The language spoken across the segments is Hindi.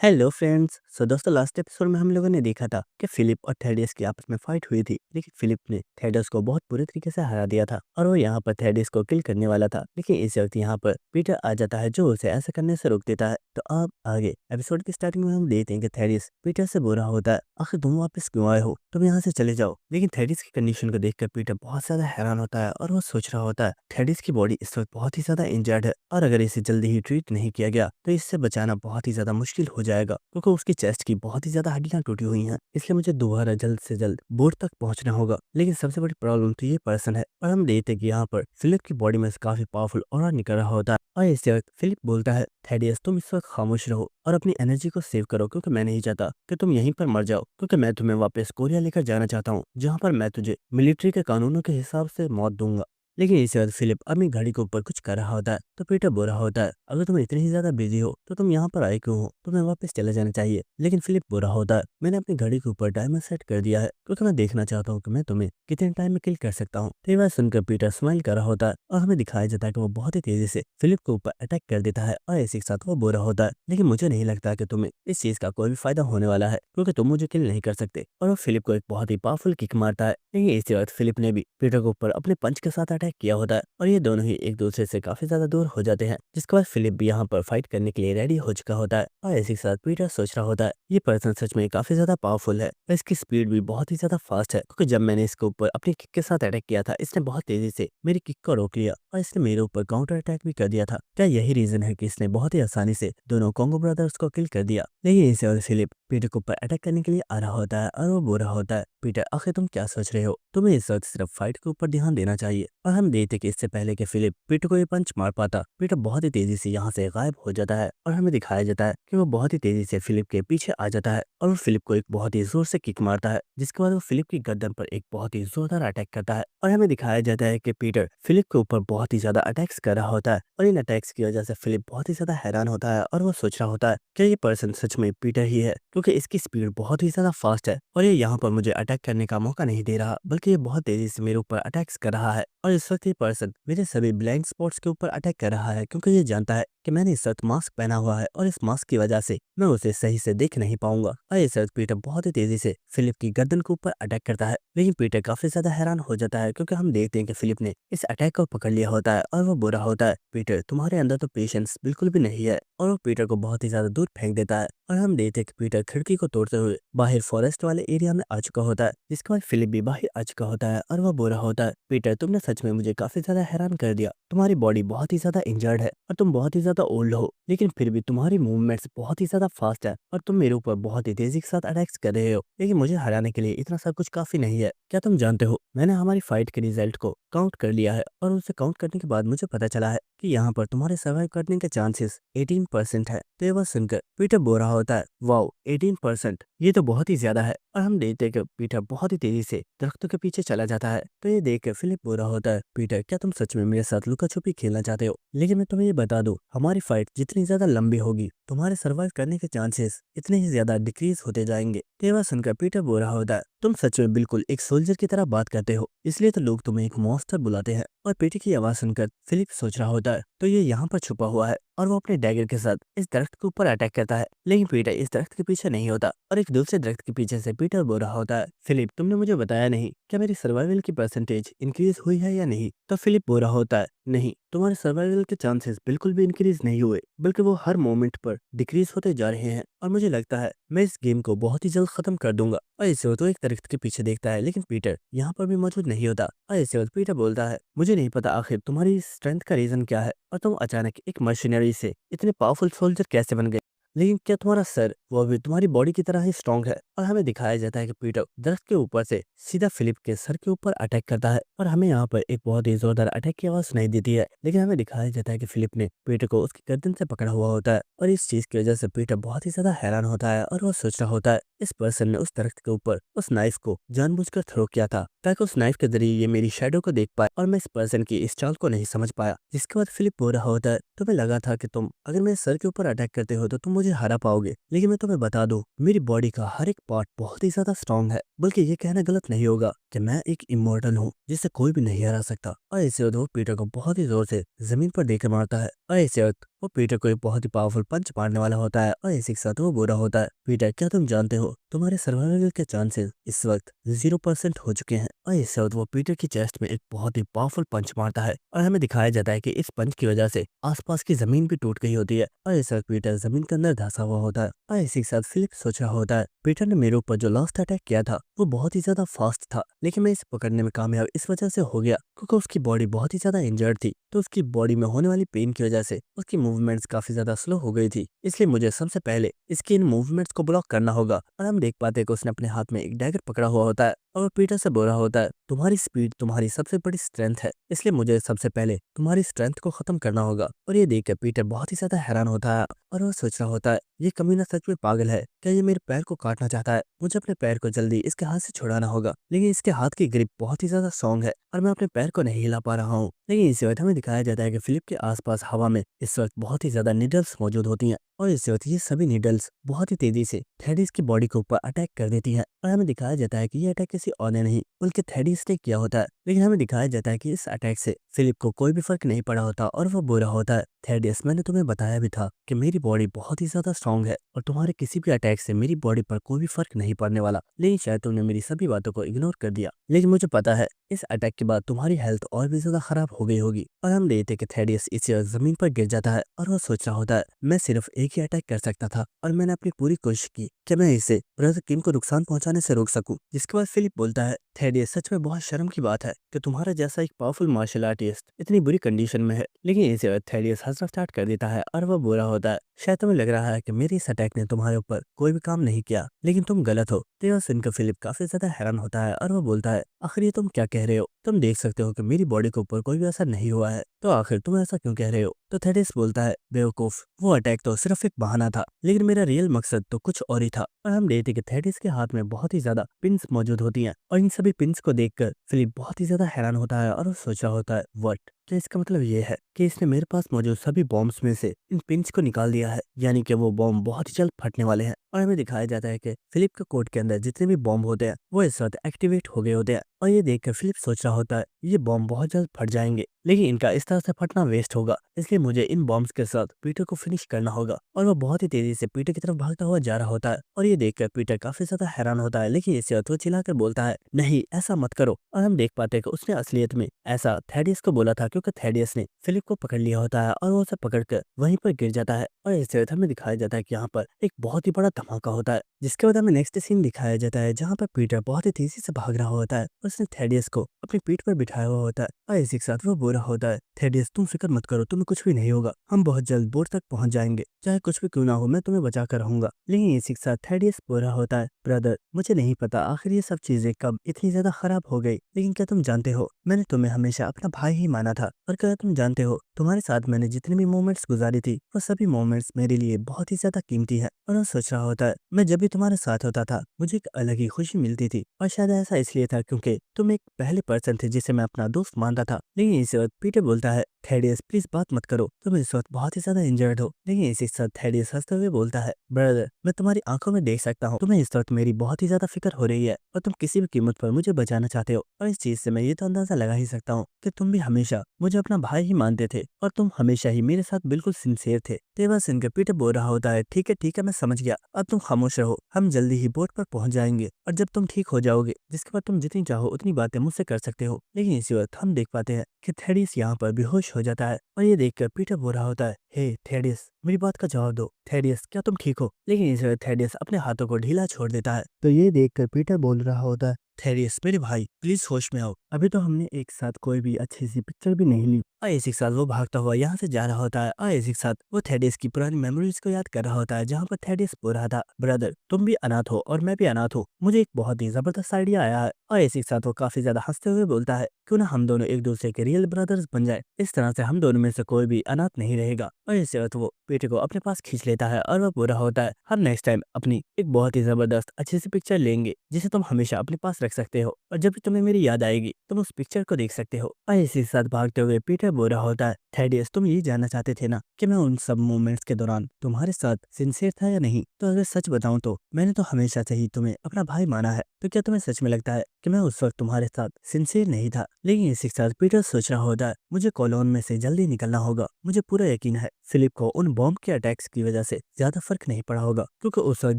Hello friends. दोस्तों, लास्ट एपिसोड में हम लोगों ने देखा था कि फिलिप और थेडियस की आपस में फाइट हुई थी, लेकिन फिलिप ने थेडियस को बहुत बुरे तरीके से हरा दिया था और वो यहाँ पर थेडियस को किल करने वाला था। लेकिन इस वक्त यहाँ पर पीटर आ जाता है जो उसे ऐसा करने से रोक देता है। तो अब आगे एपिसोड की स्टार्टिंग में हम देखते हैं कि थेडियस पीटर से बुरा होता है, आखिर तुम वापस क्यों आए हो, तुम यहाँ से चले जाओ। लेकिन थेडियस की कंडीशन को देखकर पीटर बहुत ज्यादा हैरान होता है और वो सोच रहा होता है थेडियस की बॉडी इस वक्त बहुत ही ज्यादा इंजर्ड है और अगर इसे जल्दी ही ट्रीट नहीं किया गया तो इससे बचाना बहुत ही ज्यादा मुश्किल हो जाएगा, क्योंकि उसकी चेस्ट की बहुत ही ज्यादा हड्डियां टूटी हुई हैं। इसलिए मुझे दोबारा जल्द से जल्द बोर्ड तक पहुंचना होगा। लेकिन सबसे बड़ी प्रॉब्लम तो ये पर्सन है और हम देखते हैं कि यहाँ पर फिलिप की बॉडी में से काफी पावरफुल ऑरा निकल रहा होता है और इस वक्त फिलिप बोलता है थेडियस तुम इस वक्त खामोश रहो और अपनी एनर्जी को सेव करो, क्योंकि मैं नहीं चाहता कि तुम यहीं पर मर जाओ, क्योंकि मैं तुम्हें वापस कोरिया लेकर जाना चाहता हूँ जहाँ पर मैं तुझे मिलिट्री के कानूनों के हिसाब से मौत दूंगा। लेकिन इस वक्त फिलिप अपनी घड़ी के ऊपर कुछ कर रहा होता है तो पीटर बुरा होता है अगर तुम इतनी ही ज्यादा बिजी हो तो तुम यहाँ पर आए क्यों हो, तुम्हें वापस चले जाना चाहिए। लेकिन फिलिप बुरा होता है मैंने अपनी घड़ी के ऊपर टाइमर सेट कर दिया है क्योंकि मैं देखना चाहता हूँ कि मैं तुम्हें कितने टाइम में किल कर सकता हूँ। तो ये बात सुनकर पीटर स्माइल कर रहा होता है और हमें दिखाया जाता है कि वो बहुत ही तेजी से फिलिप के ऊपर अटैक कर देता है और इसी के साथ वो बुरा होता है। लेकिन मुझे नहीं लगता कि तुम्हें इस चीज का कोई भी फायदा होने वाला है क्योंकि तुम मुझे किल नहीं कर सकते। और वो फिलिप को एक बहुत ही पावरफुल किक मारता है। लेकिन इसी वक्त फिलिप ने भी पीटर के ऊपर अपने पंच के साथ अटैक किया होता है और ये दोनों ही एक दूसरे से काफी ज्यादा दूर हो जाते हैं, जिसके बाद फिलिप भी यहाँ पर फाइट करने के लिए रेडी हो चुका होता है। और इसी के साथ पीटर सोच रहा होता है ये पर्सन सच में काफी ज्यादा पावरफुल है और इसकी स्पीड भी बहुत ही ज्यादा फास्ट है, क्योंकि जब मैंने इसके ऊपर अपनी किक के साथ अटैक किया था इसने बहुत तेजी से मेरी किक को रोक लिया और इसने मेरे ऊपर काउंटर अटैक भी कर दिया था। क्या यही रीजन है कि इसने बहुत ही आसानी से दोनों कॉन्गो ब्रदर्स को किल कर दिया। लेकिन इसे और फिलिप पीटर के ऊपर अटैक करने के लिए आ रहा होता है और वो बुरा होता है पीटर आखिर तुम क्या सोच रहे हो, तुम्हें इस वक्त सिर्फ फाइट के ऊपर ध्यान देना चाहिए। और हम देखते कि इससे पहले कि फिलिप पीटर को ये पंच मार पाता पीटर बहुत ही तेजी से यहाँ से गायब हो जाता है और हमें दिखाया जाता है कि वो बहुत ही तेजी से फिलिप के पीछे आ जाता है और वो फिलिप को एक बहुत ही जोर से किक मारता है, जिसके बाद वो फिलिप की गर्दन पर एक बहुत ही जोरदार अटैक करता है। और हमें दिखाया जाता है कि पीटर फिलिप के ऊपर बहुत ही ज्यादा अटैक्स कर रहा होता है और इन अटैक्स की वजह से फिलिप बहुत ही ज्यादा हैरान होता है और वो सोच रहा होता है कि ये पर्सन सच में पीटर ही है, क्योंकि इसकी स्पीड बहुत ही ज्यादा फास्ट है और ये यहाँ पर मुझे अटैक करने का मौका नहीं दे रहा, बल्कि ये बहुत तेजी से मेरे ऊपर अटैक्स कर रहा है। और इस वक्त ये पर्सन मेरे सभी ब्लाइंड स्पॉट्स के ऊपर अटैक कर रहा है, क्योंकि ये जानता है कि मैंने इस वक्त मास्क पहना हुआ है और इस मास्क की वजह से मैं उसे सही से देख नहीं पाऊंगा। और इस वक्त पीटर बहुत ही तेजी से फिलिप की गर्दन के ऊपर अटैक करता है। लेकिन पीटर काफी ज्यादा हैरान हो जाता है क्योंकि हम देखते हैं कि फिलिप ने इस अटैक को पकड़ लिया होता है और वो बुरा होता है पीटर तुम्हारे अंदर तो पेशेंस बिल्कुल भी नहीं है, और वो पीटर को बहुत ही ज्यादा दूर फेंक देता है। और हम देखते हैं कि पीटर खिड़की को तोड़ते हुए बाहर फॉरेस्ट वाले एरिया में आ चुका होता है, जिसके बाद फिलिप भी बाहर आ चुका होता है और वो बुरा होता है पीटर तुमने सच में मुझे काफी ज्यादा हैरान कर दिया, तुम्हारी बॉडी बहुत ही ज्यादा इंजर्ड है और तुम बहुत ही ज्यादा ओल्ड हो, लेकिन फिर भी तुम्हारी मूवमेंट्स बहुत ही ज्यादा फास्ट है और तुम मेरे ऊपर बहुत ही तेजी के साथ अटैक्स कर रहे हो। लेकिन मुझे हराने के लिए इतना सब कुछ काफी नहीं है। क्या तुम जानते हो मैंने हमारी फाइट के रिजल्ट को काउंट कर लिया है और उसे काउंट करने के बाद मुझे पता चला है कि यहाँ पर तुम्हारे सर्वाइव करने के चांसेस 18% है। तो ये बात सुनकर पीटर बोल रहा होता है वाओ 18%, ये तो बहुत ही ज्यादा है। और हम देखते हैं कि पीटर बहुत ही तेजी से दरख्तों के पीछे चला जाता है। तो ये देख कर फिलिप बोल रहा होता है पीटर क्या तुम सच में मेरे साथ लुका छुपी खेलना चाहते हो, लेकिन मैं तुम्हें ये बता दूं हमारी फाइट जितनी ज्यादा लंबी होगी तुम्हारे सर्वाइव करने के चांसेस इतने ही ज्यादा डिक्रीज होते जाएंगे। तो ये बात सुनकर पीटर बोल रहा होता है तुम सच में बिल्कुल एक सोल्जर की तरह बात करते हो, इसलिए तो लोग तुम्हें एक मॉन्स्टर बुलाते हैं। और पीटर की आवाज सुनकर फिलिप सोच रहा होता है तो ये यहाँ पर छुपा हुआ है और वो अपने डैगर के साथ इस दरख्त के ऊपर अटैक करता है। लेकिन पीटर इस दरख्त के पीछे नहीं होता और एक दूसरे दरख्त के पीछे से पीटर बोल रहा होता है फिलिप तुमने मुझे बताया नहीं क्या मेरी सर्वाइवल की परसेंटेज इंक्रीज हुई है या नहीं। तो फिलिप बोल रहा होता है नहीं, तुम्हारे सर्वाइवल के चांसेस बिल्कुल भी इंक्रीज नहीं हुए, बल्कि वो हर मोमेंट पर डिक्रीज होते जा रहे हैं और मुझे लगता है मैं इस गेम को बहुत ही जल्द खत्म कर दूंगा। और इसे तो एक दरख्त के पीछे देखता है लेकिन पीटर यहाँ पर भी मौजूद नहीं होता। और इसे पीटर बोलता है मुझे नहीं पता आखिर तुम्हारी स्ट्रेंथ का रीजन क्या है और तुम अचानक एक मशीनरी से इतने पावरफुल सोल्जर कैसे बन गए, लेकिन क्या तुम्हारा सर वो भी तुम्हारी बॉडी की तरह ही स्ट्रांग है। और हमें दिखाया जाता है कि पीटर दरख्त के ऊपर से सीधा फिलिप के सर के ऊपर अटैक करता है और हमें यहाँ पर एक बहुत ही जोरदार अटैक की आवाज सुनाई देती है। लेकिन हमें दिखाया जाता है कि फिलिप ने पीटर को उसकी गर्दन से पकड़ा हुआ होता है और इस चीज की वजह से पीटर बहुत ही ज्यादा हैरान होता है और वो सोच रहा होता है इस पर्सन ने उस दरख्त के ऊपर उस नाइफ को जानबूझकर थ्रो किया था ताकि उस नाइफ के जरिए ये मेरी शैडो को देख पाए और मैं इस पर्सन की इस चाल को नहीं समझ पाया। जिसके बाद फिलिप बोल रहा होता है तुम्हें लगा था कि तुम अगर मेरे सर के ऊपर अटैक करते हो तो तुम मुझे हरा पाओगे, लेकिन मैं तुम्हें बता दूं मेरी बॉडी का हर एक पार्ट बहुत ही ज्यादा स्ट्रांग है, बल्कि ये कहना गलत नहीं होगा कि मैं एक इमोर्टल हूँ जिसे कोई भी नहीं हरा सकता। और इसे वो पीटर को बहुत ही जोर से जमीन पर देकर मारता है और इसे वो पीटर को एक बहुत ही पावरफुल पंच मारने वाला होता है और इसी के साथ वो बुरा होता है। पीटर, क्या तुम जानते हो तुम्हारे सर्वाइवल के चांसेस इस वक्त 0% हो चुके हैं। और इस वक्त वो पीटर की चेस्ट में एक बहुत ही पावरफुल पंच मारता है और हमें दिखाया जाता है कि इस पंच की वजह से आसपास की जमीन भी टूट गई होती है और इस वक्त पीटर जमीन के अंदर धंसा हुआ होता है। और इसी के साथ फिलिप सोच रहा होता है पीटर ने मेरे ऊपर जो लास्ट अटैक किया था वो बहुत ही ज्यादा फास्ट था, लेकिन मैं इसे पकड़ने में कामयाब इस वजह से हो गया क्योंकि उसकी बॉडी बहुत ही ज्यादा इंजर्ड थी, तो उसकी बॉडी में होने वाली पेन की वजह से उसकी मूवमेंट्स काफी ज्यादा स्लो हो गई थी। इसलिए मुझे सबसे पहले इसकी इन मूवमेंट्स को ब्लॉक करना होगा। और हम देख पाते हैं कि उसने अपने हाथ में एक डैगर पकड़ा हुआ होता है और वो पीटर से बोल रहा होता है तुम्हारी स्पीड तुम्हारी सबसे बड़ी स्ट्रेंथ है, इसलिए मुझे सबसे पहले तुम्हारी स्ट्रेंथ को खत्म करना होगा। और ये देख कर पीटर बहुत ही ज्यादा हैरान होता है और वो सोच रहा होता है ये कमीना सच में पागल है, क्या ये मेरे पैर को काटना चाहता है? मुझे अपने पैर को जल्दी इसके हाथ से छुड़ाना होगा, लेकिन इसके हाथ की ग्रिप बहुत ही ज्यादा स्ट्रॉन्ग है और मैं अपने पैर को नहीं हिला पा रहा हूँ। लेकिन इसी वक्त हमें दिखाया जाता है कि फिलिप के आसपास हवा में इस वक्त बहुत ही ज्यादा निडल्स मौजूद होती हैं और इस वक्त ये सभी निडल्स बहुत ही तेजी से थेडिस की बॉडी के ऊपर अटैक कर देती हैं। और हमें दिखाया जाता है कि ये अटैक किसी और ने नहीं बल्कि थेडिस ने किया होता है। लेकिन हमें दिखाया जाता है कि इस अटैक से फिलिप को कोई भी फर्क नहीं पड़ा होता और वो बुरा होता है। थेडिस, मैंने तुम्हें बताया भी था कि मेरी बॉडी बहुत ही ज्यादा स्ट्रांग है और तुम्हारे किसी भी अटैक से मेरी बॉडी पर कोई भी फर्क नहीं पड़ने वाला, लेकिन शायद तुमने मेरी सभी बातों को इग्नोर कर दिया। लेकिन मुझे पता है इस अटैक के बाद तुम्हारी हेल्थ और भी ज्यादा खराब हो गई होगी। और हम देखते कि थेडियस इसी वक्त जमीन पर गिर जाता है और वो सोच रहा होता है मैं सिर्फ एक ही अटैक कर सकता था और मैंने अपनी पूरी कोशिश की कि मैं इसे ब्रदर किम को नुकसान पहुंचाने से रोक सकूं। जिसके बाद फिलिप बोलता है थेडियस, सच में बहुत शर्म की बात है कि तुम्हारा जैसा एक पावरफुल मार्शल आर्टिस्ट इतनी बुरी कंडीशन में है। लेकिन इसी वक्त थेडियस हंसना स्टार्ट कर देता है और वह बुरा होता है। शायद तुम्हें लग रहा है कि मेरी इस अटैक ने तुम्हारे ऊपर कोई भी काम नहीं किया, लेकिन तुम गलत हो। तो यह सुनकर फिलिप काफी ज्यादा हैरान होता है और वो बोलता है आखिर ये तुम क्या कह रहे हो? तुम देख सकते हो कि मेरी बॉडी के ऊपर कोई भी असर नहीं हुआ है, तो आखिर तुम ऐसा क्यों कह रहे हो? तो थेडियस बोलता है बेवकूफ, वो अटैक तो सिर्फ एक बहाना था, लेकिन मेरा रियल मकसद तो कुछ और ही था। और हम देखते कि थेडियस के हाथ में बहुत ही ज्यादा पिन्स मौजूद होती हैं और इन सभी पिन्स को देखकर फिलिप बहुत ही ज्यादा हैरान होता है और वो सोच रहा होता है व्हाट, तो इसका मतलब ये है कि इसने मेरे पास मौजूद सभी बॉम्ब्स में से इन पिंस को निकाल दिया है, यानी कि वो बॉम्ब बहुत ही जल्द फटने वाले हैं। और हमें दिखाया जाता है कि फिलिप के कोट के अंदर जितने भी बॉम्ब होते हैं वो इस वक्त एक्टिवेट हो गए होते हैं। और ये देखकर फिलिप सोच रहा होता है ये बॉम्ब बहुत जल्द फट जाएंगे, लेकिन इनका इस तरह से फटना वेस्ट होगा, इसलिए मुझे इन बॉम्ब्स के साथ पीटर को फिनिश करना होगा। और वो बहुत ही तेजी से पीटर की तरफ भागता हुआ जा रहा होता है और ये देखकर पीटर काफी ज्यादा हैरान होता है, लेकिन इसी वक्त वो चिल्लाकर बोलता है नहीं, ऐसा मत करो। और हम देख पाते हैं कि उसने असलियत में ऐसा थेडियस को बोला था क्योंकि थेडियस ने फिलिप को पकड़ लिया होता है और वो उसे पकड़कर वहीं पर गिर जाता है। और इससे हमें दिखाया जाता है कि यहाँ पर एक बहुत ही बड़ा धमाका होता है, जिसके बाद हमें नेक्स्ट सीन दिखाया जाता है जहाँ पर पीटर बहुत ही तेजी से भाग रहा होता है और उसने थेडियस को अपनी पीठ पर बिठाया हुआ होता है। और इसी के साथ वो बोल रहा होता है थेडियस, तुम फिक्र मत करो, तुम्हें कुछ भी नहीं होगा, हम बहुत जल्द बोर्ड तक पहुंच जाएंगे, चाहे कुछ भी क्यों ना हो मैं तुम्हें बचा कर रहूंगा। लेकिन इसी के साथ थेडियस बोल रहा होता है ब्रदर, मुझे नहीं पता आखिर ये सब चीजें कब इतनी ज्यादा खराब हो गई, लेकिन क्या तुम जानते हो मैंने तुम्हें हमेशा अपना भाई ही माना था। और क्या तुम जानते हो तुम्हारे साथ मैंने जितनी भी मोमेंट्स गुजारी थी वो सभी मोमेंट्स मेरे लिए बहुत ही ज्यादा कीमती है। और वो सोच रहा होता है मैं जब भी तुम्हारे साथ होता था मुझे एक अलग ही खुशी मिलती थी, और शायद ऐसा इसलिए था क्योंकि तुम एक पहले पर्सन थे जिसे मैं अपना दोस्त मानता था। लेकिन इस वक्त पीटर बोलता है थेडियस प्लीज बात मत करो, तुम इस वक्त बहुत ही ज्यादा इंजर्ड हो। लेकिन इसी के साथ थेडियस हंसते हुए बोलता है ब्रदर, मैं तुम्हारी आंखों में देख सकता हूँ तुम्हें इस वक्त मेरी बहुत ही ज्यादा फिक्र हो रही है और तुम किसी भी कीमत पर मुझे बचाना चाहते हो। और इस चीज से मैं ये तो अंदाजा लगा ही सकता हूँ कि तुम भी हमेशा मुझे अपना भाई ही मानते थे और तुम हमेशा ही मेरे साथ बिल्कुल सिंसियर थे। तेवा सुनकर पीटर बोल रहा होता है ठीक है मैं समझ गया, अब तुम खामोश रहो, हम जल्दी ही बोट पर पहुंच जाएंगे और जब तुम ठीक हो जाओगे जिसके बाद तुम जितनी चाहो उतनी बातें मुझसे कर सकते हो। लेकिन इसी वक्त हम देख पाते हैं कि थेडियस यहाँ पर बेहोश हो जाता है और ये देखकर पीटर बोल रहा होता है हे थेडियस, मेरी बात का जवाब दो, थेडियस क्या तुम ठीक हो? लेकिन इस वक्त थेडियस अपने हाथों को ढीला छोड़ देता है। तो ये देखकर पीटर बोल रहा होता है थेडियस मेरे भाई प्लीज होश में आओ, अभी तो हमने एक साथ कोई भी अच्छी सी पिक्चर भी नहीं ली। और इसी के साथ वो भागता हुआ यहाँ से जा रहा होता है और इसी के साथ वो थेडियस की पुरानी मेमोरीज को याद कर रहा होता है, जहाँ पर थेडियस बोल रहा था ब्रदर तुम भी अनाथ हो और मैं भी अनाथ हूँ, मुझे एक बहुत ही जबरदस्त आइडिया आया है। और इसी के साथ वो काफी ज्यादा हंसते हुए बोलता है क्यों ना हम दोनों एक दूसरे के रियल ब्रदर्स बन जाए, इस तरह से हम दोनों में से कोई भी अनाथ नहीं रहेगा। और इसी वक्त वो पीटर को अपने पास खींच लेता है और वह पूरा होता है हम नेक्स्ट टाइम अपनी एक बहुत ही जबरदस्त अच्छी सी पिक्चर लेंगे जिसे तुम हमेशा अपने पास रख सकते हो, और जब भी तुम्हें मेरी याद आएगी तुम उस पिक्चर को देख सकते हो। और इसी के साथ भागते हुए पीटर बोल रहा होता है थेडियस तुम ये जानना चाहते थे ना कि मैं उन सब मोमेंट्स के दौरान तुम्हारे साथ सिंसियर था या नहीं, तो अगर सच बताऊं तो मैंने तो हमेशा से ही तुम्हें अपना भाई माना है। तो क्या तुम्हें सच में लगता है कि मैं उस वक्त तुम्हारे साथ सिंसियर नहीं था? लेकिन इसी के साथ पीटर सोच रहा होता है, मुझे कॉलोन में से जल्दी निकलना होगा। मुझे पूरा यकीन है फिलिप को उन बॉम्ब के अटैक्स की वजह से ज्यादा फर्क नहीं पड़ा होगा, क्योंकि उस वक्त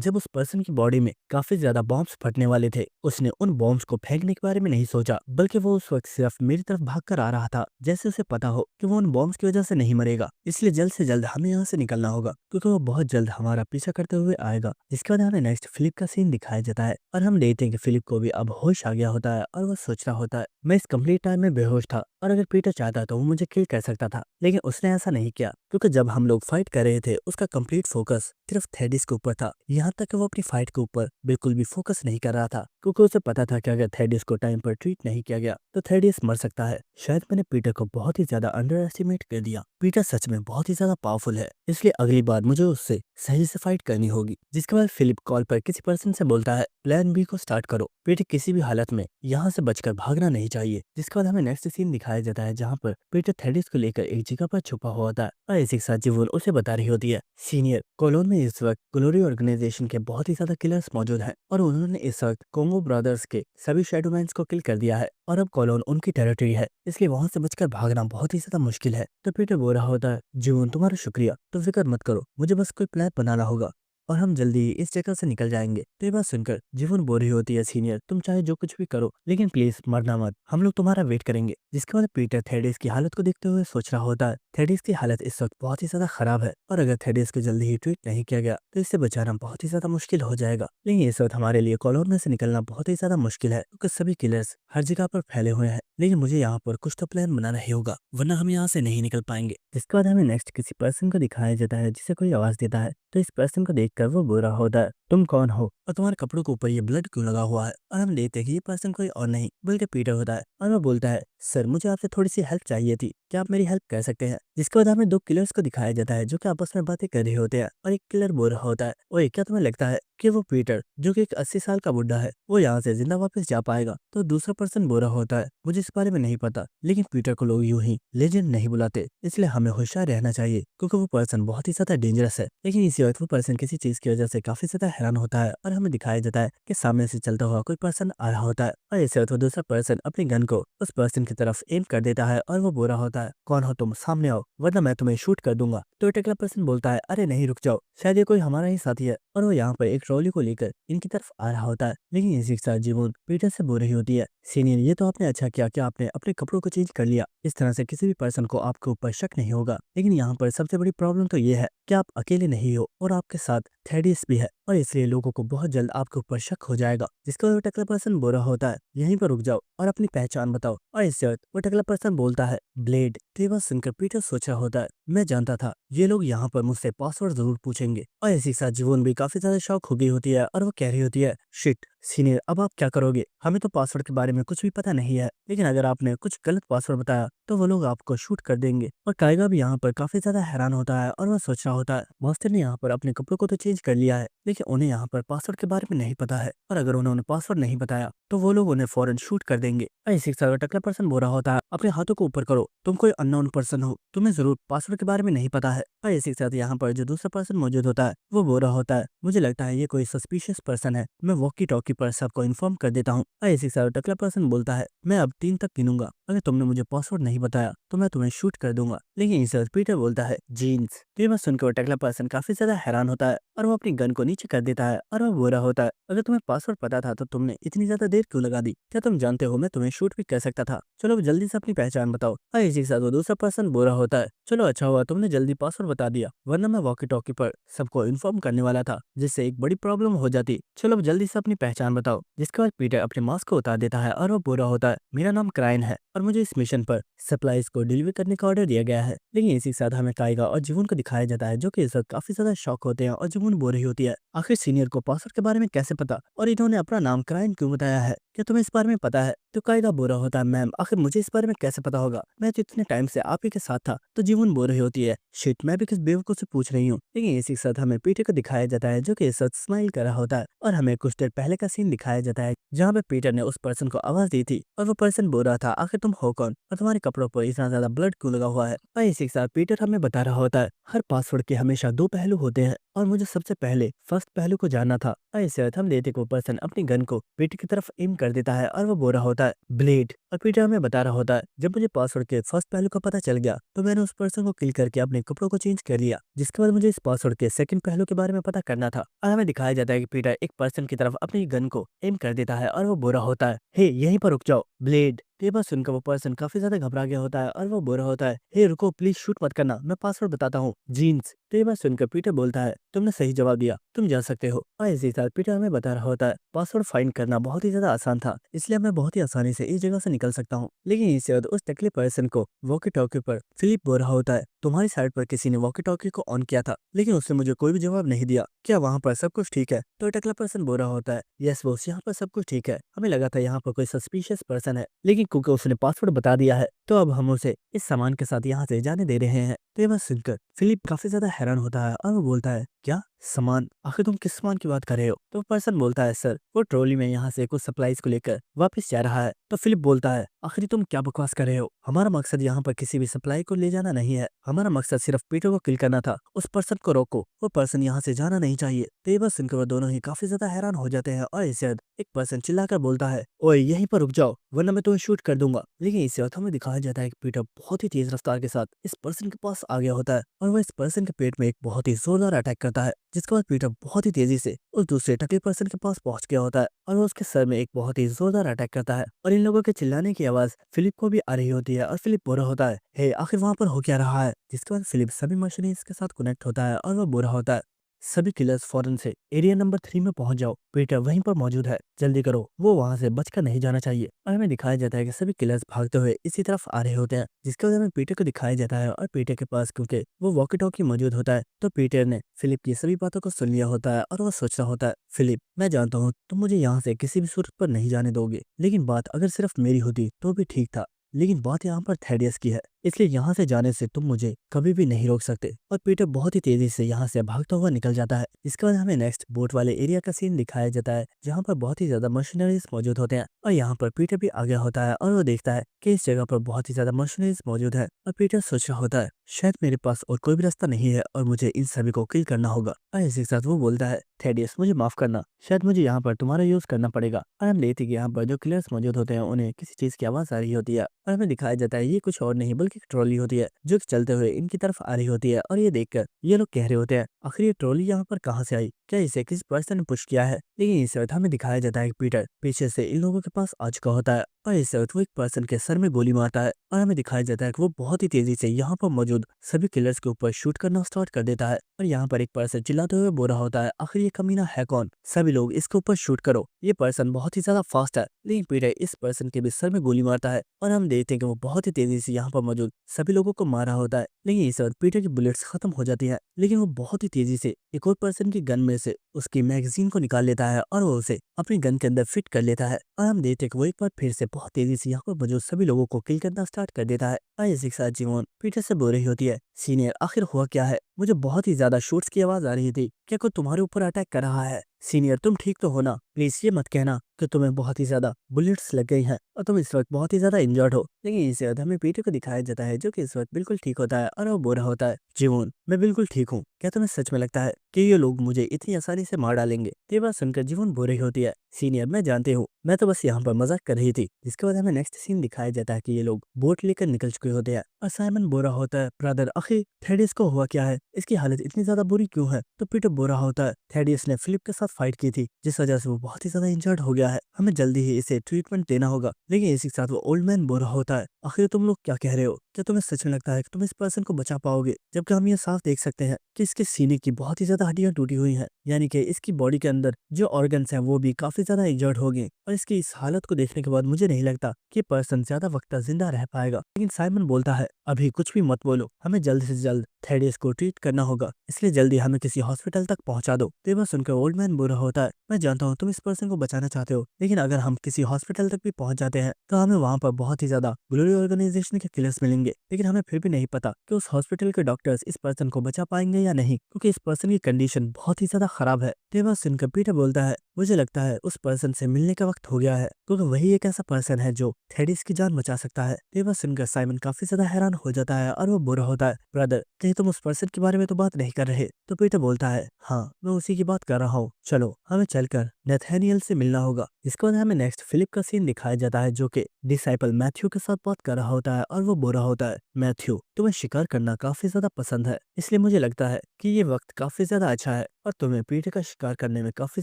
जब उस पर्सन की बॉडी में काफी ज्यादा बॉम्ब्स फटने वाले थे, उसने उन बॉम्ब्स को फेंकने के बारे में नहीं सोचा, बल्कि वो उस वक्त सिर्फ मेरी तरफ भाग कर आ रहा था, जैसे उसे पता हो कि वो उन बॉम्ब्स की वजह से नहीं मरेगा। इसलिए जल्द से जल्द हमें यहाँ से निकलना होगा, क्योंकि वो बहुत जल्द हमारा पीछा करते हुए आएगा। जिसके बाद हमें नेक्स्ट फिलिप का सीन दिखाया जाता है और हम देखते हैं कि फिलिप को भी अब होश आ गया होता है और वो सोच रहा होता है, मैं इस कंप्लीट टाइम में बेहोश था और अगर पीटर चाहता तो वो मुझे किल कर सकता था, लेकिन उसने ऐसा नहीं किया, क्योंकि जब हम लोग फाइट कर रहे थे उसका कंप्लीट फोकस सिर्फ थेडिस के ऊपर था। यहाँ तक कि वो अपनी फाइट के ऊपर बिल्कुल भी फोकस नहीं कर रहा था, क्योंकि उसे पता था कि अगर थेडिस को टाइम पर ट्रीट नहीं किया गया तो थेडिस मर सकता है। शायद मैंने पीटर को बहुत ही ज्यादा अंडर एस्टिमेट कर दिया। पीटर सच में बहुत ही ज्यादा पावरफुल है, इसलिए अगली बार मुझे उससे सही से फाइट करनी होगी। जिसके बाद फिलिप कॉल पर किसी पर्सन से बोलता है, प्लान बी को स्टार्ट करो। पीटर किसी भी हालत में यहाँ से बचकर भागना नहीं चाहिए। जिसके बाद हमें नेक्स्ट सीन दिखाया जाता है जहाँ पर पीटर थेडिस को लेकर एक जगह पर छुपा हुआ होता है और इसी के साथ जीवन उसे बता रही होती है, सीनियर कॉलोन में इस वक्त ग्लोरी ऑर्गेनाइजेशन के बहुत ही ज्यादा किलर्स मौजूद हैं और उन्होंने इस वक्त कोंगो ब्रदर्स के सभी शैडोमैन्स को किल कर दिया है और अब कॉलोन उनकी टेरिटरी है, इसलिए वहां से बचकर भागना बहुत ही ज्यादा मुश्किल है। तो पीटर बोल रहा होता है, जीवन तुम्हारा शुक्रिया, तो फिक्र मत करो, मुझे बस कोई प्लान बनाना होगा और हम जल्दी ही इस जगह से निकल जाएंगे। तो ये बात सुनकर जीवन बोल रही होती है, सीनियर तुम चाहे जो कुछ भी करो लेकिन प्लीज मरना मत, हम लोग तुम्हारा वेट करेंगे। जिसके बाद पीटर थेडिस की हालत को देखते हुए सोच रहा होता है, थेडिस की हालत इस वक्त बहुत ही ज्यादा खराब है और अगर थेडिस को जल्दी ही ट्रीट नहीं किया गया तो इससे बचाना बहुत ही ज्यादा मुश्किल हो जाएगा। लेकिन इस वक्त हमारे लिए कॉलोन में से निकलना बहुत ही ज्यादा मुश्किल है, क्योंकि सभी किलर्स हर जगह पर फैले हुए हैं। लेकिन मुझे यहाँ पर कुछ तो प्लान बनाना ही होगा, वरना हम यहाँ से नहीं निकल पाएंगे। जिसके बाद हमें नेक्स्ट किसी पर्सन को दिखाया जाता है जिसे कोई आवाज देता है। तो इस पर्सन को देखकर वो बोल रहा होता है, तुम कौन हो और तुम्हारे कपड़ों के ऊपर ये ब्लड क्यों लगा हुआ है? और हम देखते हैं कि ये पर्सन कोई और नहीं बल्कि पीटर होता है और वो बोलता है, सर मुझे आपसे थोड़ी सी हेल्प चाहिए थी, क्या आप मेरी हेल्प कर सकते हैं? जिसके बाद हमें दो किलर्स को दिखाया जाता है जो कि आपस में बातें कर रहे होते हैं और एक किलर बोल रहा होता है, ओए क्या तुम्हें लगता है कि वो पीटर जो कि एक 80 साल का बुढ़ा है वो यहाँ से जिंदा वापस जा पाएगा? तो दूसरा पर्सन बोल रहा होता है, मुझे इस बारे में नहीं पता, लेकिन पीटर को लोग यूं ही लेजेंड नहीं बुलाते, इसलिए हमें होशियार रहना चाहिए, क्योंकि वो पर्सन बहुत ही ज्यादा डेंजरस है। लेकिन इसी वक्त वो पर्सन किसी चीज की वजह से काफी ज्यादा हैरान होता है और हमें दिखाया जाता है कि सामने से चलता हुआ कोई पर्सन आ रहा होता है और इसी वक्त वो दूसरा पर्सन अपनी गन को उस पर्सन की तरफ एम कर देता है और वो बोल रहा होता है, कौन हो तुम, सामने आओ वरना मैं तुम्हें शूट कर दूंगा। तो एक अगला पर्सन बोलता है, अरे नहीं रुक जाओ, शायद ये कोई हमारा ही साथी है, और वो यहाँ पर एक ट्रॉली को लेकर इनकी तरफ आ रहा होता है। लेकिन इसी के साथ जीवन पीटर से बोल रही होती है, सीनियर ये तो आपने अच्छा किया कि आपने अपने कपड़ों को चेंज कर लिया, इस तरह से किसी भी पर्सन को आपके ऊपर शक नहीं होगा। लेकिन यहाँ पर सबसे बड़ी प्रॉब्लम तो ये है कि आप अकेले नहीं हो और आपके साथ थेडिस भी है, और इसलिए लोगों को बहुत जल्द आपके ऊपर शक हो जाएगा। जिसका वो टकला पर्सन बोल रहा होता है, यहीं पर रुक जाओ और अपनी पहचान बताओ। और इससे वो टकला पर्सन बोलता है, ब्लेड। तो ये बात सुनकर पीटर सोच रहा होता है, मैं जानता था ये लोग यहाँ पर मुझसे पासवर्ड जरूर पूछेंगे। और इसी के साथ जीवन भी काफी ज्यादा शॉक हो गई होती है और वो कह रही होती है, शिट सीनियर अब आप क्या करोगे? हमें तो पासवर्ड के बारे में कुछ भी पता नहीं है, लेकिन अगर आपने कुछ गलत पासवर्ड बताया तो वो लोग आपको शूट कर देंगे। और काइगा भी यहाँ पर काफी ज्यादा हैरान होता है और वह सोच रहा होता है, मास्टर ने यहाँ पर अपने कपड़ों को तो चेंज कर लिया है, लेकिन उन्हें यहाँ पर पासवर्ड के बारे में नहीं पता है, और अगर उन्होंने पासवर्ड नहीं बताया तो वो लोग उन्हें फौरन शूट कर देंगे। और इसी के साथ टकला पर्सन बोल रहा होता है, अपने हाथों को ऊपर करो, तुम कोई अननोन पर्सन हो, तुम्हें जरूर पासवर्ड के बारे में नहीं पता है। और इसी के साथ यहाँ पर जो दूसरा पर्सन मौजूद होता है वो बोल रहा होता है, मुझे लगता है ये कोई सस्पिशियस पर्सन है, मैं वॉकी टॉकी पर सबको इन्फॉर्म कर देता हूँ। और इसी के साथ टकला पर्सन बोलता है, मैं अब 3 तक गिनूंगा, अगर तुमने मुझे पासवर्ड नहीं बताया तो मैं तुम्हें शूट कर दूंगा। लेकिन इस वक्त पीटर बोलता है, जीन्स। तो ये बात सुनकर टकला पर्सन काफी ज्यादा हैरान होता है और वो अपनी गन को नीचे कर देता है और वो बोल रहा होता है, अगर तुम्हें पासवर्ड पता था तो तुमने इतनी ज्यादा देर क्यों लगा दी? क्या तुम जानते हो मैं तुम्हें शूट भी कर सकता था? चलो अब जल्दी से अपनी पहचान बताओ। और इसी के साथ वो दूसरा पर्सन बोल रहा होता है, चलो अच्छा हुआ तुमने जल्दी पासवर्ड बता दिया, वरना मैं वॉकी टॉकी पर सबको इन्फॉर्म करने वाला था, जिससे एक बड़ी प्रॉब्लम हो जाती। चलो अब जल्दी से अपनी पहचान बताओ। जिसके बाद पीटर अपने मास्क को उतार देता है और वो बोल रहा होता है, मेरा नाम क्राइन है और मुझे इस मिशन पर सप्लाईज को डिलीवर करने का ऑर्डर दिया गया है। लेकिन इसी के साथ हमें काइगा और जीवन को दिखाया जाता है जो कि इस वक्त काफी ज्यादा शॉक होते हैं और जीवन बोल रही होती है, आखिर सीनियर को पासवर्ड के बारे में कैसे पता और इन्होंने अपना नाम क्राइन क्यों बताया है, क्या तुम्हें इस बारे में पता है? तो काइगा बोल रहा होता है, मैम आखिर मुझे इस बारे में कैसे पता होगा, मैं तो इतने टाइम से आप ही के साथ था। तो जीवन बोल रही होती है, शिट मैं भी किस बेवकूफ से पूछ रही हूँ। लेकिन इसी के साथ हमें पीटर को दिखाया जाता है जो कि इस वक्त स्माइल कर रहा होता है और हमें कुछ देर पहले का सीन दिखाया जाता है जहाँ पे पीटर ने उस पर्सन को आवाज दी थी और वो पर्सन बोल रहा था, आखिर तुम हो कौन और तुम्हारे कपड़ों पर इतना ज्यादा ब्लड क्यों लगा हुआ है? और इसी के साथ पीटर हमें बता रहा होता है, हर पासवर्ड के हमेशा दो पहलू होते हैं और मुझे सबसे पहले फर्स्ट फर्स्ट पहलू को जानना था। और इसके बाद हम देखते कि वो पर्सन अपनी गन को पीटर की तरफ एम कर देता है और वो बोल रहा होता है ब्लेड। और पीटर हमें बता रहा होता है जब मुझे पासवर्ड के फर्स्ट पहलू का पता चल गया तो मैंने उस पर्सन को किल करके अपने कपड़ों को चेंज कर लिया, जिसके बाद मुझे इस पासवर्ड के सेकंड पहलू के बारे में पता करना था। और हमें दिखाया जाता है कि पीटर एक पर्सन की तरफ अपनी गन को एम कर देता है और वो बोल रहा होता है हे यहीं पर रुक जाओ ब्लेड। तो ये बात सुनकर वो पर्सन काफी ज्यादा घबरा गया होता है और वो बोल रहा होता है हे रुको प्लीज शूट मत करना, मैं पासवर्ड बताता हूँ जीन्स। तो ये बात सुनकर पीटर बोलता है तुमने सही जवाब दिया, तुम जा सकते हो। और इसी के साथ पीटर हमें बता रहा होता है पासवर्ड फाइंड करना बहुत ही ज्यादा आसान था, इसलिए मैं बहुत ही आसानी से इस जगह से निकल सकता हूँ। लेकिन इसके बाद उस टकले पर्सन को वॉकी टॉकी पर फिलिप बोल रहा होता है तुम्हारी साइड पर किसी ने वॉकी टॉकी को ऑन किया था लेकिन उसने मुझे कोई भी जवाब नहीं दिया, क्या वहाँ पर सब कुछ ठीक है? तो टकला पर्सन बोल रहा होता है यस बॉस यहाँ पर सब कुछ ठीक है, हमें लगा था यहाँ पर कोई सस्पिशियस पर्सन है लेकिन क्योंकि उसने पासवर्ड बता दिया है तो अब हम उसे इस सामान के साथ यहाँ से जाने दे रहे हैं। तो ये बात सुनकर फिलिप काफी ज्यादा हैरान होता है और वो बोलता है क्या सामान, आखिर तुम किस सामान की बात कर रहे हो? तो पर्सन बोलता है सर वो ट्रॉली में यहाँ से कुछ सप्लाईज को लेकर वापस जा रहा है। तो फिलिप बोलता है आखिर तुम क्या बकवास कर रहे हो, हमारा मकसद यहाँ पर किसी भी सप्लाई को ले जाना नहीं है, हमारा मकसद सिर्फ पीटर को किल करना था, उस पर्सन को रोको, वो पर्सन यहाँ से जाना नहीं चाहिए। तो ये बात सुनकर वो दोनों ही काफी ज्यादा हैरान हो जाते हैं और इसे एक पर्सन चिल्लाकर बोलता है ओए यहीं पर रुक जाओ वरना मैं तुम्हें शूट कर दूंगा। लेकिन इसे हमें दिखाया जाता है कि पीटर बहुत ही तेज रफ्तार के साथ इस पर्सन के पास आ गया होता है और वह इस पर्सन के पेट में एक बहुत ही जोरदार अटैक करता है, जिसके बाद पीटर बहुत ही तेजी से उस दूसरे टकले पर्सन के पास पहुंच गया होता है और वो उसके सर में एक बहुत ही जोरदार अटैक करता है। और इन लोगों के चिल्लाने की आवाज फिलिप को भी आ रही होती है और फिलिप बोल रहा होता है हे आखिर वहां पर हो क्या रहा है? जिसके बाद फिलिप सभी मशीनरीज के साथ कनेक्ट होता है और वो बोल रहा होता है सभी किलर्स फौरन से एरिया नंबर 3 में पहुंच जाओ, पीटर वहीं पर मौजूद है, जल्दी करो, वो वहां से बचकर नहीं जाना चाहिए। और हमें दिखाया जाता है कि सभी किलर्स भागते हुए इसी तरफ आ रहे होते हैं, जिसके वजह में पीटर को दिखाया जाता है और पीटर के पास क्योंकि वो वॉकी टॉकी मौजूद होता है तो पीटर ने फिलिप की सभी बातों को सुन लिया होता है और वो सोच रहा होता है फिलिप मैं जानता हूँ तुम मुझे यहाँ से किसी भी सूरत पर नहीं जाने दोगे, लेकिन बात अगर सिर्फ मेरी होती तो भी ठीक था, लेकिन बात यहाँ पर थेडियस की है, इसलिए यहाँ से जाने से तुम मुझे कभी भी नहीं रोक सकते। और पीटर बहुत ही तेजी से यहाँ से भागता हुआ निकल जाता है। इसके बाद हमें नेक्स्ट बोट वाले एरिया का सीन दिखाया जाता है जहाँ पर बहुत ही ज्यादा मशीनरीज मौजूद होते हैं और यहाँ पर पीटर भी आ गया होता है और वो देखता है कि इस जगह पर बहुत ही ज्यादा मशीनरीज मौजूद है और पीटर सोच रहा होता है शायद मेरे पास और कोई भी रास्ता नहीं है और मुझे इन सभी को किल करना होगा। और इसी के साथ वो बोलता है थेडियस मुझे माफ करना, शायद मुझे यहाँ पर तुम्हारा यूज करना पड़ेगा। और हम देखते कि यहाँ पर जो किलर्स मौजूद होते हैं उन्हें किसी चीज की आवाज आ रही होती है और हमें दिखाया जाता है ये कुछ और नहीं बल्कि ट्रॉली होती है जो कि चलते हुए इनकी तरफ आ रही होती है। और ये देखकर ये लोग कह रहे होते हैं आखिर ये ट्रॉली यहाँ पर कहाँ से आई, क्या इसे किसी पर्सन ने पुश किया है? लेकिन इस वक्त हमें दिखाया जाता है कि पीटर पीछे से इन लोगों के पास आ चुका होता है और इस वक्त वो एक पर्सन के सर में गोली मारता है और हमें दिखाया जाता है कि वो बहुत ही तेजी से यहाँ पर मौजूद सभी किलर्स के ऊपर शूट करना स्टार्ट कर देता है। और यहाँ पर एक पर्सन चिल्लाते हुए बोल रहा होता है आखिर ये कमीना है कौन, सभी लोग इसके ऊपर शूट करो, ये पर्सन बहुत ही ज्यादा फास्ट है। लेकिन पीटर इस पर्सन के भी सर में गोली मारता है और हम देखते हैं कि वो बहुत ही तेजी से यहाँ पर मौजूद सभी लोगों को मार रहा होता है। लेकिन इस वक्त पीटर की बुलेट्स खत्म हो जाती है, लेकिन वो बहुत ही तेजी से एक और पर्सन की गन में से उसकी मैगजीन को निकाल लेता है और वो उसे अपनी गन के अंदर फिट कर लेता है। और हम देखते हैं कि वो एक बार फिर से बहुत तेजी से यहाँ पर मौजूद सभी लोगों को किल करना स्टार्ट कर देता है। और इसी के साथ जीवन पीटर से बोल रही होती है सीनियर आखिर हुआ क्या है, मुझे बहुत ही ज्यादा शॉट्स की आवाज आ रही थी, क्या कोई तुम्हारे ऊपर अटैक कर रहा है? सीनियर तुम ठीक तो हो ना, प्लीज ये मत कहना कि तुम्हें बहुत ही ज्यादा बुलेट्स लग गई हैं और तुम इस वक्त बहुत ही ज्यादा इंजर्ड हो। लेकिन इस वक्त हमें पीटर को दिखाया जाता है जो कि इस वक्त बिल्कुल ठीक होता है और वो बोल रहा होता है जीवन मैं बिल्कुल ठीक हूँ, क्या तुम्हें सच में लगता है कि ये लोग मुझे इतनी आसानी से मार डालेंगे? ये बात सुनकर जीवन बोल रही होती है सीनियर मैं जानती हूँ, मैं तो बस यहाँ पर मजाक कर रही थी। जिसके बाद हमें नेक्स्ट सीन दिखाया जाता है कि ये लोग बोट लेकर निकल चुके होते हैं और साइमन बोल रहा होता है ब्रदर आखिर थेडियस को हुआ क्या है, इसकी हालत इतनी ज्यादा बुरी क्यों है? तो पीटर बोल रहा होता है थेडियस ने फिलिप के साथ फाइट की थी जिस वजह से वो बहुत ही ज्यादा इंजर्ड हो गया है, हमें जल्दी ही इसे ट्रीटमेंट देना होगा। लेकिन इसी के साथ वो ओल्ड मैन बोल रहा होता है आखिर तुम लोग क्या कह रहे हो, क्या तुम्हें सच में लगता है कि तुम इस पर्सन को बचा पाओगे? जबकि हम ये साफ देख सकते हैं कि इसके सीने की बहुत ही ज्यादा हड्डियां टूटी हुई हैं, यानी कि इसकी बॉडी के अंदर जो ऑर्गन्स हैं वो भी काफी ज्यादा इंजर्ड हो गए और इसकी इस हालत को देखने के बाद मुझे नहीं लगता कि पर्सन ज्यादा वक्त तक जिंदा रह पाएगा। लेकिन साइमन बोलता है अभी कुछ भी मत बोलो, हमें जल्द से जल्द थेडियस को ट्रीट करना होगा, इसलिए जल्दी हमें किसी हॉस्पिटल तक पहुंचा दो। तो ये सुनकर ओल्ड मैन बोल रहा होता है मैं जानता हूँ तुम इस पर्सन को बचाना चाहते हो, लेकिन अगर हम किसी हॉस्पिटल तक भी पहुंच जाते हैं तो हमें वहाँ पर बहुत ही ज्यादा ग्लोरी ऑर्गेनाइजेशन के किलर्स मिलेंगे देंगे, लेकिन हमें फिर भी नहीं पता कि उस हॉस्पिटल के डॉक्टर्स इस पर्सन को बचा पाएंगे या नहीं, क्योंकि इस पर्सन की कंडीशन बहुत ही ज्यादा खराब है। तो ये बात सुनकर पीटर बोलता है, मुझे लगता है उस पर्सन से मिलने का वक्त हो गया है, क्योंकि वही एक ऐसा पर्सन है जो थेडिस की जान बचा सकता है। तो ये बात सुनकर साइमन काफी ज्यादा हैरान हो जाता है और वो बुरा होता है, ब्रदर कहीं तुम उस पर्सन के बारे में तो बात नहीं कर रहे? तो पीटर बोलता है, हाँ मैं उसी की बात कर रहा हूँ, चलो हमें चलकर नेथानियल से मिलना होगा। इसके बाद हमें नेक्स्ट फिलिप का सीन दिखाया जाता है, जो कि डिसाइपल मैथ्यू के साथ बात कर रहा होता है और वो बुरा होता है, मैथ्यू तुम्हें शिकार करना काफी ज्यादा पसंद है, इसलिए मुझे लगता है कि ये वक्त काफी ज्यादा अच्छा है और तुम्हें पीटर का शिकार करने में काफी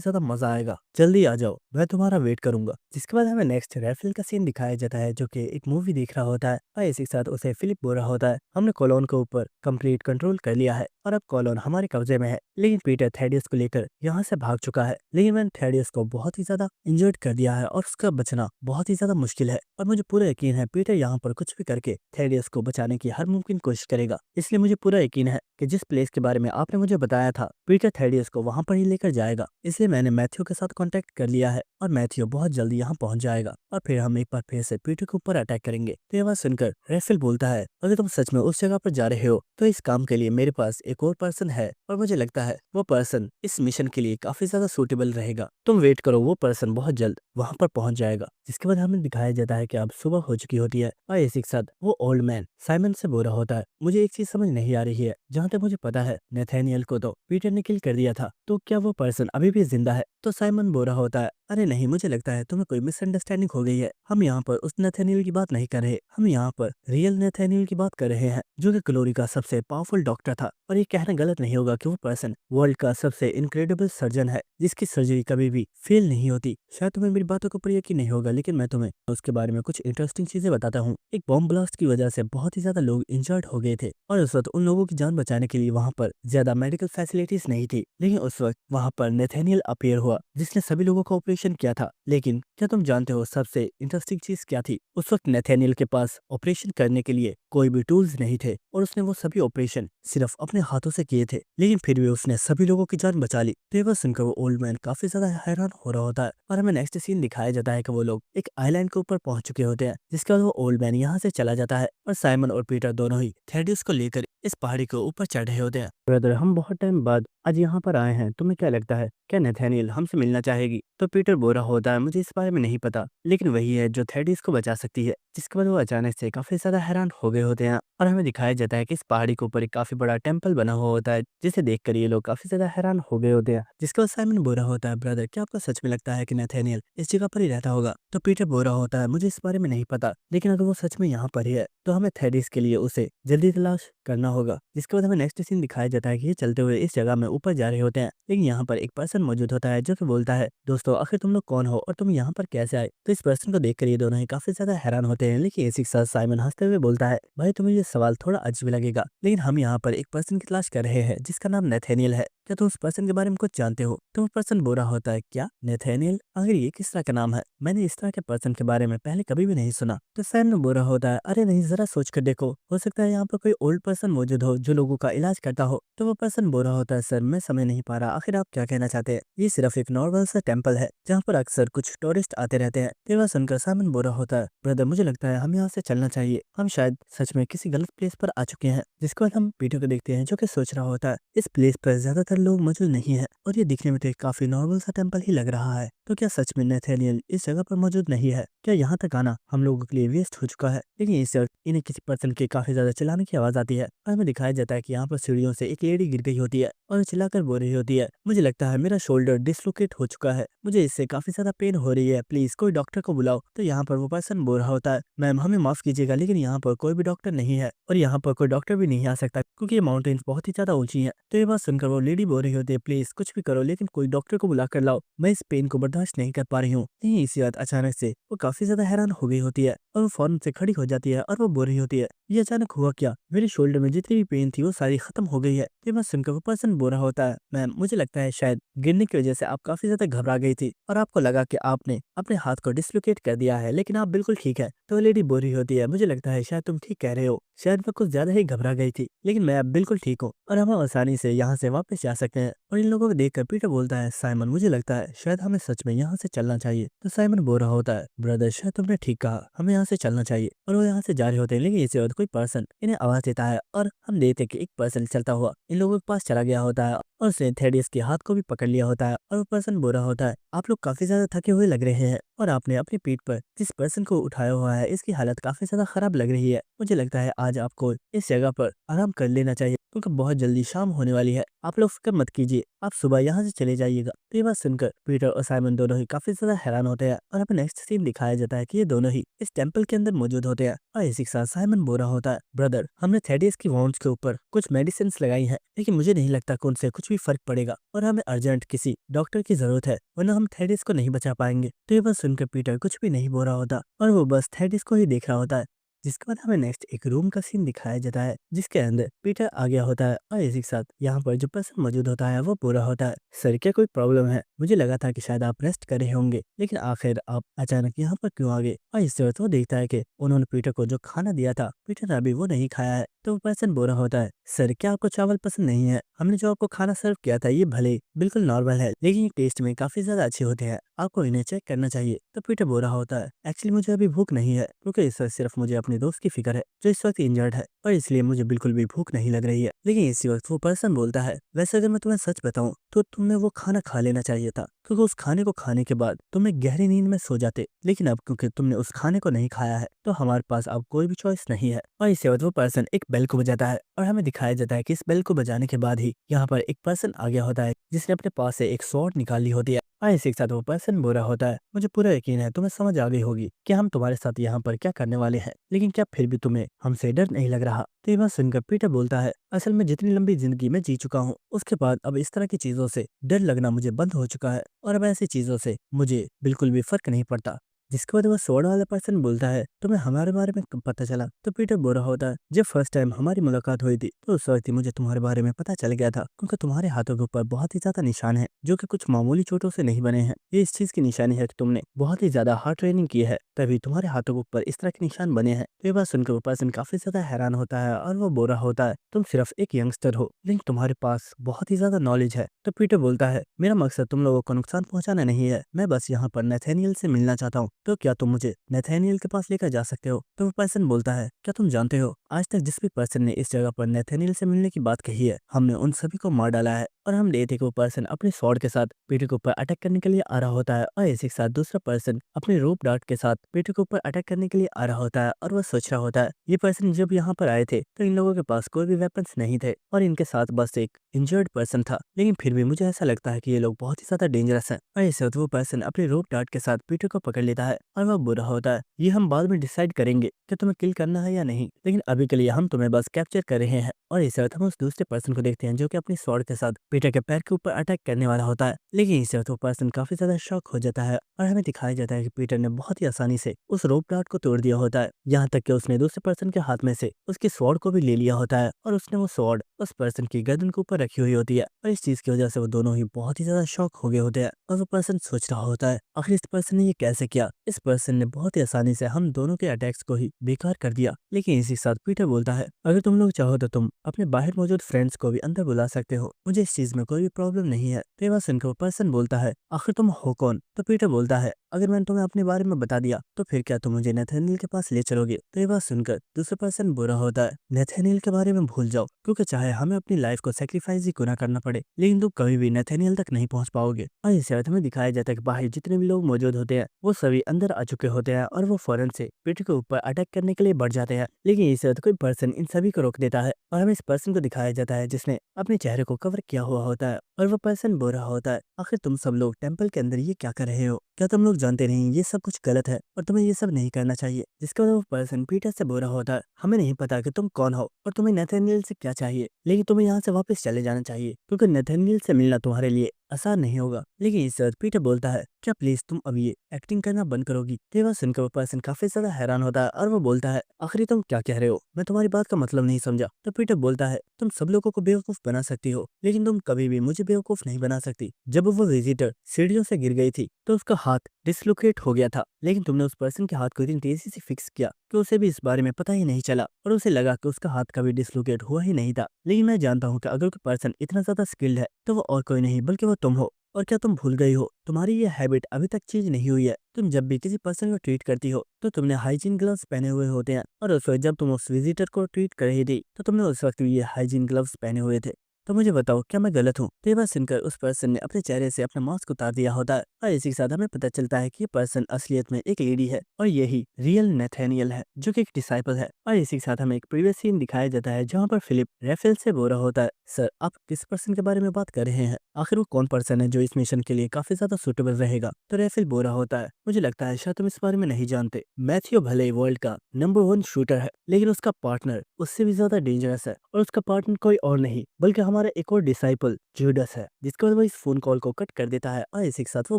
ज्यादा मजा आएगा, जल्दी आ जाओ, मैं तुम्हारा वेट करूंगा। जिसके बाद हमें नेक्स्ट रैफेल का सीन दिखाया जाता है, जो कि एक मूवी देख रहा होता है और इसी के साथ उसे फिलिप बोल रहा होता है, हमने कॉलोन के ऊपर कंप्लीट कंट्रोल कर लिया है और अब कॉलोन हमारे कब्जे में है, लेकिन पीटर थेडियस को लेकर यहाँ से भाग चुका है, लेकिन मैंने थेडियस को बहुत ही ज्यादा इंजर्ड कर दिया है और उसका बचना बहुत ही ज्यादा मुश्किल है और मुझे पूरा यकीन है पीटर यहाँ पर कुछ भी करके थेडियस को बचाने की हर मुमकिन कोशिश करेगा। इसलिए मुझे पूरा यकीन है कि जिस प्लेस के बारे में आपने मुझे बताया था पीटर थेडियस को वहां पर ही लेकर जाएगा, इसलिए मैंने मैथ्यू के साथ कांटेक्ट कर लिया है और मैथ्यू बहुत जल्दी यहाँ पहुंच जाएगा और फिर हम एक बार फिर से पीटर के ऊपर अटैक करेंगे। तो ये बात सुनकर रैफेल बोलता है, अगर तुम सच में उस जगह पर जा रहे हो तो इस काम के लिए मेरे पास एक और पर्सन है और मुझे लगता है वो पर्सन इस मिशन के लिए काफी ज्यादा सूटेबल रहेगा, तुम वेट करो, वो पर्सन बहुत जल्द वहां पर पहुंच जाएगा। जिसके बाद हमें दिखाया जाता है कि अब सुबह हो चुकी होती है और इसी के साथ वो ओल्ड मैन साइमन से बोल रहा होता है, मुझे एक चीज समझ नहीं आ रही है, जहाँ तक मुझे पता है नेथानियल को तो पीटर ने किल कर दिया था, तो क्या वो पर्सन अभी भी जिंदा है? तो साइमन बोल रहा होता है, अरे नहीं, मुझे लगता है तुम्हें कोई मिसअंडरस्टैंडिंग हो गई है, हम यहाँ पर उस नेथानियल की बात नहीं कर रहे, हम यहाँ पर रियल नेथानियल की बात कर रहे हैं, जो कि ग्लोरी का सबसे पावरफुल डॉक्टर था। और ये कहना गलत नहीं होगा कि वो पर्सन वर्ल्ड का सबसे इनक्रेडिबल सर्जन है, जिसकी सर्जरी कभी भी फेल नहीं होती। शायद तुम्हें मेरी बातों के ऊपर यकीन नहीं होगा, लेकिन मैं तुम्हें उसके बारे में कुछ इंटरेस्टिंग चीजें बताता हूँ। एक बॉम्ब ब्लास्ट की वजह से बहुत ही ज्यादा लोग इंजर्ड हो गए थे और उस वक्त उन लोगों की जान बचाने के लिए वहाँ पर ज्यादा मेडिकल फैसिलिटीज नहीं थी, लेकिन उस वक्त वहाँ पर नेथानियल अपीयर हुआ, जिसने सभी लोगों का ऑपरेशन किया था। लेकिन क्या तुम जानते हो सबसे इंटरेस्टिंग चीज क्या थी? उस वक्त नेथानियल के पास ऑपरेशन करने के लिए कोई भी टूल्स नहीं थे और उसने वो सभी ऑपरेशन सिर्फ अपने हाथों से किए थे, लेकिन फिर भी उसने सभी लोगों की जान बचा ली। तो ये बात सुनकर वो ओल्ड मैन काफी ज्यादा हैरान हो रहा होता है और हमें नेक्स्ट सीन दिखाया जाता है कि वो लोग एक आइलैंड के ऊपर पहुंच चुके होते हैं, जिसके बाद वो ओल्ड मैन यहाँ से चला जाता है और साइमन और पीटर दोनों ही थेडियस को लेकर इस पहाड़ी के ऊपर चढ़ रहे होते हैं। ब्रदर हम बहुत टाइम बाद आज यहाँ पर आए हैं, तुम्हें क्या लगता है क्या नेथानियल हमसे मिलना चाहेगी? तो पीटर बोल रहा होता है, मुझे इस बारे में नहीं पता, लेकिन वही है जो थेडियस को बचा सकती है। जिसके बाद वो अचानक से काफी ज्यादा हैरान हो गए होते हैं और हमें दिखाया जाता है कि इस पहाड़ी के ऊपर एक काफी बड़ा टेम्पल बना हुआ होता है, जिसे देखकर ये लोग काफी ज्यादा हैरान हो गए होते हैं। जिसके बाद साइमन बोल रहा होता है, ब्रदर क्या आपको सच में लगता है कि नेथानियल इस जगह पर ही रहता होगा? तो पीटर बोल रहा होता है, मुझे इस बारे में नहीं पता, लेकिन अगर वो सच में यहाँ पर ही है तो हमें थेडियस के लिए उसे जल्दी तलाश करना होगा। जिसके बाद हमें नेक्स्ट सीन दिखाया जाता है कि ये चलते हुए इस जगह में ऊपर जा रहे होते हैं, लेकिन यहाँ पर एक पर्सन मौजूद होता है जो कि बोलता है, दोस्तों आखिर तुम लोग कौन हो और तुम यहाँ पर कैसे आए? तो इस पर्सन को देखकर ये दोनों ही काफी ज्यादा हैरान होते हैं, लेकिन इसी के साथ साइमन हंसते हुए बोलता है, भाई तुम्हें ये सवाल थोड़ा अजीब लगेगा, लेकिन हम यहाँ पर एक पर्सन की तलाश कर रहे हैं जिसका नाम नेथानियल है, क्या तुम उस पर्सन के बारे में कुछ जानते हो? तो वो पर्सन बोल रहा होता है, क्या नेथानियल? आखिर ये किस तरह का नाम है? मैंने इस तरह के पर्सन के बारे में पहले कभी भी नहीं सुना। तो साइमन बोल रहा होता है, अरे नहीं, जरा सोच कर देखो, हो सकता है यहाँ पर कोई ओल्ड पर्सन मौजूद हो जो लोगों का इलाज करता हो। तो वो पर्सन बोल रहा होता है, सर मैं समझ नहीं पा रहा, आखिर आप क्या कहना चाहते हैं? ये सिर्फ एक नॉर्मल सा टेम्पल है जहाँ पर अक्सर कुछ टूरिस्ट आते रहते हैं। तो वह सुनकर साइमन बोल रहा होता है, ब्रदर मुझे लगता है हम यहाँ से चलना चाहिए, हम शायद सच में किसी गलत प्लेस पर आ चुके हैं। जिसके बाद हम पीटर को देखते हैं जो कि सोच रहा होता है, इस प्लेस पर ज्यादातर लोग मौजूद नहीं है और ये दिखने में तो एक काफी नॉर्मल सा टेम्पल ही लग रहा है, तो क्या सच में नेथानियल इस जगह पर मौजूद नहीं है? क्या यहाँ तक आना हम लोगों के लिए वेस्ट हो चुका है? लेकिन इस वक्त इन्हें किसी पर्सन के काफी ज्यादा चिल्लाने की आवाज आती है और हमें दिखाया जाता है कि यहाँ पर सीढ़ियों से एक लेडी गिर गई होती है और चिल्लाकर बोल रही होती है, मुझे लगता है मेरा शोल्डर डिसलोकेट हो चुका है, मुझे इससे काफी ज्यादा पेन हो रही है, प्लीज कोई डॉक्टर को बुलाओ। तो यहाँ पर वो पर्सन बोल रहा होता है, मैम हमें माफ कीजिएगा लेकिन यहाँ पर कोई भी डॉक्टर नहीं है और यहाँ पर कोई डॉक्टर भी नहीं आ सकता क्योंकि ये माउंटेन्स बहुत ही ज्यादा ऊंची है। तो ये बात सुनकर वो लेडी बोल रही होती है, प्लीज कुछ भी करो लेकिन कोई डॉक्टर को बुला कर लाओ, मैं इस पेन को बर्दाश्त नहीं कर पा रही हूँ। नहीं, इसी बात अचानक से वो काफी ज्यादा हैरान हो गई होती है और वो फौरन से खड़ी हो जाती है और वो बोल रही होती है, ये अचानक हुआ क्या? मेरे शोल्डर में जितनी भी पेन थी वो सारी खत्म हो गई है। ये बात सुनकर वो पर्सन बोल रहा होता है, मैम मुझे लगता है शायद गिरने की वजह से आप काफी ज्यादा घबरा गई थी और आपको लगा कि आपने अपने हाथ को डिसलोकेट कर दिया है, लेकिन आप बिल्कुल ठीक है। तो लेडी बोल रही होती है, मुझे लगता है शायद तुम ठीक कह रहे हो, शायद मैं कुछ ज्यादा ही घबरा गई थी, लेकिन मैं अब बिल्कुल ठीक हूँ और हम आसानी से यहाँ से वापस जा सकते हैं। और इन लोगों को देखकर पीटर बोलता है, साइमन मुझे लगता है शायद हमें सच में यहाँ से चलना चाहिए। तो साइमन बोल रहा होता है, ब्रदर शायद तुमने ठीक कहा, हमें यहाँ से चलना चाहिए। और वो यहाँ से जा रहे होते हैं, लेकिन इसी वक्त कोई पर्सन इन्हें आवाज देता है और हम देखते हैं कि एक पर्सन चलता हुआ इन लोगों के पास चला गया होता है और उसने थेडियस के हाथ को भी पकड़ लिया होता है। और वो पर्सन बोल रहा होता है, आप लोग काफी ज्यादा थके हुए लग रहे हैं और आपने अपनी पीठ पर जिस पर्सन को उठाया हुआ है इसकी हालत काफी ज्यादा खराब लग रही है। मुझे लगता है आज आपको इस जगह पर आराम कर लेना चाहिए क्योंकि बहुत जल्दी शाम होने वाली है। आप लोग फिक्र मत कीजिए, आप सुबह यहाँ से चले जाइएगा। तो ये बात सुनकर पीटर और साइमन दोनों ही काफी ज्यादा हैरान होते हैं और हमें नेक्स्ट सीन दिखाया जाता है कि ये दोनों ही इस टेम्पल के अंदर मौजूद होते हैं। और इसी के साथ साइमन बोल रहा होता है, ब्रदर हमने थेडियस की वाउंड्स के ऊपर कुछ मेडिसिन लगाई हैं, लेकिन मुझे नहीं लगता कि उनसे कुछ भी फर्क पड़ेगा और हमें अर्जेंट किसी डॉक्टर की जरूरत है, वरना हम थेडियस को नहीं बचा पाएंगे। तो ये बात सुनकर पीटर कुछ भी नहीं बोल रहा होता और वो बस थेडियस को ही देख रहा होता है। जिसके बाद हमें नेक्स्ट एक रूम का सीन दिखाया जाता है जिसके अंदर पीटर आ गया होता है और इसी के साथ यहाँ पर जो पर्सन मौजूद होता है वो पूरा होता है, सर क्या कोई प्रॉब्लम है? मुझे लगा था कि शायद आप रेस्ट कर रहे होंगे, लेकिन आखिर आप अचानक यहाँ पर क्यों आ गए? और इससे वक्त वो देखता है कि उन्होंने पीटर को जो खाना दिया था पीटर ने अभी वो नहीं खाया है। तो वो पर्सन बोल रहा होता है, सर क्या आपको चावल पसंद नहीं है? हमने जो आपको खाना सर्व किया था ये भले बिल्कुल नॉर्मल है, लेकिन ये टेस्ट में काफी ज्यादा अच्छे होते हैं, आपको इन्हें चेक करना चाहिए। तो पीटर बोल रहा होता है, एक्चुअली मुझे अभी भूख नहीं है क्योंकि इस वक्त सिर्फ मुझे अपने दोस्त की फिक्र है जो इस वक्त इंजर्ड है और इसलिए मुझे बिल्कुल भी भूख नहीं लग रही है। लेकिन इसी वक्त वो पर्सन बोलता है, वैसे अगर मैं तुम्हें सच बताऊं तो तुमने वो खाना खा लेना चाहिए था क्योंकि उस खाने को खाने के बाद तुम एक गहरी नींद में सो जाते, लेकिन अब क्योंकि तुमने उस खाने को नहीं खाया है तो हमारे पास अब कोई भी चॉइस नहीं है। और इसी वक्त वो पर्सन एक बेल को बजाता है और हमें दिखाया जाता है कि इस बेल को बजाने के बाद ही यहाँ पर एक पर्सन आ गया होता है जिसने अपने पास से एक स्वॉर्ड निकाल ली होती है। और इसी के साथ वो पर्सन बोल रहा होता है, मुझे पूरा यकीन है तुम्हें समझ आ गई होगी कि हम तुम्हारे साथ यहाँ पर क्या करने वाले हैं, लेकिन क्या फिर भी तुम्हें हमसे डर नहीं लग रहा? तो ये बात सुनकर पीटर बोलता है, असल में जितनी लंबी जिंदगी मैं जी चुका हूँ उसके बाद अब इस तरह की चीजों से डर लगना मुझे बंद हो चुका है और अब ऐसी चीजों से मुझे बिल्कुल भी फर्क नहीं पड़ता। जिसके बाद वो स्वॉर्ड वाला पर्सन बोलता है, तुम्हें हमारे बारे में कब पता चला? तो पीटर बोल रहा होता है, जब फर्स्ट टाइम हमारी मुलाकात हुई थी तो उस वक्त ही मुझे तुम्हारे बारे में पता चल गया था क्योंकि तुम्हारे हाथों के ऊपर बहुत ही ज्यादा निशान है जो कि कुछ मामूली चोटों से नहीं बने हैं। ये इस चीज की निशानी है कि तुमने बहुत ही ज्यादा हार्ड ट्रेनिंग की है तभी तुम्हारे हाथों के ऊपर इस तरह के निशान बने हैं। तो ये बात सुनकर वो पर्सन काफी ज्यादा हैरान होता है और वो बोल रहा होता है, तुम सिर्फ एक यंगस्टर हो लेकिन तुम्हारे पास बहुत ही ज्यादा नॉलेज है। तो पीटर बोलता है, मेरा मकसद तुम लोगों को नुकसान पहुंचाना नहीं है, मैं बस यहाँ पर नेथेनियल से मिलना चाहता हूँ, तो क्या तुम मुझे नेथेनियल के पास लेकर जा सकते हो? तो वो पर्सन बोलता है, क्या तुम जानते हो आज तक जिस भी पर्सन ने इस जगह पर नेथेनियल से मिलने की बात कही है हमने उन सभी को मार डाला है। और हम देखते कि वो पर्सन अपने स्वॉर्ड के साथ पीटर के ऊपर अटैक करने के लिए आ रहा होता है और इसी के साथ दूसरा पर्सन अपने रोप डार्ट के साथ पीटर के ऊपर अटैक करने के लिए आ रहा होता है। और वो सोच रहा होता है, ये पर्सन जब यहाँ पर आए थे तो इन लोगों के पास कोई भी वेपन्स नहीं थे और इनके साथ बस एक इंजर्ड पर्सन था, लेकिन फिर भी मुझे ऐसा लगता है कि ये लोग बहुत ही ज्यादा डेंजरस हैं। और इस वक्त वो पर्सन अपने रोप डार्ट के साथ पीटर को पकड़ लेता है और वह बुरा होता है, ये हम बाद में डिसाइड करेंगे कि तुम्हें किल करना है या नहीं, लेकिन अभी के लिए हम तुम्हें बस कैप्चर कर रहे हैं। और इस वक्त हम उस दूसरे पर्सन को देखते हैं जो कि अपनी स्वॉर्ड के साथ पीटर के पैर के ऊपर अटैक करने वाला होता है, लेकिन इस वक्त वो पर्सन काफी ज्यादा शॉक हो जाता है और हमें दिखाया जाता है कि पीटर ने बहुत ही आसानी से उस रोप डार्ट को तोड़ दिया होता है, यहाँ तक कि उसने दूसरे पर्सन के हाथ में से उसकी स्वॉर्ड को भी ले लिया होता है और उसने वो स्वॉर्ड उस पर्सन की गर्दन के ऊपर रखी हुई होती है। और इस चीज की वजह से वो दोनों ही बहुत ही ज्यादा शॉक हो गए होते हैं और वो पर्सन सोच रहा होता है, आखिर इस पर्सन ने ये कैसे किया? इस पर्सन ने बहुत ही आसानी से हम दोनों के अटैक्स को ही बेकार कर दिया। लेकिन इसी के साथ पीटर बोलता है, अगर तुम लोग चाहो तो तुम अपने बाहर मौजूद फ्रेंड्स को भी अंदर बुला सकते हो, मुझे इस चीज में कोई भी प्रॉब्लम नहीं है। तो ये बात सुनकर वो पर्सन बोलता है, आखिर तुम हो कौन? तो पीटर बोलता है, अगर मैंने तुम्हें अपने बारे में बता दिया तो फिर क्या तुम मुझे नेथेनियल के पास ले चलोगे? तो ये बात सुनकर दूसरा पर्सन बुरा होता है, नेथेनियल के बारे में भूल जाओ क्योंकि चाहे हमें अपनी लाइफ को सेक्रीफाइस ही क्यों ना करना पड़े लेकिन तुम कभी भी नेथेनियल तक नहीं पहुंच पाओगे। और इस अर्थ में दिखाया जाता है कि बाहर जितने भी लोग मौजूद होते हैं वो सभी अंदर आ चुके होते हैं और वो फौरन से पीटर के ऊपर अटैक करने के लिए बढ़ जाते हैं, लेकिन इस अर्थ कोई पर्सन इन सभी को रोक देता है और हमें इस पर्सन को दिखाया जाता है जिसने अपने चेहरे को कवर किया हुआ होता है और वो पर्सन बोल रहा होता है, आखिर तुम सब लोग टेंपल के अंदर ये क्या कर रहे हो? क्या तुम लोग जानते नहीं ये सब कुछ गलत है और तुम्हें ये सब नहीं करना चाहिए? जिसके बाद वो पर्सन पीटर से बोल रहा होता है, हमें नहीं पता कि तुम कौन हो और तुम्हें नेथेनियल से क्या चाहिए, लेकिन तुम्हें यहाँ से वापस चले जाना चाहिए क्योंकि नेथेनियल से मिलना तुम्हारे लिए आसान नहीं होगा। लेकिन इस वक्त पीटर बोलता है, क्या प्लीज तुम अब ये एक्टिंग करना बंद करोगी? तो ये बात सुनकर वो पर्सन काफी ज्यादा हैरान होता है और वो बोलता है, आखिर तुम क्या कह रहे हो? मैं तुम्हारी बात का मतलब नहीं समझा। तो पीटर बोलता है, तुम सब लोगों को बेवकूफ बना सकती हो लेकिन तुम कभी भी मुझे बेवकूफ नहीं बना सकती। जब वो विजिटर सीढ़ियों से गिर गई थी तो उसका हाथ डिसलोकेट हो गया था, लेकिन तुमने उस पर्सन के हाथ को इतनी तेजी से फिक्स किया कि उसे भी इस बारे में पता ही नहीं चला और उसे लगा कि उसका हाथ कभी डिसलोकेट हुआ ही नहीं था। लेकिन मैं जानता हूँ कि अगर कोई पर्सन इतना ज्यादा स्किल्ड है तो वो और कोई नहीं बल्कि वो तुम हो। और क्या तुम भूल गई हो, तुम्हारी ये हैबिट अभी तक चेंज नहीं हुई है। तुम जब भी किसी पर्सन को ट्रीट करती हो तो तुमने हाइजीन ग्लव्स पहने हुए होते हैं, और उस वक्त जब तुम उस विजिटर को ट्रीट कर रही थी तो तुमने उस वक्त भी ये हाइजीन ग्लव्स पहने हुए थे। तो मुझे बताओ, क्या मैं गलत हूँ? तो ये बात सुनकर उस पर्सन ने अपने चेहरे से अपना मास्क उतार दिया होता है, और इसी के साथ हमें पता चलता है कि ये पर्सन असलियत में एक लेडी है और यही रियल नेथानियल है जो कि एक डिसाइपल है। और इसी के साथ हमें एक प्रीवियस सीन दिखाया जाता है जहाँ पर फिलिप रेफेल से बोल रहा होता है, सर आप किस पर्सन के बारे में बात कर रहे हैं? आखिर वो कौन पर्सन है जो इस मिशन के लिए काफी ज्यादा सुटेबल रहेगा? तो रेफेल बोल रहा होता है, मुझे लगता है शायद तुम इस बारे में नहीं जानते। मैथ्यू भले वर्ल्ड का नंबर 1 शूटर है, लेकिन उसका पार्टनर उससे भी ज्यादा डेंजरस है, और उसका पार्टनर कोई और नहीं बल्कि हमारा एक और डिसाइपल जूडस है, जिसके बाद वो इस फोन कॉल को कट कर देता है। और इसी के साथ वो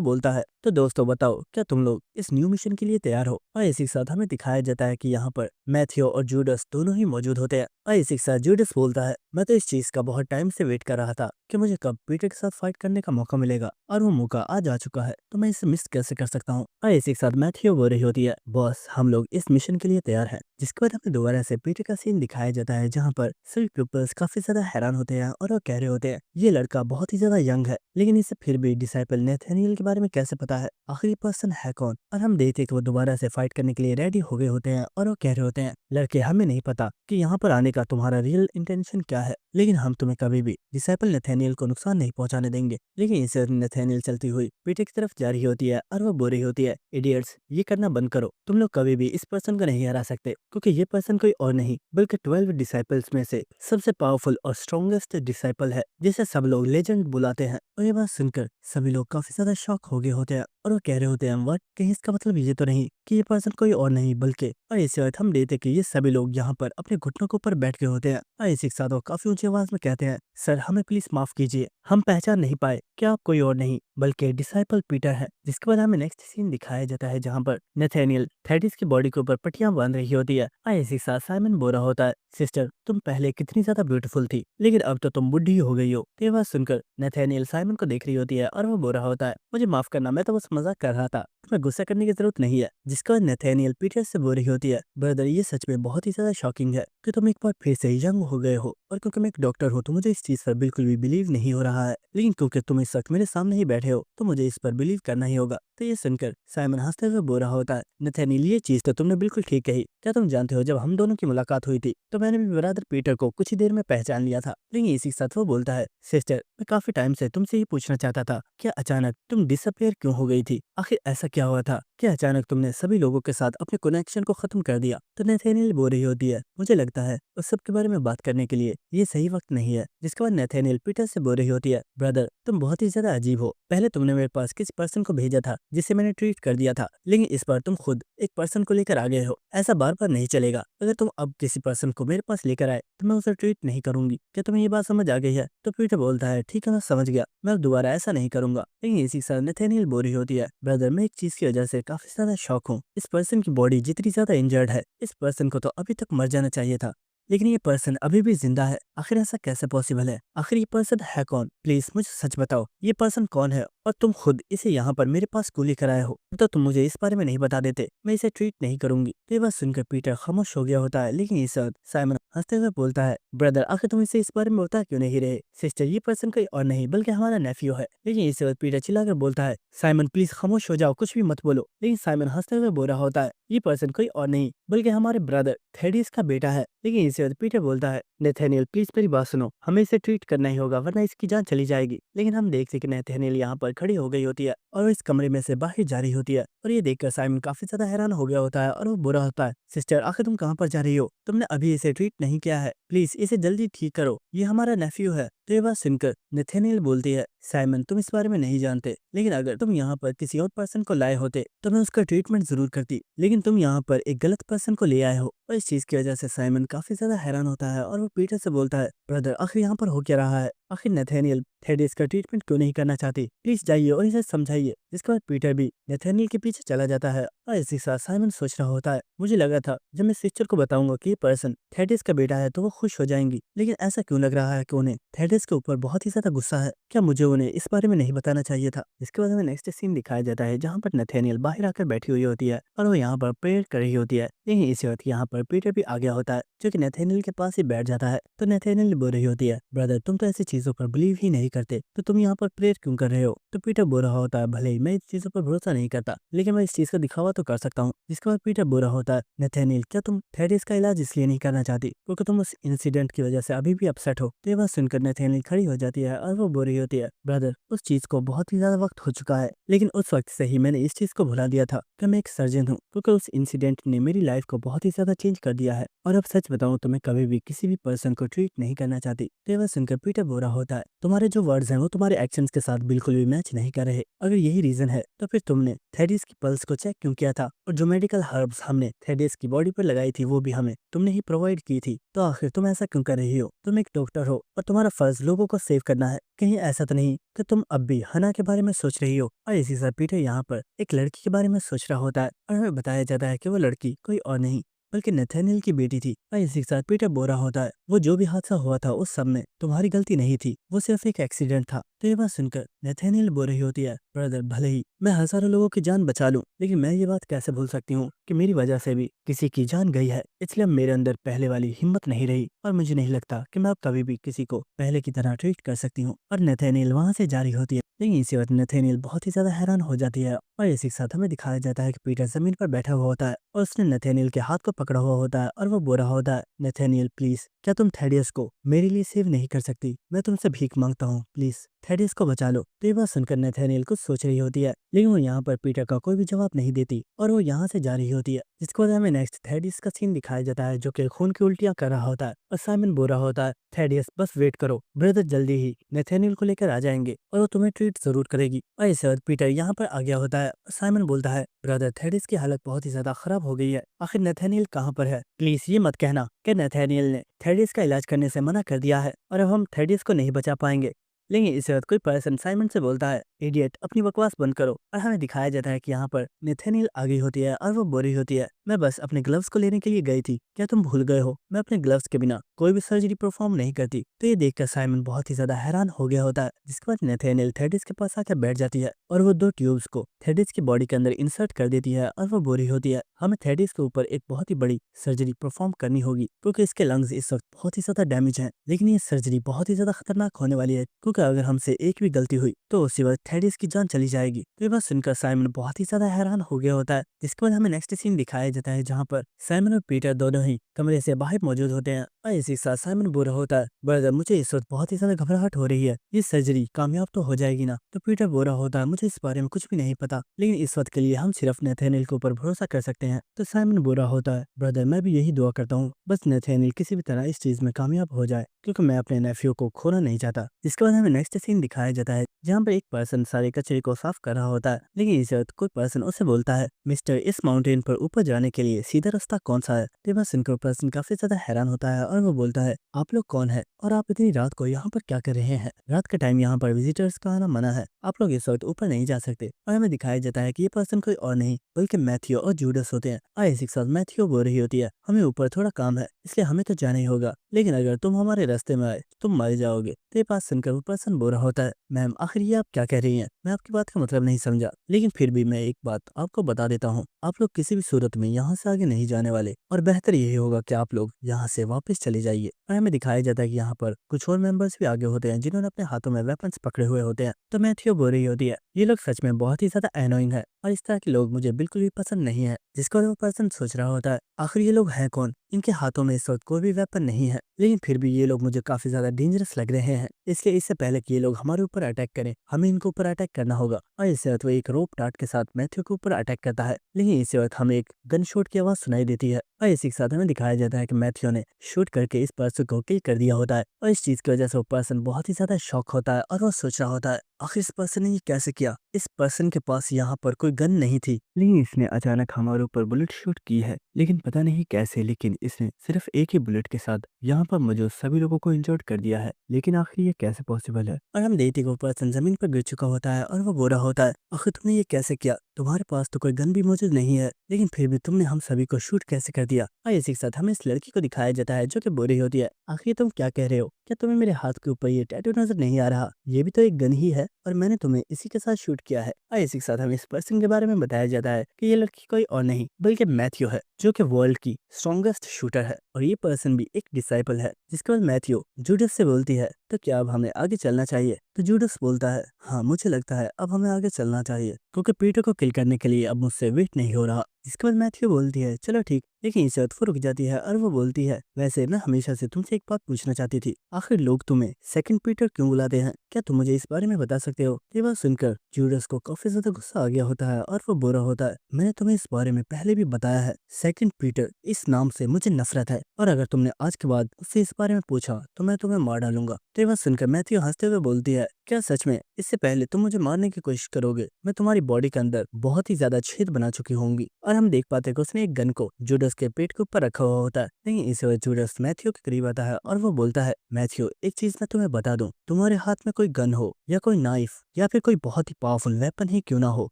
बोलता है, तो दोस्तों बताओ, क्या तुम लोग इस न्यू मिशन के लिए तैयार हो? और इसी के साथ हमें दिखाया जाता है कि यहाँ पर मैथ्यू और जूडस दोनों ही मौजूद होते हैं। और इसी के साथ जूडस बोलता है, मैं तो इस चीज का बहुत टाइम से वेट कर रहा था कि मुझे कब पीटर के साथ फाइट करने का मौका मिलेगा, और वो मौका आज आ चुका है, तो मैं इसे मिस कैसे कर सकता हूँ? और इसी के साथ मैथ्यू बोल रही होती है, बॉस हम लोग इस मिशन के लिए तैयार हैं। जिसके बाद हमें दोबारा से पीटर का सीन दिखाया जाता है जहाँ पर सभी पीपल्स काफी ज्यादा हैरान होते हैं और वो कह रहे होते हैं, ये लड़का बहुत ही ज्यादा यंग है, लेकिन इसे फिर भी डिसाइपल नेथानियल के बारे में कैसे पता है? आखिर ये पर्सन है कौन? और हम देखते हैं कि वो दोबारा से फाइट करने के लिए रेडी हो गए होते हैं, और वो कह रहे होते हैं, लड़के हमें नहीं पता कि यहाँ पर आने का तुम्हारा रियल इंटेंशन क्या है, लेकिन हम तुम्हें कभी भी डिसाइपल नेथानियल को नुकसान नहीं पहुंचाने देंगे। लेकिन इसे नेथानियल चलती हुई पीटर की तरफ जा रही होती है, और वो बोल रही होती है, इडियट्स ये करना बंद करो, तुम लोग कभी भी इस पर्सन को नहीं हरा सकते, क्योंकि ये पर्सन कोई और नहीं बल्कि 12 डिसाइपल्स में से सबसे पावरफुल और स्ट्रॉन्गेस्ट डिसाइपल है, जिसे सब लोग लेजेंड बुलाते हैं। और ये बात सुनकर सभी लोग काफी ज्यादा शॉक हो गए होते हैं, और वो कह रहे होते हैं, व्हाट, कहीं इसका मतलब ये तो नहीं कि ये पर्सन कोई और नहीं बल्कि। और इसी वक्त हम देखते हैं कि ये सभी लोग यहाँ पर अपने घुटनों के ऊपर बैठ गए होते हैं, और इसी के साथ वो काफी ऊंची आवाज में कहते हैं, सर हमें प्लीज माफ कीजिए, हम पहचान नहीं पाए कि आप कोई और नहीं बल्कि डिसाइपल पीटर है। जिसके बाद हमें नेक्स्ट सीन दिखाया जाता है जहाँ पर नेथानियल थेडिस की बॉडी के ऊपर पट्टियां बांध रही होती है, और इसी के साथ साइमन बोल रहा होता है, सिस्टर तुम पहले कितनी ज्यादा ब्यूटीफुल थी, लेकिन अब तो तुम बुढ़ी हो गई हो। तो ये बात सुनकर नेथानियल साइमन को देख रही होती है, और वो बोल रहा होता है, मुझे माफ करना, मैं तो बस मजाक कर रहा था, तुम्हें गुस्सा करने की जरूरत नहीं है। जिसका नेथानियल पीटर से बोल रही होती है, ब्रदर ये सच में बहुत ही ज्यादा शॉकिंग है कि तुम एक बार फिर से यंग हो गए हो, और क्योंकि मैं एक डॉक्टर हूँ तो मुझे इस चीज पर बिल्कुल भी बिलीव नहीं हो रहा है, लेकिन क्योंकि तुम इस वक्त मेरे सामने ही बैठे हो तो मुझे इस पर बिलीव करना ही होगा। तो ये सुनकर साइमन हंसते हुए बोल रहा होता है, नेथानियल ये चीज तो तुमने बिल्कुल ठीक कही, क्या तुम जानते हो जब हम दोनों की मुलाकात हुई थी तो मैंने भी ब्रदर पीटर को कुछ ही देर में पहचान लिया था। लेकिन इसी के साथ वो बोलता है, सिस्टर मैं काफी टाइम से तुमसे ही पूछना चाहता था, क्या अचानक तुम डिसअपियर क्यों हो गई थी? आखिर ऐसा क्या हुआ था कि अचानक तुमने सभी लोगों के साथ अपने कनेक्शन को खत्म कर दिया? तो नेथानियल बोल रही होती है, मुझे लगता है उस सब के बारे में बात करने के लिए ये सही वक्त नहीं है। जिसके बाद नेथानियल पीटर से बोल रही होती है, ब्रदर तुम बहुत ही ज्यादा अजीब हो, पहले तुमने मेरे पास किसी पर्सन को भेजा था जिसे मैंने ट्रीट कर दिया था, लेकिन इस बार तुम खुद एक पर्सन को लेकर आ गए हो। ऐसा बार बार नहीं चलेगा, अगर तुम अब किसी पर्सन को मेरे पास लेकर आए तो मैं उसे ट्रीट नहीं करूंगी। क्या तुम्हें ये बात समझ आ गई है? तो पीटर बोलता है, ठीक है मैं समझ गया, मैं अब दोबारा ऐसा नहीं करूंगा। लेकिन इसी के साथ नेथानियल बोल रही होती है, ब्रदर मैं एक चीज की वजह से काफी ज्यादा शॉक हूँ, इस पर्सन की बॉडी जितनी ज्यादा इंजर्ड है, इस पर्सन को तो अभी तक मर जाना चाहिए था, लेकिन ये पर्सन अभी भी जिंदा है। आखिर ऐसा कैसे पॉसिबल है? आखिर ये पर्सन है कौन? प्लीज मुझे सच बताओ, ये पर्सन कौन है, और तुम खुद इसे यहाँ पर मेरे पास क्यों लेकर आए हो? तो तुम मुझे इस बारे में नहीं बता देते, मैं इसे ट्रीट नहीं करूंगी। तो ये बात सुनकर पीटर खामोश हो गया होता है, लेकिन इस वक्त साइमन हंसते हुए बोलता है, ब्रदर आखिर तुम इसे इस बारे में बता क्यों नहीं रहे? सिस्टर ये पर्सन कोई और नहीं बल्कि हमारा नेफ्यू है। लेकिन इस वक्त पीटर चिल्लाकर बोलता है, साइमन प्लीज खामोश हो जाओ, कुछ भी मत बोलो। लेकिन साइमन हंसते हुए बोल रहा होता है, ये पर्सन कोई और नहीं बल्कि हमारे ब्रदर थेडिस का बेटा है। लेकिन इस वक्त पीटर बोलता है, नेथानियल प्लीज मेरी बात सुनो, हमें इसे ट्रीट करना ही होगा वरना इसकी जान चली जाएगी। लेकिन हम देखते कि नेथानियल यहाँ पर खड़ी हो गई होती है और वो इस कमरे में से बाहर जा रही होती है, और ये देखकर साइमन काफी ज्यादा हैरान हो गया होता है, और वो बुरा होता है, सिस्टर आखिर तुम कहाँ पर जा रही हो? तुमने अभी इसे ट्रीट नहीं किया है, प्लीज इसे जल्दी ठीक करो, ये हमारा नेफ्यू है। तो ये बात सुनकर नेथानियल बोलती है, साइमन तुम इस बारे में नहीं जानते, लेकिन अगर तुम यहाँ पर किसी और पर्सन को लाए होते तो मैं उसका ट्रीटमेंट जरूर करती, लेकिन तुम यहाँ पर एक गलत पर्सन को ले आए हो। और इस चीज की वजह से साइमन काफी ज्यादा हैरान होता है, और वो पीटर से बोलता है, ब्रदर आखिर यहाँ पर हो क्या रहा है? आखिर नेथानियल थेडिस का ट्रीटमेंट क्यों नहीं करना चाहती? प्लीज जाइए और इसे समझाइए। जिसके बाद पीटर भी नेथानियल के पीछे चला जाता है, और इसी के साथ साइमन सोच रहा होता है, मुझे लगा था जब मैं सिस्टर को बताऊंगा कि ये पर्सन थेडियस का बेटा है तो वो खुश हो जाएंगी, लेकिन ऐसा क्यों लग रहा है कि उन्हें थेडियस के ऊपर बहुत ही ज्यादा गुस्सा है। क्या मुझे उन्हें इस बारे में नहीं बताना चाहिए था। इसके बाद हमें नेक्स्ट सीन दिखाया जाता है जहाँ पर नथेनियल बाहर आकर बैठी हुई होती है और वो यहाँ पर प्रेयर कर रही होती है। लेकिन इसी वक्त यहाँ पर पीटर भी आ गया होता है जो कि नथेनियल के पास ही बैठ जाता है। तो नथेनियल बोल रही होती है, ब्रदर तुम तो ऐसी चीजों पर बिलीव ही नहीं करते तो तुम यहाँ पर प्रेयर क्यों कर रहे हो। तो पीटर बोल रहा होता है, भले ही मैं इस चीजों पर भरोसा नहीं करता लेकिन मैं इस चीज का दिखावा तो कर सकता हूँ। जिसके बाद पीटर बोल रहा होता है, नथेनियल क्या तुम थेडियस का इलाज इसलिए नहीं करना चाहती क्योंकि तुम उस इंसिडेंट की वजह से अभी भी अपसेट हो। तो ये बात सुनकर नथेनियल खड़ी हो जाती है और वो बोल रही होती है, ब्रदर उस चीज को बहुत ही ज्यादा वक्त हो चुका है, लेकिन उस वक्त से ही मैंने इस चीज को भुला दिया था कि मैं एक सर्जन हूँ, क्योंकि उस इंसिडेंट ने मेरी लाइफ को बहुत ही ज्यादा चेंज कर दिया है। और अब सच बताऊं तो मैं कभी भी किसी भी पर्सन को ट्रीट नहीं करना चाहती। तो ये बात सुनकर पीटर बोल रहा होता है, तुम्हारे जो वर्ड्स हैं वो तुम्हारे एक्शंस के साथ बिल्कुल भी मैच नहीं कर रहे। अगर यही रीजन है तो फिर तुमने थेडियस की पल्स को चेक क्यों किया था, और जो मेडिकल हर्ब्स हमने थेडियस की बॉडी पर लगाई थी वो भी हमें तुमने ही प्रोवाइड की थी। तो आखिर तुम ऐसा क्यों कर रही हो। तुम एक डॉक्टर हो और तुम्हारा फर्ज लोगों को सेव करना है। कहीं ऐसा तो नहीं कि तुम अब भी हना के बारे में सोच रही हो। और इसी साथ पीटर यहाँ पर एक लड़की के बारे में सोच रहा होता है और हमें बताया जाता है कि वो लड़की कोई और नहीं बल्कि नथानिएल की बेटी थी। और इसी के साथ पीटर बोल रहा होता है, वो जो भी हादसा हुआ था उस सब में तुम्हारी गलती नहीं थी, वो सिर्फ एक एक्सीडेंट था। तो ये बात सुनकर नथानिएल बोल रही होती है, ब्रदर भले ही मैं हजारों लोगों की जान बचा लूं, लेकिन मैं ये बात कैसे भूल सकती हूँ कि मेरी वजह से भी किसी की जान गई है। इसलिए अब मेरे अंदर पहले वाली हिम्मत नहीं रही और मुझे नहीं लगता कि मैं अब कभी भी किसी को पहले की तरह ट्रीट कर सकती हूँ। और नथानिएल वहां से जारी होती है। लेकिन इसी वक्त नथानिएल बहुत ही ज्यादा हैरान हो जाती है और इसी के साथ हमें दिखाया जाता है कि पीटर जमीन पर बैठा हुआ होता है और उसने नथानिएल के हाथ को पकड़ा हुआ होता है और वो बोल रहा होता है, नथानिएल प्लीज क्या तुम थेडियस को मेरे लिए सेव नहीं कर सकती। मैं तुमसे भीख मांगता हूँ, प्लीज थेडियस को बचा लो। तो ये बात सुनकर नथानिएल कुछ सोच रही होती है, लेकिन वो यहाँ पर पीटर का कोई भी जवाब नहीं देती और वो यहाँ से जा रही होती है। जिसके बाद हमें नेक्स्ट थेडियस का सीन दिखाया जाता है जो कि खून की उल्टियां कर रहा होता है और साइमन बोल रहा होता है, थेडियस बस वेट करो, ब्रदर जल्दी ही नथानिएल को लेकर आ जाएंगे और वो तुम्हें ट्रीट जरूर करेगी। और इस वक्त पीटर यहाँ पर आ गया होता है। साइमन बोलता है, ब्रदर थेडियस की हालत बहुत ही ज्यादा खराब हो गई है, आखिर नथानिएल कहाँ पर है। प्लीज ये मत कहना कि नथानिएल ने थेडियस का इलाज करने से मना कर दिया है और अब हम थेडियस को नहीं बचा पाएंगे। लेकिन इस वक्त कोई पर्सन साइमन से बोलता है, इडियट अपनी बकवास बंद करो। और हमें दिखाया जाता है कि यहाँ पर नथानिएल आ गई होती है और वो बोल रही होती है, मैं बस अपने ग्लव्स को लेने के लिए गई थी, क्या तुम भूल गए हो मैं अपने ग्लव्स के बिना कोई भी सर्जरी परफॉर्म नहीं करती। तो ये देखकर साइमन बहुत ही ज्यादा हैरान हो गया होता है। जिसके बाद नथानिएल थेडियस के पास आकर बैठ जाती है और वो 2 ट्यूब्स को थेडियस की बॉडी के अंदर इंसर्ट कर देती है और वो बोल रही होती है, हमें थेडियस के ऊपर एक बहुत ही बड़ी सर्जरी परफॉर्म करनी होगी क्योंकि इसके लंग्स इस वक्त बहुत ही ज्यादा डैमेज हैं। लेकिन ये सर्जरी बहुत ही ज्यादा खतरनाक होने वाली है क्योंकि अगर हमसे एक भी गलती हुई तो उसी वक्त थेडियस की जान चली जाएगी। तो ये बात सुनकर साइमन बहुत ही ज्यादा हैरान हो गया होता है। जिसके बाद हमें नेक्स्ट सीन दिखाया जाता है जहाँ पर साइमन और पीटर दोनों ही कमरे से बाहर मौजूद होते हैं और इसी के साथ साइमन बोल रहा होता है, ब्रदर मुझे इस वक्त बहुत ही ज्यादा घबराहट हो रही है, ये सर्जरी कामयाब तो हो जाएगी ना। तो पीटर बोल रहा होता है, मुझे इस बारे में कुछ भी नहीं पता, लेकिन इस वक्त के लिए हम सिर्फ नथानिएल के ऊपर भरोसा कर सकते हैं। तो साइमन बोल रहा होता है, ब्रदर मैं भी यही दुआ करता हूँ बस नथानिएल किसी भी तरह इस चीज में कामयाब हो जाए क्योंकि मैं अपने नेफ्यू को खोना नहीं चाहता। इसके बाद हमें नेक्स्ट सीन दिखाया जाता है जहाँ पर एक पर्सन सारे कचरे को साफ कर रहा होता है। लेकिन इस वक्त कोई पर्सन उसे बोलता है, मिस्टर इस माउंटेन पर ऊपर जाने के लिए सीधा रास्ता कौन सा है। तो बस सुनकर पर्सन काफी ज्यादा हैरान होता है और वो बोलता है, आप लोग कौन है और आप इतनी रात को यहाँ पर क्या कर रहे हैं। रात के टाइम यहाँ पर विजिटर्स का आना मना है, आप लोग इस वक्त ऊपर नहीं जा सकते। और हमें दिखाया जाता है कि ये पर्सन कोई और नहीं बल्कि मैथ्यू और जूडस होते हैं। और इसी के साथ मैथ्यू बोल रही होती है, हमें ऊपर थोड़ा काम है इसलिए हमें तो जाना ही होगा, लेकिन अगर तुम हमारे रास्ते में आए तुम मर जाओगे। तो ये बात सुनकर वो पर्सन बोल रहा होता है, मैम आखिर ये आप क्या कह रही हैं, मैं आपकी बात का मतलब नहीं समझा, लेकिन फिर भी मैं एक बात आपको बता देता हूँ, आप लोग किसी भी सूरत में यहाँ से आगे नहीं जाने वाले और बेहतर यही होगा कि आप लोग यहाँ से वापस चले जाइए। और हमें दिखाया जाता है कि यहाँ पर कुछ और मेंबर्स भी आगे होते हैं जिन्होंने अपने हाथों में वेपन्स पकड़े हुए होते हैं। तो मैथ्यू बोल रही होती है, ये लोग सच में बहुत ही ज्यादा एनोइंग है और इस तरह के लोग मुझे बिल्कुल भी पसंद नहीं है। जिसको वो पर्सन सोच रहा होता है, आखिर ये लोग हैं कौन, इनके हाथों में इस वक्त कोई भी वेपन नहीं है, लेकिन फिर भी ये लोग मुझे काफी ज्यादा डेंजरस लग रहे हैं, इसलिए इससे पहले कि ये लोग हमारे ऊपर अटैक करें हमें इनके ऊपर अटैक करना होगा। और इससे वक्त वो एक रोप डार्ट के साथ मैथ्यू के ऊपर अटैक करता है, लेकिन इसी वक्त हमें एक गन शॉट की आवाज सुनाई देती है और इसी के साथ हमें दिखाया जाता है कि मैथ्यू ने शूट करके इस पर्सन को किल कर दिया होता है। और इस चीज की वजह से वो पर्सन बहुत ही ज्यादा शॉक होता है और वो सोच रहा होता है, आखिर इस पर्सन ने ये कैसे किया? इस पर्सन के पास यहाँ पर कोई गन नहीं थी, लेकिन इसने अचानक हमारे ऊपर बुलेट शूट की है। लेकिन पता नहीं कैसे, लेकिन इसने सिर्फ एक ही बुलेट के साथ यहाँ पर मौजूद सभी लोगों को इंजर्ड कर दिया है। लेकिन आखिर ये कैसे पॉसिबल है? और हम देखते हैं कि वो पर्सन जमीन पर गिर चुका होता है और वो बोरा होता है। आखिर तुमने ये कैसे किया? तुम्हारे पास तो कोई गन भी मौजूद नहीं है, लेकिन फिर भी तुमने हम सभी को शूट कैसे कर दिया? और इसी के साथ हमें इस लड़की को दिखाया जाता है जो कि बोरी होती है। आखिर तुम क्या कह रहे हो? क्या तुम्हें मेरे हाथ के ऊपर ये टैटू नजर नहीं आ रहा? ये भी तो एक गन ही है और मैंने तुम्हें इसी के साथ शूट किया है। और इसी के साथ हमें इस पर्सन के बारे में बताया जाता है कि ये लड़की कोई और नहीं बल्कि मैथ्यू है, जो कि वर्ल्ड की स्ट्रॉन्गेस्ट शूटर है। और ये पर्सन भी एक डिसाइपल है। जिसके बाद मैथ्यू जूडस से बोलती है, तो क्या अब हमें आगे चलना चाहिए? तो जूडस बोलता है, हाँ मुझे लगता है अब हमें आगे चलना चाहिए, क्योंकि पीटर को किल करने के लिए अब मुझसे वेट नहीं हो रहा। जिसके बाद मैथ्यू बोलती है, चलो ठीक। लेकिन इस वक्त वो रुक जाती है और वो बोलती है, वैसे मैं हमेशा से तुमसे एक बात पूछना चाहती थी, आखिर लोग तुम्हें सेकंड पीटर क्यों बुलाते हैं? क्या तुम मुझे इस बारे में बता सकते हो? ये बात सुनकर जूडस को काफी ज्यादा गुस्सा आ गया होता है और वो बुरा होता है। मैंने तुम्हें इस बारे में पहले भी बताया है, सेकंड पीटर इस नाम से मुझे नफरत है, और अगर तुमने आज के बाद उससे इस बारे में पूछा तो मैं तुम्हें मार डालूंगा। ये बात सुनकर मैथ्यू हंसते हुए बोलती है, क्या सच में? इससे पहले तुम मुझे मारने की कोशिश करोगे, मैं तुम्हारी बॉडी के अंदर बहुत ही ज्यादा छेद बना चुकी होंगी। और हम देख पाते हैं कि उसने एक गन को जूडस के पेट के ऊपर रखा हुआ होता है। लेकिन इस वक्त जूडस मैथ्यू के करीब आता है और वो बोलता है, मैथ्यू एक चीज मैं तुम्हें बता दूं, तुम्हारे हाथ में कोई गन हो या कोई नाइफ या फिर कोई बहुत ही पावरफुल वेपन ही क्यों ना हो,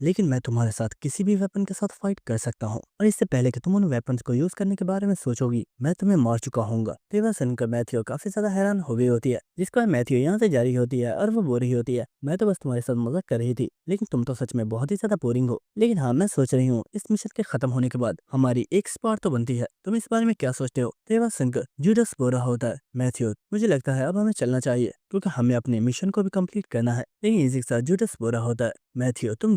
लेकिन मैं तुम्हारे साथ किसी भी वेपन के साथ फाइट कर सकता हूँ। और इससे पहले कि तुम उन वेपन्स को यूज करने के बारे में सोचोगी, मैं तुम्हें मार चुका हूँगा। तो वह सुनकर मैथ्यू काफी ज्यादा हैरान हो गई होती है। जिसके बाद मैथ्यू यहाँ से जा रही होती है और वो बोल रही होती है, मैं तो बस तुम्हारे साथ मजाक कर रही थी, लेकिन तुम तो सच में बहुत ही ज्यादा बोरिंग हो। लेकिन हाँ, मैं सोच रही हूँ इस मिशन के खत्म होने के बाद हमारी एक स्पॉट तो बनती है। तुम इस बारे में क्या सोचते हो? तो ये बात सुनकर जूडस बोल रहा होता है, मैथ्यू मुझे लगता है अब हमें चलना चाहिए, क्योंकि हमें अपने मिशन को भी कंप्लीट करना है। लेकिन इसी के साथ जूडस बोल रहा होता है, मैथ्यू तुम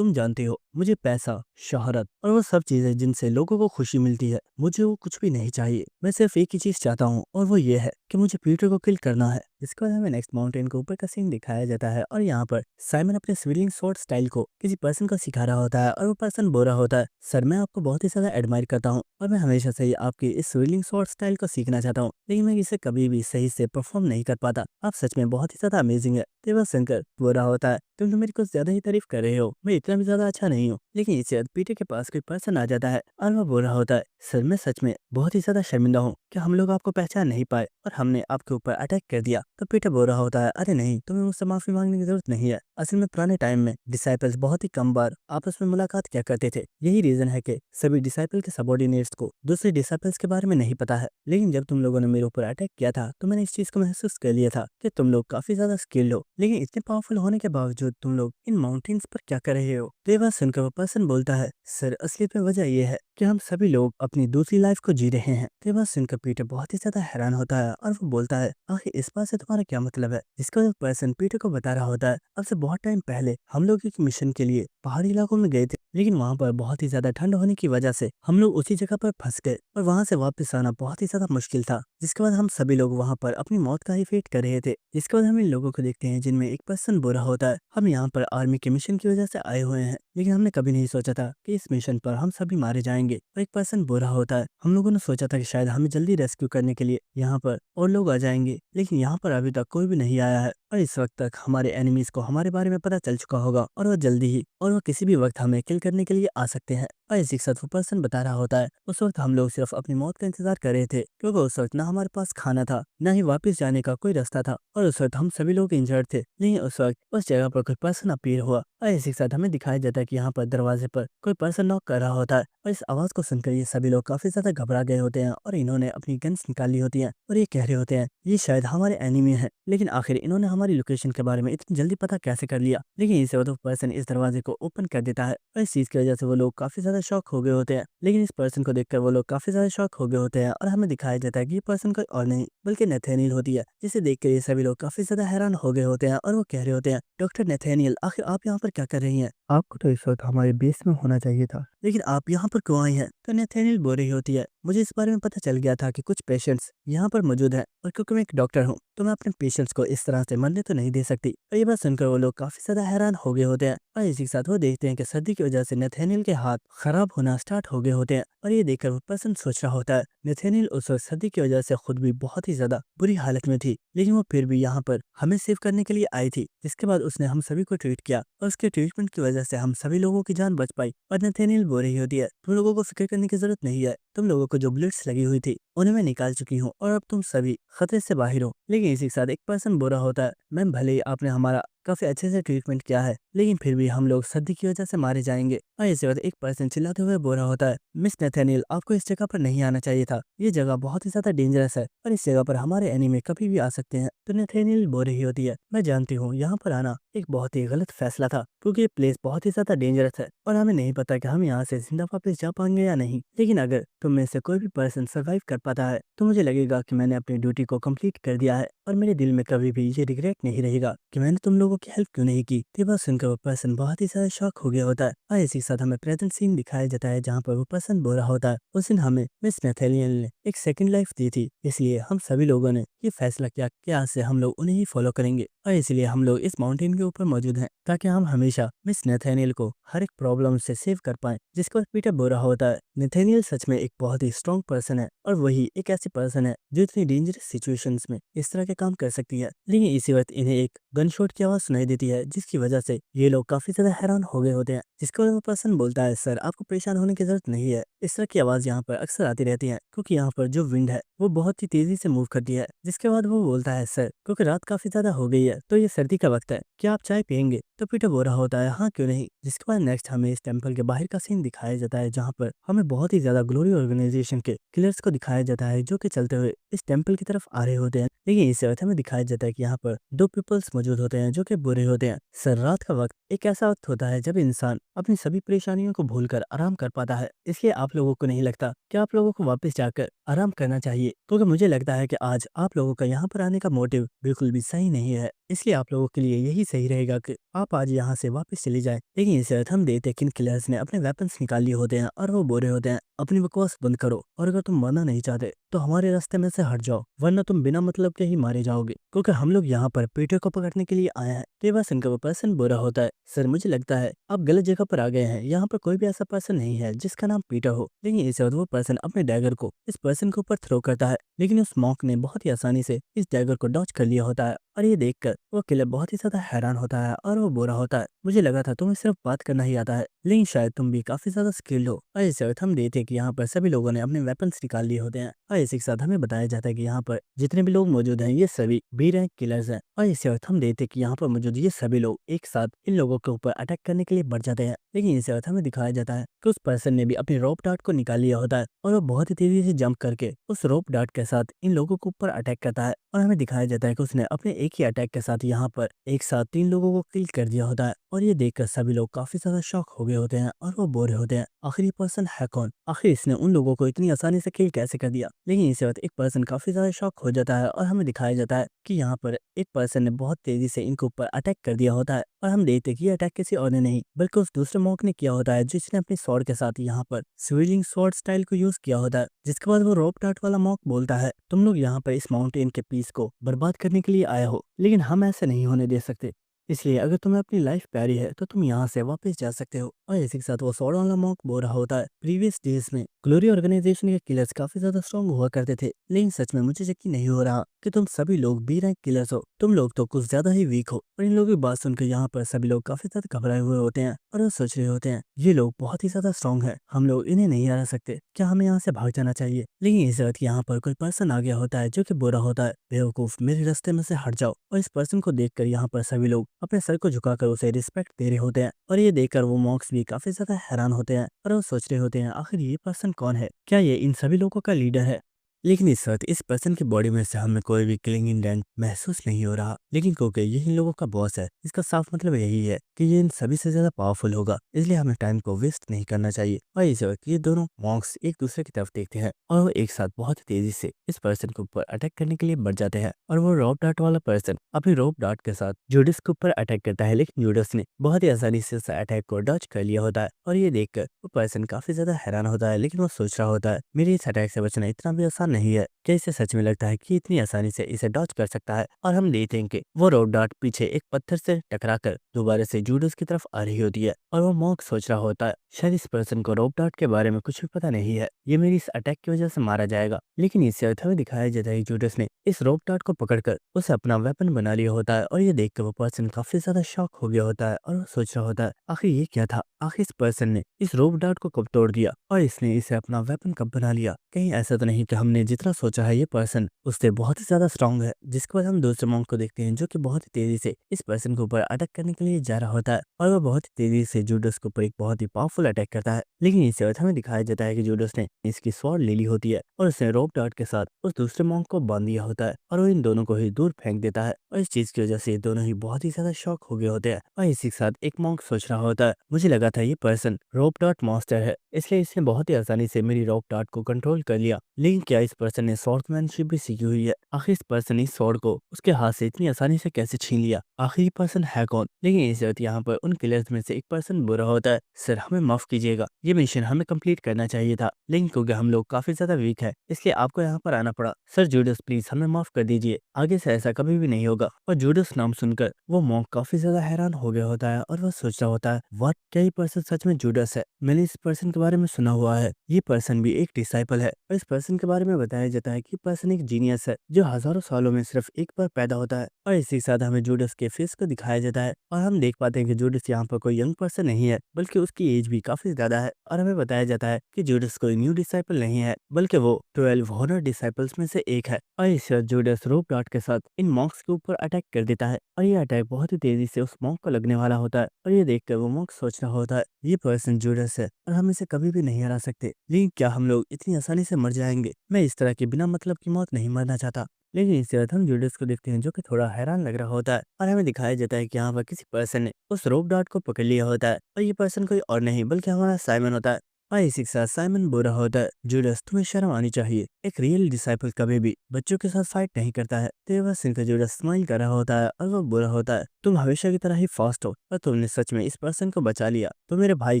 जानती हो मुझे पैसा, शोहरत और वो सब चीजें जिनसे लोगों को खुशी मिलती है, मुझे वो कुछ भी नहीं चाहिए। मैं सिर्फ एक ही चीज चाहता हूँ और वो ये है कि मुझे पीटर को किल करना है। इसके बाद हमें नेक्स्ट माउंटेन के ऊपर का सीन दिखाया जाता है और यहाँ पर साइमन अपने स्विलिंग शॉट स्टाइल को किसी पर्सन को सिखा रहा होता है और वो पर्सन बोल रहा होता है, सर मैं आपको बहुत ही ज्यादा एडमायर करता हूँ और मैं हमेशा से ही आपकी इस स्विलिंग शॉट स्टाइल को सीखना चाहता हूँ, लेकिन मैं इसे कभी भी सही से परफॉर्म नहीं कर पाता। आप सच में बहुत ही ज्यादा अमेजिंग है। देवा शंकर बोल रहा होता है, तुम तो मेरी कुछ ज्यादा ही तारीफ कर रहे हो, मैं इतना भी ज्यादा अच्छा नहीं हूँ। लेकिन इसे बाद पीटर के पास कोई पर्सन आ जाता है और वो बोल रहा होता है, सर मैं सच में बहुत ही ज्यादा शर्मिंदा हूँ कि हम लोग आपको पहचान नहीं पाए और हमने आपके ऊपर अटैक कर दिया। तो पीटर बोल रहा होता है, अरे नहीं, तुम्हें मुझसे माफी मांगने की जरूरत नहीं है। असल में पुराने टाइम में डिसाइपल्स बहुत ही कम बार आपस में मुलाकात किया करते थे। यही रीजन है कि सभी डिसाइपल के सबॉर्डिनेट्स को दूसरे डिसाइपल्स के बारे में नहीं पता है। लेकिन जब तुम लोगों ने मेरे ऊपर अटैक किया था तो मैंने इस चीज को महसूस कर लिया था कि तुम लोग काफी ज्यादा स्किल्ड हो, लेकिन इतने पावरफुल होने के बावजूद तुम लोग इन माउंटेन्स पर क्या कर रहे हो? तो ये बात सुनकर वो पर्सन बोलता है, सर असलियत में वजह यह है कि हम सभी लोग अपनी दूसरी लाइफ को जी रहे हैं। तो ये बात सुनकर पीटर बहुत ही ज्यादा हैरान होता है और वो बोलता है, आखिर इस बात से तुम्हारा क्या मतलब है? जिसका वो पर्सन पीटर को बता रहा होता है, अब से बहुत टाइम पहले हम लोग एक मिशन के लिए पहाड़ी इलाकों में गए थे, लेकिन वहाँ पर बहुत ही ज्यादा ठंड होने की वजह से हम लोग उसी जगह पर फंस गए और वहाँ से वापस आना बहुत ही ज्यादा मुश्किल था। जिसके बाद हम सभी लोग वहाँ पर अपनी मौत का ही वेट कर रहे थे। जिसके बाद हम इन लोगों को देखते हैं जिनमें एक पर्सन बुरा होता है, हम यहाँ पर आर्मी के मिशन की वजह से आए हुए हैं, लेकिन हमने कभी नहीं सोचा था कि इस मिशन पर हम सभी मारे जाएंगे। और एक पर्सन बुरा होता है, हम लोगों ने सोचा था कि शायद हमें जल्दी रेस्क्यू करने के लिए यहाँ पर और लोग आ जाएंगे, लेकिन यहाँ पर अभी तक कोई भी नहीं आया है और इस वक्त तक हमारे एनिमीज को हमारे बारे में पता चल चुका होगा और वो जल्दी ही और वो किसी भी वक्त हमें किल करने के लिए आ सकते हैं। और इसी के साथ वो पर्सन बता रहा होता है, उस वक्त हम लोग सिर्फ अपनी मौत का इंतजार कर रहे थे, क्योंकि उस वक्त ना हमारे पास खाना था, ना ही वापस जाने का कोई रास्ता था और उस वक्त हम सभी लोग इंजर्ड थे। लेकिन उस वक्त उस जगह पर कोई पर्सन अपीयर हुआ और इसी के साथ हमें दिखाया जाता है कि यहाँ पर दरवाजे पर कोई पर्सन नॉक कर रहा होता है और इस आवाज को सुनकर ये सभी लोग काफी ज्यादा घबरा गए होते हैं और इन्होंने अपनी गन्स निकाली होती हैं और ये कह रहे होते हैं ये शायद हमारे एनिमी है। लेकिन आखिर इन्होंने हमारी लोकेशन के बारे में इतनी जल्दी पता कैसे कर लिया? लेकिन इसे वो पर्सन इस दरवाजे को ओपन कर देता है और इस चीज की वजह से वो लोग काफी ज्यादा शॉक हो गए होते हैं। लेकिन इस पर्सन को देखकर वो लोग काफी ज्यादा शॉक हो गए होते हैं और हमें दिखाया जाता है कि ये पर्सन कोई और नहीं बल्कि नेथेनियल होती है, जिसे देखकर ये सभी लोग काफी ज्यादा हैरान हो गए होते हैं और वो कह रहे होते हैं, डॉक्टर नेथेनियल आखिर आप यहाँ पर क्या कर रही हैं? आपको तो इस वक्त हमारे बेस में होना चाहिए था, लेकिन आप यहाँ पर क्यों आई हैं? तो नेथेनियल बोल रही होती है, मुझे इस बारे में पता चल गया था कि कुछ पेशेंट्स यहाँ पर मौजूद हैं और क्योंकि मैं एक डॉक्टर हूँ तो मैं अपने पेशेंट्स को इस तरह से मरने तो नहीं दे सकती। और ये बात सुनकर वो लोग काफी ज्यादा हैरान हो गए होते हैं और इसी के साथ वो देखते हैं कि सर्दी की वजह से नथानियल के हाथ खराब होना स्टार्ट हो गए होते हैं। और ये देखकर वो पर्सन सोच रहा होता है नथानियल उस वक्त सर्दी की वजह से खुद भी बहुत ही ज्यादा बुरी हालत में थी, लेकिन वो फिर भी यहाँ पर हमें सेव करने के लिए आई थी, जिसके बाद उसने हम सभी को ट्रीट किया और उसके ट्रीटमेंट की वजह से हम सभी लोगों की जान बच पाई। और नथानियल बोल रही होती है तुम लोगों को फिक्र करने की जरूरत नहीं है, तुम लोगों को जो बुलेट्स लगी हुई थी उन्हें मैं निकाल चुकी हूँ और अब तुम सभी खतरे से बाहर हो। लेकिन इसी के साथ एक पर्सन बोल रहा होता है मैम भले ही आपने हमारा काफी अच्छे से ट्रीटमेंट किया है, लेकिन फिर भी हम लोग सर्दी की वजह से मारे जाएंगे। और इसी वक्त एक पर्सन चिल्लाते हुए बोल रहा होता है मिस नथानियल आपको इस जगह पर नहीं आना चाहिए था, ये जगह बहुत ही ज्यादा डेंजरस है और इस जगह पर हमारे एनिमी कभी भी आ सकते हैं। तो नथानियल बोल रही होती है मैं जानती हूँ यहाँ पर आना एक बहुत ही गलत फैसला था, क्योंकि ये प्लेस बहुत ही ज्यादा डेंजरस है और हमें नहीं पता कि हम यहाँ से जिंदा वापस जा पाएंगे या नहीं, लेकिन अगर तुम में से कोई भी पर्सन सर्वाइव कर पाता है तो मुझे लगेगा कि मैंने अपनी ड्यूटी को कंप्लीट कर दिया है और मेरे दिल में कभी भी ये रिग्रेट नहीं रहेगा कि मैंने तुम लोगों की हेल्प क्यों नहीं की। ये बात सुनकर वो पर्सन बहुत ही ज्यादा शॉक हो गया होता है। और इसी के साथ हमें प्रेजेंट सीन दिखाया जाता है जहाँ पर वो पर्सन बोल रहा होता है उस दिन हमें मिस नथानियल ने एक सेकंड लाइफ दी थी, इसलिए हम सभी लोगों ने ये फैसला किया कि आज से हम लोग उन्हें ही फॉलो करेंगे और इसलिए हम लोग इस माउंटेन के ऊपर मौजूद हैं ताकि हम हमेशा मिस नथानियल को हर एक प्रॉब्लम से सेव कर पाए। जिसके बाद पीटर बोल रहा होता है नथानियल सच में एक बहुत ही स्ट्रॉन्ग पर्सन है और वही एक ऐसी पर्सन है जो इतनी डेंजरस सिचुएशंस में इस तरह के काम कर सकती है। लेकिन इसी वक्त इन्हें एक गन शॉट की आवाज सुनाई देती है, जिसकी वजह से ये लोग काफी ज्यादा हैरान हो गए होते हैं। जिसके बाद वो पर्सन बोलता है सर आपको परेशान होने की जरूरत नहीं है, इस तरह की आवाज यहाँ पर अक्सर आती रहती है क्योंकि यहाँ पर जो विंड है वो बहुत ही तेजी से मूव करती है। जिसके बाद वो बोलता है सर क्योंकि रात काफी ज्यादा हो गई है तो ये सर्दी का वक्त है, क्या आप चाय पियेंगे? तो पीटर बोल रहा होता है हाँ क्यों नहीं। जिसके बाद नेक्स्ट हमें इस टेम्पल के बाहर का सीन दिखाया जाता है जहाँ पर हमें बहुत ही ज्यादा ग्लोरी ऑर्गेनाइजेशन के किलर्स को दिखाया जाता है जो कि चलते हुए इस टेम्पल की तरफ आ रहे होते हैं। लेकिन इस वक्त हमें दिखाया जाता है कि यहाँ पर दो पीपल्स मौजूद होते हैं जो कि बुरे होते हैं। सर रात का वक्त एक ऐसा वक्त होता है जब इंसान अपनी सभी परेशानियों को भूलकर आराम कर पाता है, इसलिए आप लोगों को नहीं लगता कि आप लोगों को वापस जाकर आराम करना चाहिए? क्योंकि मुझे लगता है कि आज आप लोगों का यहाँ पर आने का मोटिव बिल्कुल भी सही नहीं है, इसलिए आप लोगों के लिए यही सही रहेगा कि आप आज यहाँ से वापस चले जाएं। लेकिन इस वक्त हम देखते हैं कि इन किलर्स ने अपने वेपन्स निकाल लिए होते हैं और वो बोल रहे होते हैं अपनी बकवास बंद करो और अगर तुम मरना नहीं चाहते तो हमारे रास्ते में से हट जाओ, वरना तुम बिना मतलब के ही मारे जाओगे, क्योंकि हम लोग यहाँ पर पीटर को पकड़ने के लिए आए हैं। तो ये बात सुनकर वो पर्सन बोल रहा होता है सर मुझे लगता है आप गलत जगह पर आ गए हैं, यहाँ पर कोई भी ऐसा पर्सन नहीं है जिसका नाम पीटर हो। लेकिन इस वक्त वो पर्सन अपने डैगर को इस पर्सन के ऊपर थ्रो करता है, लेकिन उस मॉन्क ने बहुत ही आसानी से इस डैगर को डॉच कर लिया होता है। और ये देखकर वो किलर बहुत ही ज्यादा हैरान होता है और वो बोल रहा होता है मुझे लगा था तुम्हें सिर्फ बात करना ही आता है, लेकिन शायद तुम भी काफी ज्यादा स्किल्ड हो। और इस वक्त हम देखते हैं कि यहाँ पर सभी लोगों ने अपने वेपन्स निकाल लिए होते हैं और इसी के साथ हमें बताया जाता है कि यहाँ पर जितने भी लोग मौजूद हैं ये सभी बी रैंक किलर्स हैं। और इस वक्त हम देखते हैं कि यहाँ पर मौजूद ये सभी लोग एक साथ इन लोगों के ऊपर अटैक करने के लिए बढ़ जाते हैं। लेकिन इस वक्त हमें दिखाया जाता है कि उस पर्सन ने भी अपनी रोप डार्ट को निकाल लिया होता है और वो बहुत ही तेजी से जंप करके उस रोप डार्ट के साथ इन लोगों के ऊपर अटैक करता है। और हमें दिखाया जाता है कि उसने अपने एक ही अटैक के साथ यहाँ पर एक साथ 3 लोगों को किल कर दिया होता है। और ये देखकर सभी लोग काफी ज्यादा शॉक हो गए होते हैं और वो बोल रहे होते हैं आखिर ये पर्सन है कौन, आखिर इसने उन लोगों को इतनी आसानी से किल कैसे कर दिया। लेकिन इस वक्त एक पर्सन काफी ज्यादा शॉक हो जाता है और हमें दिखाया जाता है कि यहाँ पर एक पर्सन ने बहुत तेजी से इनके ऊपर अटैक कर दिया होता है। और हम देखते हैं कि ये अटैक किसी और ने नहीं बल्कि उस दूसरे मॉन्क ने किया होता है जिसने अपनी स्वॉर्ड के साथ यहाँ पर स्विलिंग स्वॉर्ड स्टाइल को यूज किया होता है। जिसके बाद वो रोप डार्ट वाला मॉन्क बोलता है तुम लोग यहाँ पर इस माउंटेन के पीस को बर्बाद करने के लिए आए हो, लेकिन हम ऐसे नहीं होने दे सकते, इसलिए अगर तुम्हें अपनी लाइफ प्यारी है तो तुम यहाँ से वापस जा सकते हो। और इसी के साथ वो स्वॉर्ड वाला मॉन्क बोल रहा होता है प्रीवियस डेज में ग्लोरी ऑर्गेनाइजेशन के किलर्स काफी ज्यादा स्ट्रॉन्ग हुआ करते थे, लेकिन सच में मुझे यकीन नहीं हो रहा कि तुम सभी लोग बी रैंक किलर्स हो, तुम लोग तो कुछ ज्यादा ही वीक हो। और इन लोगों की बात सुनकर यहाँ पर सभी लोग काफी ज्यादा घबराए हुए होते हैं और वो सोच रहे होते हैं ये लोग बहुत ही ज्यादा स्ट्रॉन्ग है, हम लोग इन्हें नहीं हरा सकते, क्या हमें यहाँ से भाग जाना चाहिए। लेकिन इस वक्त यहाँ पर कोई पर्सन आ गया होता है जो कि बुरा होता है बेवकूफ मेरे रास्ते में से हट जाओ। और इस पर्सन को देखकर यहाँ पर सभी लोग अपने सर को झुकाकर उसे रिस्पेक्ट दे रहे होते हैं। और ये देखकर वो मॉन्क्स भी काफी ज्यादा हैरान होते हैं और वो सोच रहे होते हैं आखिर ये पर्सन कौन है, क्या ये इन सभी लोगों का लीडर है। लेकिन इस वक्त इस पर्सन की बॉडी में से हमें कोई भी किलिंग इंटेंट महसूस नहीं हो रहा, लेकिन क्योंकि ये इन लोगों का बॉस है इसका साफ मतलब यही है कि ये इन सभी से ज्यादा पावरफुल होगा, इसलिए हमें टाइम को वेस्ट नहीं करना चाहिए। और इस वक्त ये दोनों मॉन्क्स एक दूसरे की तरफ देखते हैं और वो एक साथ बहुत तेजी से इस पर्सन के ऊपर अटैक करने के लिए बढ़ जाते हैं। और वो रोप डार्ट वाला पर्सन अपनी रोप डार्ट के साथ जूडस के ऊपर अटैक करता है, लेकिन जूडस ने बहुत ही आसानी से उस अटैक को डॉच कर लिया होता है। और ये देखकर वो पर्सन काफी ज्यादा हैरान होता है, लेकिन वो सोच रहा होता है मेरे इस अटैक से बचना इतना भी आसान नहीं है। क्या इसे सच में लगता है कि इतनी आसानी से इसे डॉज कर सकता है? और हम देखते हैं कि वो रोप डार्ट पीछे एक पत्थर से टकराकर दोबारा से जूडस की तरफ आ रही होती है और वो मॉन्क सोच रहा होता है शायद इस पर्सन को रोप डार्ट के बारे में कुछ भी पता नहीं है, ये मेरी इस अटैक की वजह से मारा जाएगा। लेकिन इस अर्थ में दिखाया जाता है कि जूडस ने इस रोप डार्ट को पकड़कर उसे अपना वेपन बना लिया होता है और ये देखकर वो पर्सन काफी ज्यादा शॉक हो गया होता है और वो सोच रहा होता है आखिर ये क्या था, आखिर इस पर्सन ने इस रोप डार्ट को कब तोड़ दिया और इसने इसे अपना वेपन कब बना लिया। कहीं ऐसा तो नहीं कि हमने जितना सोचा है ये पर्सन उससे बहुत ही ज्यादा स्ट्रांग है। जिसके बाद हम दूसरे मॉन्क को देखते हैं जो कि बहुत ही तेजी से इस पर्सन के ऊपर अटैक करने के लिए जा रहा होता है और वह बहुत ही तेजी से जूडस के ऊपर एक बहुत ही पावरफुल अटैक करता है। लेकिन इस अर्थ में दिखाया जाता है कि जूडस ने इसकी स्वॉर्ड ले ली होती है और उसने रोप डार्ट के साथ उस दूसरे मॉन्क को बांध दिया होता है और वो इन दोनों को ही दूर फेंक देता है और इस चीज की वजह से ये दोनों ही बहुत ही ज्यादा शॉक हो गए होते हैं। और इसी के साथ एक मॉन्क सोच रहा होता है मुझे लगा था ये पर्सन रोप डार्ट मास्टर है, इसलिए इसने बहुत ही आसानी से मेरी रोप डार्ट को कंट्रोल कर लिया। लेकिन क्या इस पर्सन ने स्वॉर्डमैनशिप भी सीखी हुई है? आखिर इस पर्सन ने इस स्वॉर्ड को उसके हाथ से इतनी आसानी से कैसे छीन लिया? आखिर ये पर्सन है कौन? लेकिन इस वक्त यहाँ पर उन किलर्स में से एक पर्सन बुरा होता है, सर हमें माफ कीजिएगा, ये मिशन हमें कंप्लीट करना चाहिए था लेकिन क्योंकि हम लोग काफी ज्यादा वीक है इसलिए आपको यहाँ पर आना पड़ा। सर जूडस प्लीज हमें माफ कर दीजिए, आगे से ऐसा कभी भी नहीं होगा। और जूडस नाम सुनकर वो मॉन्क काफी ज्यादा हैरान हो गया होता है और वो सोच रहा होता है व्हाट, क्या ये पर्सन सच में जूडस है? मैंने इस पर्सन के बारे में सुना हुआ है, ये पर्सन भी एक डिसाइपल है और इस पर्सन के बारे में बताया जाता है कि पर्सन एक जीनियस है जो हजारों सालों में सिर्फ एक बार पैदा होता है। और इसी के साथ हमें जूडस के फेस को दिखाया जाता है और हम देख पाते हैं कि जूडस यहाँ पर कोई यंग पर्सन नहीं है बल्कि उसकी एज भी काफी ज्यादा है। और हमें बताया जाता है कि जूडस कोई न्यू डिसाइपल नहीं है बल्कि वो 12 हॉनर डिसाइपल्स में से एक है। और इस जूडस रोप डार्ट के साथ इन मॉन्क्स के ऊपर अटैक कर देता है और ये अटैक बहुत ही तेजी से उस मॉन्क को लगने वाला होता है और ये देखकर वो मॉन्क सोच रहा होता है ये पर्सन जूडस है और हम इसे कभी भी नहीं हरा सकते। लेकिन क्या हम लोग इतनी आसानी से मर जाएंगे? मैं इस तरह की बिना मतलब की मौत नहीं मरना चाहता। लेकिन इसके बाद हम जूडस को देखते हैं जो कि थोड़ा हैरान लग रहा होता है और हमें दिखाया जाता है कि यहाँ पर किसी पर्सन ने उस रोप डार्ट को पकड़ लिया होता है और ये पर्सन कोई और नहीं बल्कि हमारा साइमन होता है। और इसी के साथ साइमन बुरा होता है जूडस तुम्हें शर्म आनी चाहिए, एक रियल डिसाइपल कभी भी बच्चों के साथ फाइट नहीं करता है। तो ये बस सुनकर जूडस स्माइल कर रहा होता है और वो बुरा होता है तुम हमेशा की तरह ही फास्ट हो और तुमने सच में इस पर्सन को बचा लिया। तो मेरे भाई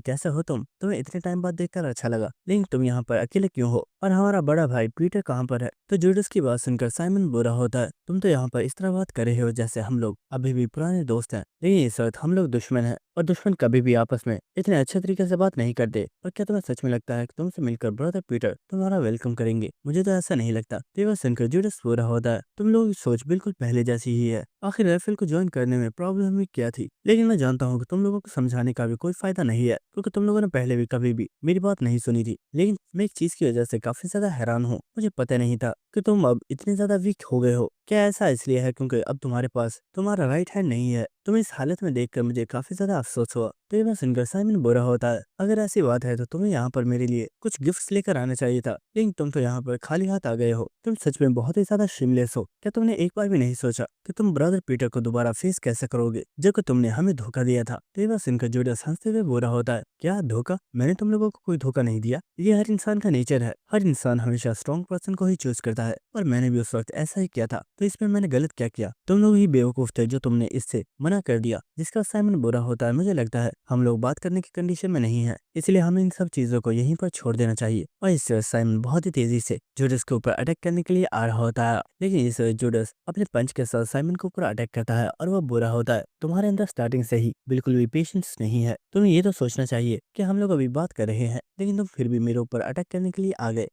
कैसे हो तुम? तुम्हें इतने टाइम बाद देखकर अच्छा लगा, लेकिन तुम यहाँ पर अकेले क्यों हो और हमारा बड़ा भाई पीटर कहाँ पर है? तो जूडस की बात सुनकर साइमन बुरा होता है तुम तो यहाँ पर इस तरह बात कर रहे हो जैसे हम लोग अभी भी पुराने दोस्त हैं, लेकिन इस वक्त हम लोग दुश्मन हैं और दुश्मन कभी भी आपस में इतने अच्छे तरीके से बात नहीं करते। और क्या तुम्हें सच में लगता है कि तुमसे मिलकर ब्रदर पीटर तुम्हारा वेलकम करेंगे? मुझे तो ऐसा नहीं लगता। तो ये सुनकर जूडस बुरा होता है तुम लोगों की सोच बिल्कुल पहले जैसी ही है, आखिर राइफल को ज्वाइन करने में प्रॉब्लम भी क्या थी? लेकिन मैं जानता हूँ कि तुम लोगों को समझाने का भी कोई फायदा नहीं है क्योंकि तुम लोगों ने पहले भी कभी भी मेरी बात नहीं सुनी थी। लेकिन मैं एक चीज की वजह से काफी ज्यादा हैरान हूँ, मुझे पता नहीं था कि तुम अब इतने ज्यादा वीक हो गए हो। क्या ऐसा इसलिए है क्योंकि अब तुम्हारे पास तुम्हारा राइट हैंड नहीं है? तुम्हें इस हालत में देखकर मुझे काफी ज्यादा अफसोस हुआ। तो ये बात सुनकर साइमन बुरा होता है अगर ऐसी बात है तो तुम्हें यहाँ पर मेरे लिए कुछ गिफ्ट्स लेकर आना चाहिए था, लेकिन तुम तो यहाँ पर खाली हाथ आ गए हो। तुम सच में बहुत ही ज्यादा शिमलेस हो। क्या तुमने एक बार भी नहीं सोचा कि तुम ब्रदर पीटर को दोबारा फेस कैसे करोगे जबकि तुमने हमें धोखा दिया था? तो ये बात सुनकर जूडस हंसते हुए बुरा होता है क्या धोखा? मैंने तुम लोगों को कोई धोखा नहीं दिया, ये हर इंसान का नेचर है, हर इंसान हमेशा स्ट्रॉन्ग पर्सन को ही चूज करता है और मैंने भी उस वक्त ऐसा ही किया था। तो इसमें मैंने गलत क्या किया? तुम लोग ही बेवकूफ थे जो तुमने इससे मना कर दिया। जिसका साइमन बुरा होता है मुझे लगता है हम लोग बात करने की कंडीशन में नहीं है, इसलिए हमें इन सब चीजों को यहीं पर छोड़ देना चाहिए। और इससे साइमन बहुत ही तेजी से जूडस के ऊपर अटैक करने के लिए आ रहा होता है, लेकिन इस जूडस अपने पंच के साथ साइमन के ऊपर अटैक करता है और वह बुरा होता है तुम्हारे अंदर स्टार्टिंग से ही बिल्कुल भी पेशेंस नहीं है। तुम्हें ये तो सोचना चाहिए कि हम लोग अभी बात कर रहे हैं लेकिन तुम फिर भी मेरे ऊपर अटैक करने के लिए आ गए।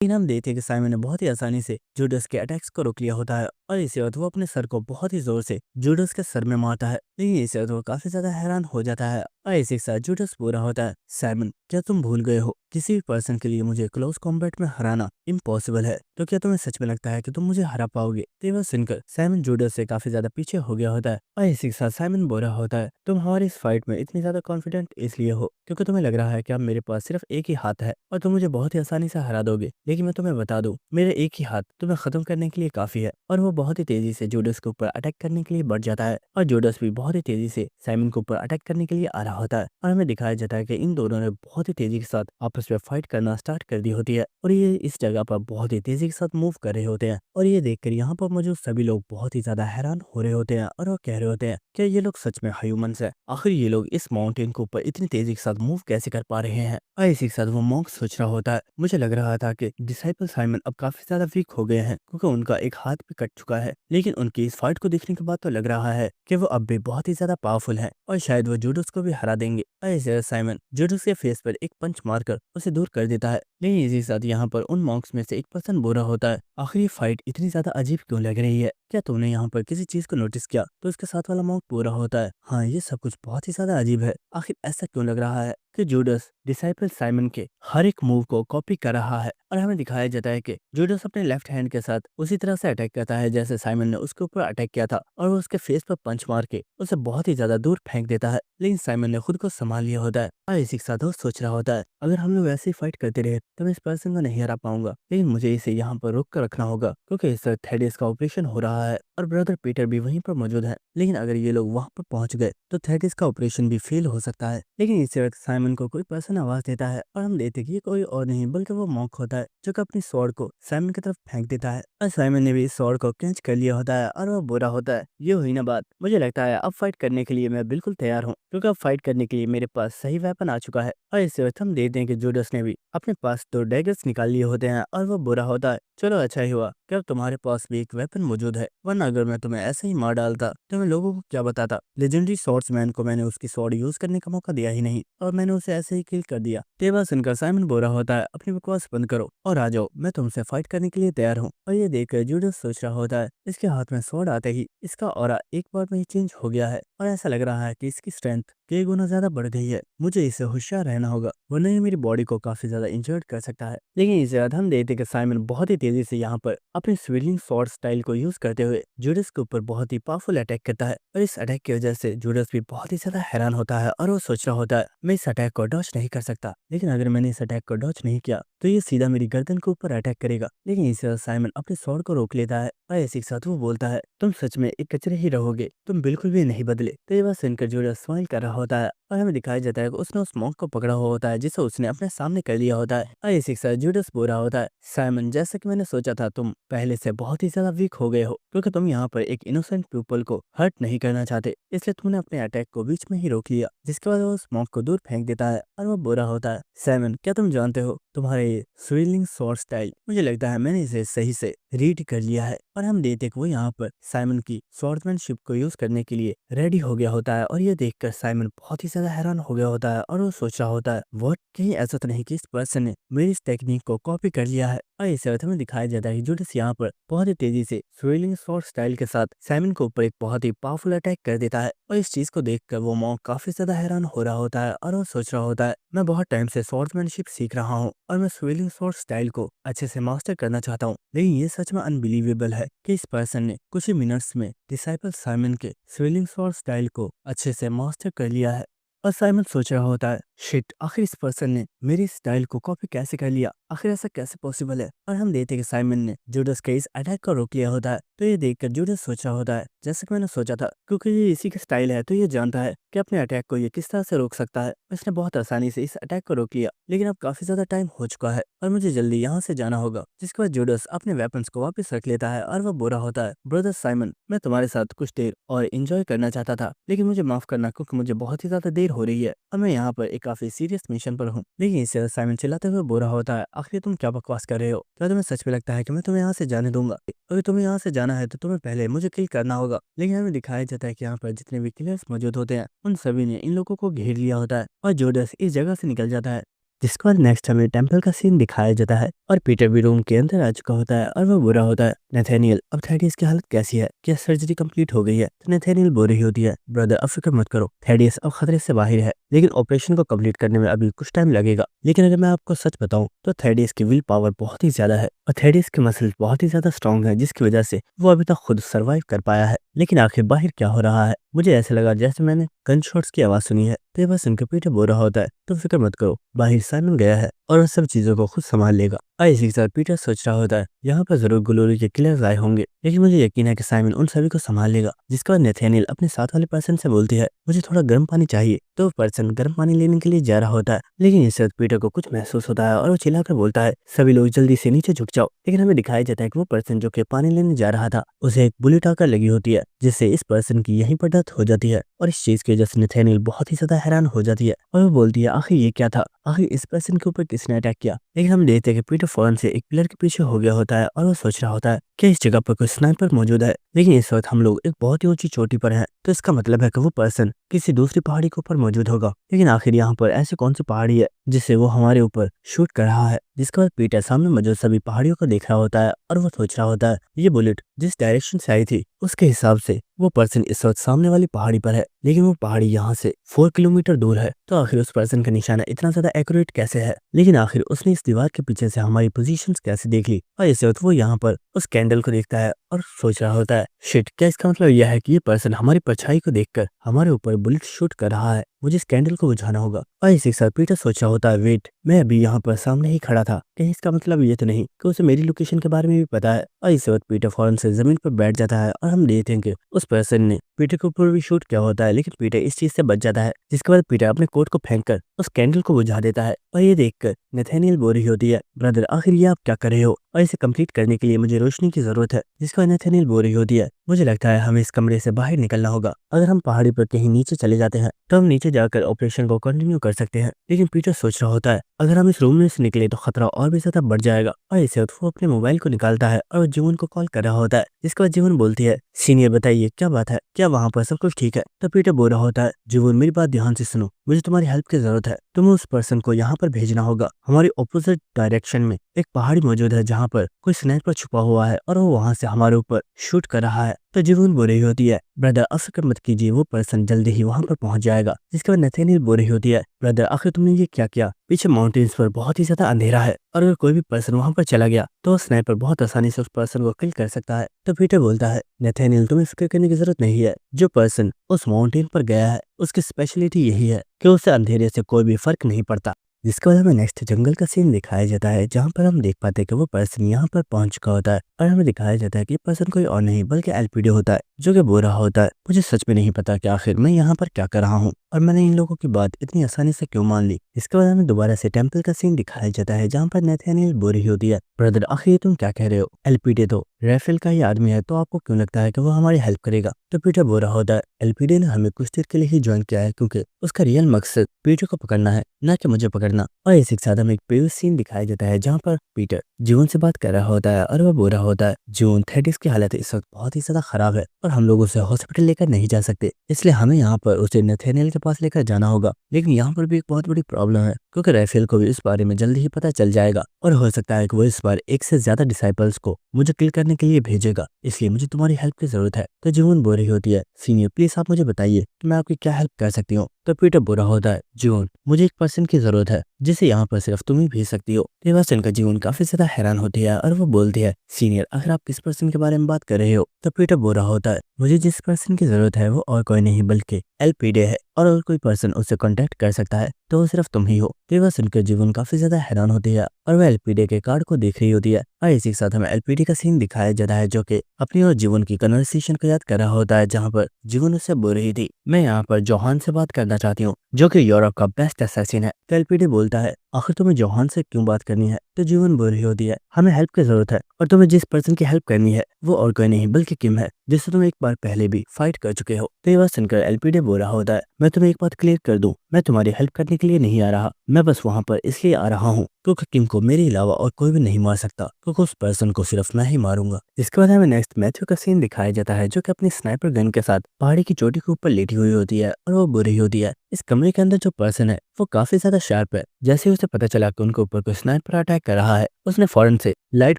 लेकिन हम देखते हैं कि साइमन ने बहुत ही आसानी से जूडस के अटैक्स को रोक लिया होता है और इसी वक्त वो अपने सर को बहुत ही जोर से जूडस के सर में मारता है। लेकिन इसी वक्त वो काफी ज्यादा हैरान हो जाता है और इसी के साथ जूडस पूरा होता है साइमन क्या तुम भूल गए हो किसी भी पर्सन के लिए मुझे क्लोज कॉम्बैट में हराना इम्पॉसिबल है, तो क्या तुम्हें सच में लगता है कि तुम मुझे हरा पाओगे? तो ये बात सुनकर साइमन जूडस से काफी ज्यादा पीछे हो गया होता है और इसी के साथ साइमन बोरा होता है तुम हमारी इस फाइट में इतनी ज्यादा कॉन्फिडेंट इसलिए हो क्योंकि तुम्हें लग रहा है कि अब मेरे पास सिर्फ एक ही हाथ है और तुम मुझे बहुत ही आसानी से हरा दोगे। लेकिन मैं तुम्हें बता दूं मेरे एक ही हाथ तुम्हें खत्म करने के लिए काफी है और वो बहुत ही तेजी से जूडस के ऊपर अटैक करने के लिए बढ़ जाता है और जूडस भी बहुत ही तेजी से साइमन के ऊपर अटैक करने के लिए आ रहा होता है और हमें दिखाया जाता है कि इन दोनों ने बहुत ही तेजी के साथ आपस में फाइट करना स्टार्ट कर दी होती है और ये इस जगह पर बहुत ही तेजी के साथ मूव कर रहे होते हैं और ये देखकर यहाँ पर मौजूद सभी लोग बहुत ही ज्यादा हैरान हो रहे होते हैं और वो कह रहे होते हैं कि ये लोग सच में ह्यूमंस है। आखिर ये लोग इस माउंटेन के ऊपर इतनी तेजी के साथ मूव कैसे कर पा रहे हैं। और इसी के साथ वो मॉन्क सोच रहा होता है, मुझे लग रहा था कि डिसाइपल साइमन अब काफी ज्यादा वीक हो गए हैं क्योंकि उनका एक हाथ भी कट चुका है, लेकिन उनकी इस फाइट को देखने के बाद तो लग रहा है कि वो अब भी बहुत ही ज्यादा पावरफुल है और शायद वो जूडस को भी हरा देंगे। और इसी साइमन जूडस के फेस पर एक पंच मारकर उसे दूर कर देता है, लेकिन इसी साथ यहाँ पर उन मॉन्क्स में से एक पर्सन बुरा होता है, आखिर ये फाइट इतनी ज्यादा अजीब क्यों लग रही है, क्या तुमने यहाँ पर किसी चीज को नोटिस किया? तो उसके साथ वाला मॉन्क बुरा होता है, हाँ ये सब कुछ बहुत ही ज्यादा अजीब है, आखिर ऐसा क्यों लग रहा है कि जूडस डिसाइपल साइमन के हर एक मूव को कॉपी कर रहा है। और हमें दिखाया जाता है कि जूडस अपने लेफ्ट हैंड के साथ उसी तरह से अटैक करता है जैसे साइमन ने उसके ऊपर अटैक किया था और वो उसके फेस पर पंच मार के उसे बहुत ही ज्यादा दूर फेंक देता है, लेकिन साइमन ने खुद को संभाल लिया होता है और इसी के साथ वो सोच रहा होता है अगर हम लोग ऐसे ही फाइट करते रहे तो मैं इस पर्सन को नहीं हरा पाऊंगा, लेकिन मुझे इसे यहाँ पर रोक कर रखना होगा क्योंकि इस वक्त थेडियस का ऑपरेशन हो रहा है और ब्रदर पीटर भी वहीं पर मौजूद है, लेकिन अगर ये लोग वहां पर पहुंच गए तो थेडियस का ऑपरेशन भी फेल हो सकता है। लेकिन इसी वक्त साइमन को कोई पर्सन आवाज देता है और हम देखते कि ये कोई और नहीं बल्कि वो मॉन्क होता है जो कि अपनी स्वॉर्ड को साइमन की तरफ फेंक देता है और साइमन ने भी इस स्वॉर्ड को कैच कर लिया होता है और वो बुरा होता है। ये हुई ना बात, मुझे लगता है अब फाइट करने के लिए मैं बिल्कुल तैयार हूँ क्योंकि अब फाइट करने के लिए मेरे पास सही वेपन आ चुका है। और इसी वक्त हम देखते हैं कि जूडस ने भी अपने पास 2 डैगर्स निकाल लिए होते हैं और वो बुरा होता है, चलो अच्छा ही हुआ कि अब तुम्हारे पास भी एक वेपन मौजूद है, वरना अगर मैं तुम्हें ऐसे ही मार डालता तो मैं लोगों को क्या बताता। लेजेंडरी स्वॉर्ड्समैन को मैंने उसकी स्वॉर्ड यूज करने का मौका दिया ही नहीं और मैंने उसे ऐसे ही किल कर दिया। तेवा सुनकर साइमन बुरा होता है, अपनी बकवास बंद करो और आ जाओ, मैं तुमसे फाइट करने के लिए तैयार हूँ। और ये देखकर जूडस सोच रहा होता है, इसके हाथ में स्वॉर्ड आते ही इसका ऑरा एक बार में ही चेंज हो गया है और ऐसा लग रहा है कि इसकी स्ट्रेंथ कई गुना ज्यादा बढ़ गई है, मुझे इसे होशियार रहना होगा वरना ये मेरी बॉडी को काफी ज्यादा इंजर्ड कर सकता है। लेकिन इसे बाद हम देखते कि साइमन बहुत ही तेजी से यहाँ पर अपने स्विलिंग स्वॉर्ड स्टाइल को यूज करते हुए जूडस के ऊपर बहुत ही पावरफुल अटैक करता है और इस अटैक की वजह से जूडस भी बहुत ही ज्यादा हैरान होता है और वो सोच रहा होता है मैं इस अटैक को डॉज नहीं कर सकता, लेकिन अगर मैंने इस अटैक को डॉज नहीं किया तो ये सीधा मेरी गर्दन के ऊपर अटैक करेगा। लेकिन इसे बाद साइमन अपने स्वॉर्ड को रोक लेता है और इसी के साथ वो बोलता है तुम सच में एक कचरे ही रहोगे, तुम बिल्कुल भी नहीं बदले। तो ये बात सुनकर जूडस स्माइल कर रहा होता है और हमें दिखाया जाता है कि उसने उस मॉन्क को पकड़ा हुआ होता है जिसे उसने अपने सामने कर लिया होता है और इसी के साथ जूडस बोल रहा होता है साइमन जैसा कि मैंने सोचा था तुम पहले से बहुत ही ज्यादा वीक हो गए हो क्योंकि तुम यहाँ पर एक इनोसेंट पीपल को हर्ट नहीं करना चाहते, इसलिए तुमने अपने अटैक को बीच में ही रोक लिया, जिसके बाद वो उस मॉन्क को दूर फेंक देता है और वो बुरा होता है। साइमन क्या तुम जानते हो तुम्हारे ये स्विलिंग स्वॉर्ड स्टाइल, मुझे लगता है मैंने इसे सही से रीड कर लिया है। और हम देखते कि वो यहाँ पर साइमन की स्वॉर्डमैनशिप को यूज करने के लिए रेडी हो गया होता है और ये देखकर साइमन बहुत ही ज्यादा हैरान हो गया होता है और वो सोच रहा होता है व्हाट, कहीं ऐसा तो नहीं कि इस पर्सन ने मेरी इस टेक्निक को कॉपी कर लिया है। और इस वक्त हमें दिखाया जाता है कि जूडस यहाँ पर बहुत ही तेजी से स्विलिंग स्वॉर्ड स्टाइल के साथ साइमन के ऊपर एक बहुत ही पावरफुल अटैक कर देता है और इस चीज को देखकर वो मॉन्क काफी ज्यादा हैरान हो रहा होता है और वो सोच रहा होता है मैं बहुत टाइम से स्वॉर्डमैनशिप सीख रहा हूँ और मैं स्विलिंग स्वॉर्ड स्टाइल को अच्छे से मास्टर करना चाहता हूँ, लेकिन ये सच में अनबिलीवेबल है कि इस पर्सन ने कुछ ही मिनट्स में डिसाइपल साइमन के स्विलिंग स्वॉर्ड स्टाइल को अच्छे से मास्टर कर लिया है। और साइमन सोच रहा होता है शिट, आखिर इस पर्सन ने मेरी स्टाइल को कॉपी कैसे कर लिया, आखिर ऐसा कैसे पॉसिबल है। और हम देखते हैं कि साइमन ने जूडस के इस अटैक को रोक लिया होता है। तो ये देखकर जूडस सोच रहा होता है जैसे कि मैंने सोचा था, क्योंकि ये इसी का स्टाइल है तो ये जानता है कि अपने अटैक को ये किस तरह से रोक सकता है। इसने बहुत आसानी से इस अटैक को रोक लिया, लेकिन अब काफी ज्यादा टाइम हो चुका है और मुझे जल्दी यहाँ से जाना होगा। जिसके बाद जूडस अपने वेपन्स को वापस रख लेता है और वह बुरा होता है ब्रदर साइमन, मैं तुम्हारे साथ कुछ देर और एंजॉय करना चाहता था, लेकिन मुझे माफ करना क्योंकि मुझे बहुत ही ज्यादा देर हो रही है और मैं यहाँ पर एक काफी सीरियस मिशन पर हूँ। लेकिन इससे साइमन चिल्लाते हुए बुरा होता है आखिर तुम क्या बकवास कर रहे हो, क्या तुम्हें सच में लगता है कि मैं तुम्हें यहाँ से जाने दूंगा? अगर तुम्हें यहाँ से जाना है तो तुम्हें पहले मुझे किल करना होगा। लेकिन हमें दिखाया जाता है कि यहाँ पर जितने भी किलर्स मौजूद होते हैं उन सभी ने इन लोगों को घेर लिया होता है और जूडस इस जगह से निकल जाता है। जिसके बाद नेक्स्ट हमें टेम्पल का सीन दिखाया जाता है और पीटर भी रूम के अंदर आ चुका होता है और वो बुरा होता है नेथेनियल अब थेडियस की हालत कैसी है, क्या सर्जरी कंप्लीट हो गई है? तो नेथेनियल बोल रही होती है ब्रदर अब फिक्र मत करो, थेडियस अब खतरे से बाहर है, लेकिन ऑपरेशन को कंप्लीट करने में अभी कुछ टाइम लगेगा। लेकिन अगर मैं आपको सच बताऊं तो थेडियस की विल पावर बहुत ही ज्यादा है और थेडियस के मसल्स बहुत ही ज्यादा स्ट्रॉन्ग है, जिसकी वजह से वो अभी तक खुद सर्वाइव कर पाया है। लेकिन आखिर बाहर क्या हो रहा है, मुझे ऐसा लगा जैसे मैंने गन शॉट्स की आवाज सुनी है। तो ये बात सुनकर पीटर बोल रहा होता है, तुम फिक्र मत करो, बाहर साइमन गया है और वो सब चीजों को खुद संभाल लेगा। और इसी के साथ पीटर सोच रहा होता है, यहाँ पर जरूर ग्लोरी के किलर्स आए होंगे, लेकिन मुझे यकीन है कि साइमन उन सभी को संभाल लेगा। जिसके बाद नेथानियल अपने साथ वाले पर्सन से बोलती है, मुझे थोड़ा गर्म पानी चाहिए। तो वो पर्सन गर्म पानी लेने के लिए जा रहा होता है, लेकिन इस वक्त पीटर को कुछ महसूस होता है और वो चिल्लाकर बोलता है, सभी लोग जल्दी से नीचे झुक जाओ। लेकिन हमें दिखाया जाता है कि वो पर्सन जो कि पानी लेने जा रहा था, उसे एक बुलेट आकर लगी होती है, जिससे इस पर्सन की यहीं पर डेथ हो जाती है। और इस चीज की वजह से नेथानियल बहुत ही ज्यादा हैरान हो जाती है और वो बोलती है, आखिर ये क्या था, आखिर इस पर्सन के ऊपर किसने अटैक किया। लेकिन हम देखते हैं कि पीटर फौरन से एक पिलर के पीछे हो गया होता है और वो सोच रहा होता है कि इस जगह पर कोई स्नाइपर मौजूद है। लेकिन इस वक्त हम लोग एक बहुत ही ऊंची चोटी पर हैं, तो इसका मतलब है कि वो पर्सन किसी दूसरी पहाड़ी के ऊपर मौजूद होगा। लेकिन आखिर यहाँ पर ऐसी कौन सी पहाड़ी है जिससे वो हमारे ऊपर शूट कर रहा है। जिसके बाद पीटर सामने मौजूद सभी पहाड़ियों को देख रहा होता है और वो सोच रहा होता है, ये बुलेट जिस डायरेक्शन से आई थी उसके हिसाब से वो पर्सन इस वक्त सामने वाली पहाड़ी पर है, लेकिन वो पहाड़ी यहाँ से 4 किलोमीटर दूर है। तो आखिर उस पर्सन का निशाना इतना ज्यादा एक्यूरेट कैसे है, लेकिन आखिर उसने इस दीवार के पीछे से हमारी पोजीशंस कैसे देख ली। और इस वक्त वो यहाँ पर उस कैंडल को देखता है और सोच रहा होता है, शिट, क्या इसका मतलब यह है कि ये पर्सन हमारी परछाई को देखकर हमारे ऊपर बुलेट शूट कर रहा है, मुझे इस कैंडल को बुझाना होगा। और इसी के साथ पीटर सोच रहा होता है, वेट, मैं अभी यहाँ पर सामने ही खड़ा था, कहीं इसका मतलब ये तो नहीं कि उसे मेरी लोकेशन के बारे में भी पता है। और इस वक्त पीटर फौरन से जमीन पर बैठ जाता है और हम देखते हैं कि उस पर्सन ने पीटर के ऊपर भी शूट किया होता है, लेकिन पीटर इस चीज से बच जाता है। जिसके बाद पीटर अपने कोट को फेंककर उस कैंडल को बुझा देता है। और ये देखकर नेथानियल बोल रही होती है, ब्रदर आखिर ये आप क्या कर रहे हो, और इसे कंप्लीट करने के लिए मुझे रोशनी की जरूरत है। जिसके बाद नेथानियल बोल रही होती है, मुझे लगता है हमें इस कमरे से बाहर निकलना होगा। अगर हम पहाड़ी पर कहीं नीचे चले जाते हैं तो हम नीचे जाकर ऑपरेशन को कंटिन्यू कर सकते हैं। लेकिन पीटर सोच रहा होता है, अगर हम इस रूम में से निकले तो खतरा और भी ज्यादा बढ़ जाएगा। और इसे वो अपने मोबाइल को निकालता है और जीवन को कॉल कर रहा होता है। जिसके बाद जीवन बोलती है, सीनियर बताइए क्या बात है, क्या वहाँ पर सब कुछ ठीक है। तो पीटर बोल रहा होता है, जीवन मेरी बात ध्यान से सुनो, मुझे तुम्हारी हेल्प की जरूरत है। तुम्हें उस पर्सन को यहाँ पर भेजना होगा। हमारी ऑपोजिट डायरेक्शन में एक पहाड़ी मौजूद है जहाँ पर कोई स्नाइपर छुपा हुआ है और वो वहाँ से हमारे ऊपर शूट कर रहा है। तो जीवन बोल रही होती है, ब्रदर अफिक्र मत कीजिए, वो पर्सन जल्दी ही वहाँ पर पहुंच जाएगा। जिसके बाद नेथानियल बोल रही होती है, ब्रदर आखिर तुमने ये क्या किया, पीछे माउंटेन्स पर बहुत ही ज्यादा अंधेरा है और अगर कोई भी पर्सन वहाँ पर चला गया तो स्नाइपर बहुत आसानी से उस पर्सन को किल कर सकता है। तो पीटर बोलता है, नेथानियल तुम्हें फिक्र करने की जरूरत नहीं है, जो पर्सन उस माउंटेन पर गया है उसकी स्पेशलिटी यही है कि उसे अंधेरे से कोई भी फर्क नहीं पड़ता। जिसके बाद हमें नेक्स्ट जंगल का सीन दिखाया जाता है, जहाँ पर हम देख पाते हैं कि वो पर्सन यहाँ पर पहुंच चुका होता है और हमें दिखाया जाता है कि पर्सन कोई और नहीं बल्कि एलपीडी होता है, जो कि बोल रहा होता है, मुझे सच में नहीं पता कि आखिर मैं यहाँ पर क्या कर रहा हूँ और मैंने इन लोगों की बात इतनी आसानी से क्यों मान ली। इसके बाद हमें दोबारा से टेम्पल का सीन दिखाया जाता है, जहाँ पर नेथानियल बोल रही होती है, ब्रदर आखिर तुम क्या कह रहे हो, एलपीडी तो राफेल का ही आदमी है, तो आपको क्यों लगता है कि वो हमारी हेल्प करेगा। तो पीटर बोल रहा होता है, एलपीडी ने हमें कुछ देर के लिए ही ज्वाइन किया है क्योंकि उसका रियल मकसद पीटर को पकड़ना है, न कि मुझे पकड़ना। और इसी के साथ हमें एक प्रीवियस सीन दिखाया जाता है, जहाँ पर पीटर जीवन से बात कर रहा होता है और वह बोल रहा होता है, जीवन थेटिस की हालत इस वक्त बहुत ही ज्यादा खराब है और हम लोग उसे हॉस्पिटल लेकर नहीं जा सकते, इसलिए हमें यहाँ पर उसे नेथानियल के पास लेकर जाना होगा। लेकिन यहाँ पर भी एक बहुत बड़ी प्रॉब्लम है, क्योंकि राफेल को भी इस बारे में जल्दी ही पता चल जाएगा और हो सकता है कि वो इस बार एक से ज्यादा डिसाइपल्स को मुझे किल करने के लिए भेजेगा, इसलिए मुझे तुम्हारी हेल्प की जरूरत है। तो जीवन बोल रही होती है, सीनियर प्लीज आप मुझे बताइए कि मैं आपकी क्या हेल्प कर सकती हूँ। तो पीटर बोल रहा होता है, जीवन मुझे एक पर्सन की जरूरत है जिसे यहाँ पर सिर्फ तुम ही भेज सकती हो। ये बात सुनकर जीवन काफी ज्यादा हैरान होती है और वो बोलती है, सीनियर आखिर आप किस पर्सन के बारे में बात कर रहे हो। तो पीटर बोल रहा होता है, मुझे जिस पर्सन की जरूरत है वो और कोई नहीं बल्कि एलपीडी है और अगर कोई पर्सन उससे कांटेक्ट कर सकता है तो वो सिर्फ तुम ही हो। तो ये बात सुनकर जीवन काफी ज्यादा हैरान होती है और वह एलपीडी के कार्ड को देख रही होती है। और इसी के साथ हमें एलपीडी का सीन दिखाया जाता है, जो कि अपनी और जीवन की कन्वर्सेशन को याद कर रहा होता है, जहाँ पर जीवन उससे बोल रही थी, मैं यहाँ पर जोहान से बात करना चाहती हूँ, जो कि यूरोप का बेस्ट असैसिन है। तो एलपीडी बोलता है, आखिर तुम्हें जोहान से क्यों बात करनी है। तो जीवन बोल रही होती है, हमें हेल्प की जरूरत है और तुम्हें जिस पर्सन की हेल्प करनी है वो और कोई नहीं बल्कि किम है, जिससे तुम एक बार पहले भी फाइट कर चुके हो। तो ये बात सुनकर एलपीडी बोल रहा होता है, मैं तुम्हें एक बात क्लियर कर दूं, मैं तुम्हारी हेल्प करने के लिए नहीं आ रहा, मैं बस वहाँ पर इसलिए आ रहा हूँ क्योंकि किम को मेरे अलावा और कोई भी नहीं मार सकता, क्योंकि उस पर्सन को सिर्फ मैं ही मारूंगा। इसके बाद हमें नेक्स्ट मैथ्यू का सीन दिखाया जाता है, जो कि अपनी स्नाइपर गन के साथ पहाड़ी की चोटी के ऊपर लेटी हुई होती है और वो बोल रही होती है, इस कमरे के अंदर जो पर्सन है वो काफी ज्यादा शार्प है। जैसे ही उसे पता चला कि उनके ऊपर कोई स्नाइपर अटैक कर रहा है, उसने फौरन से लाइट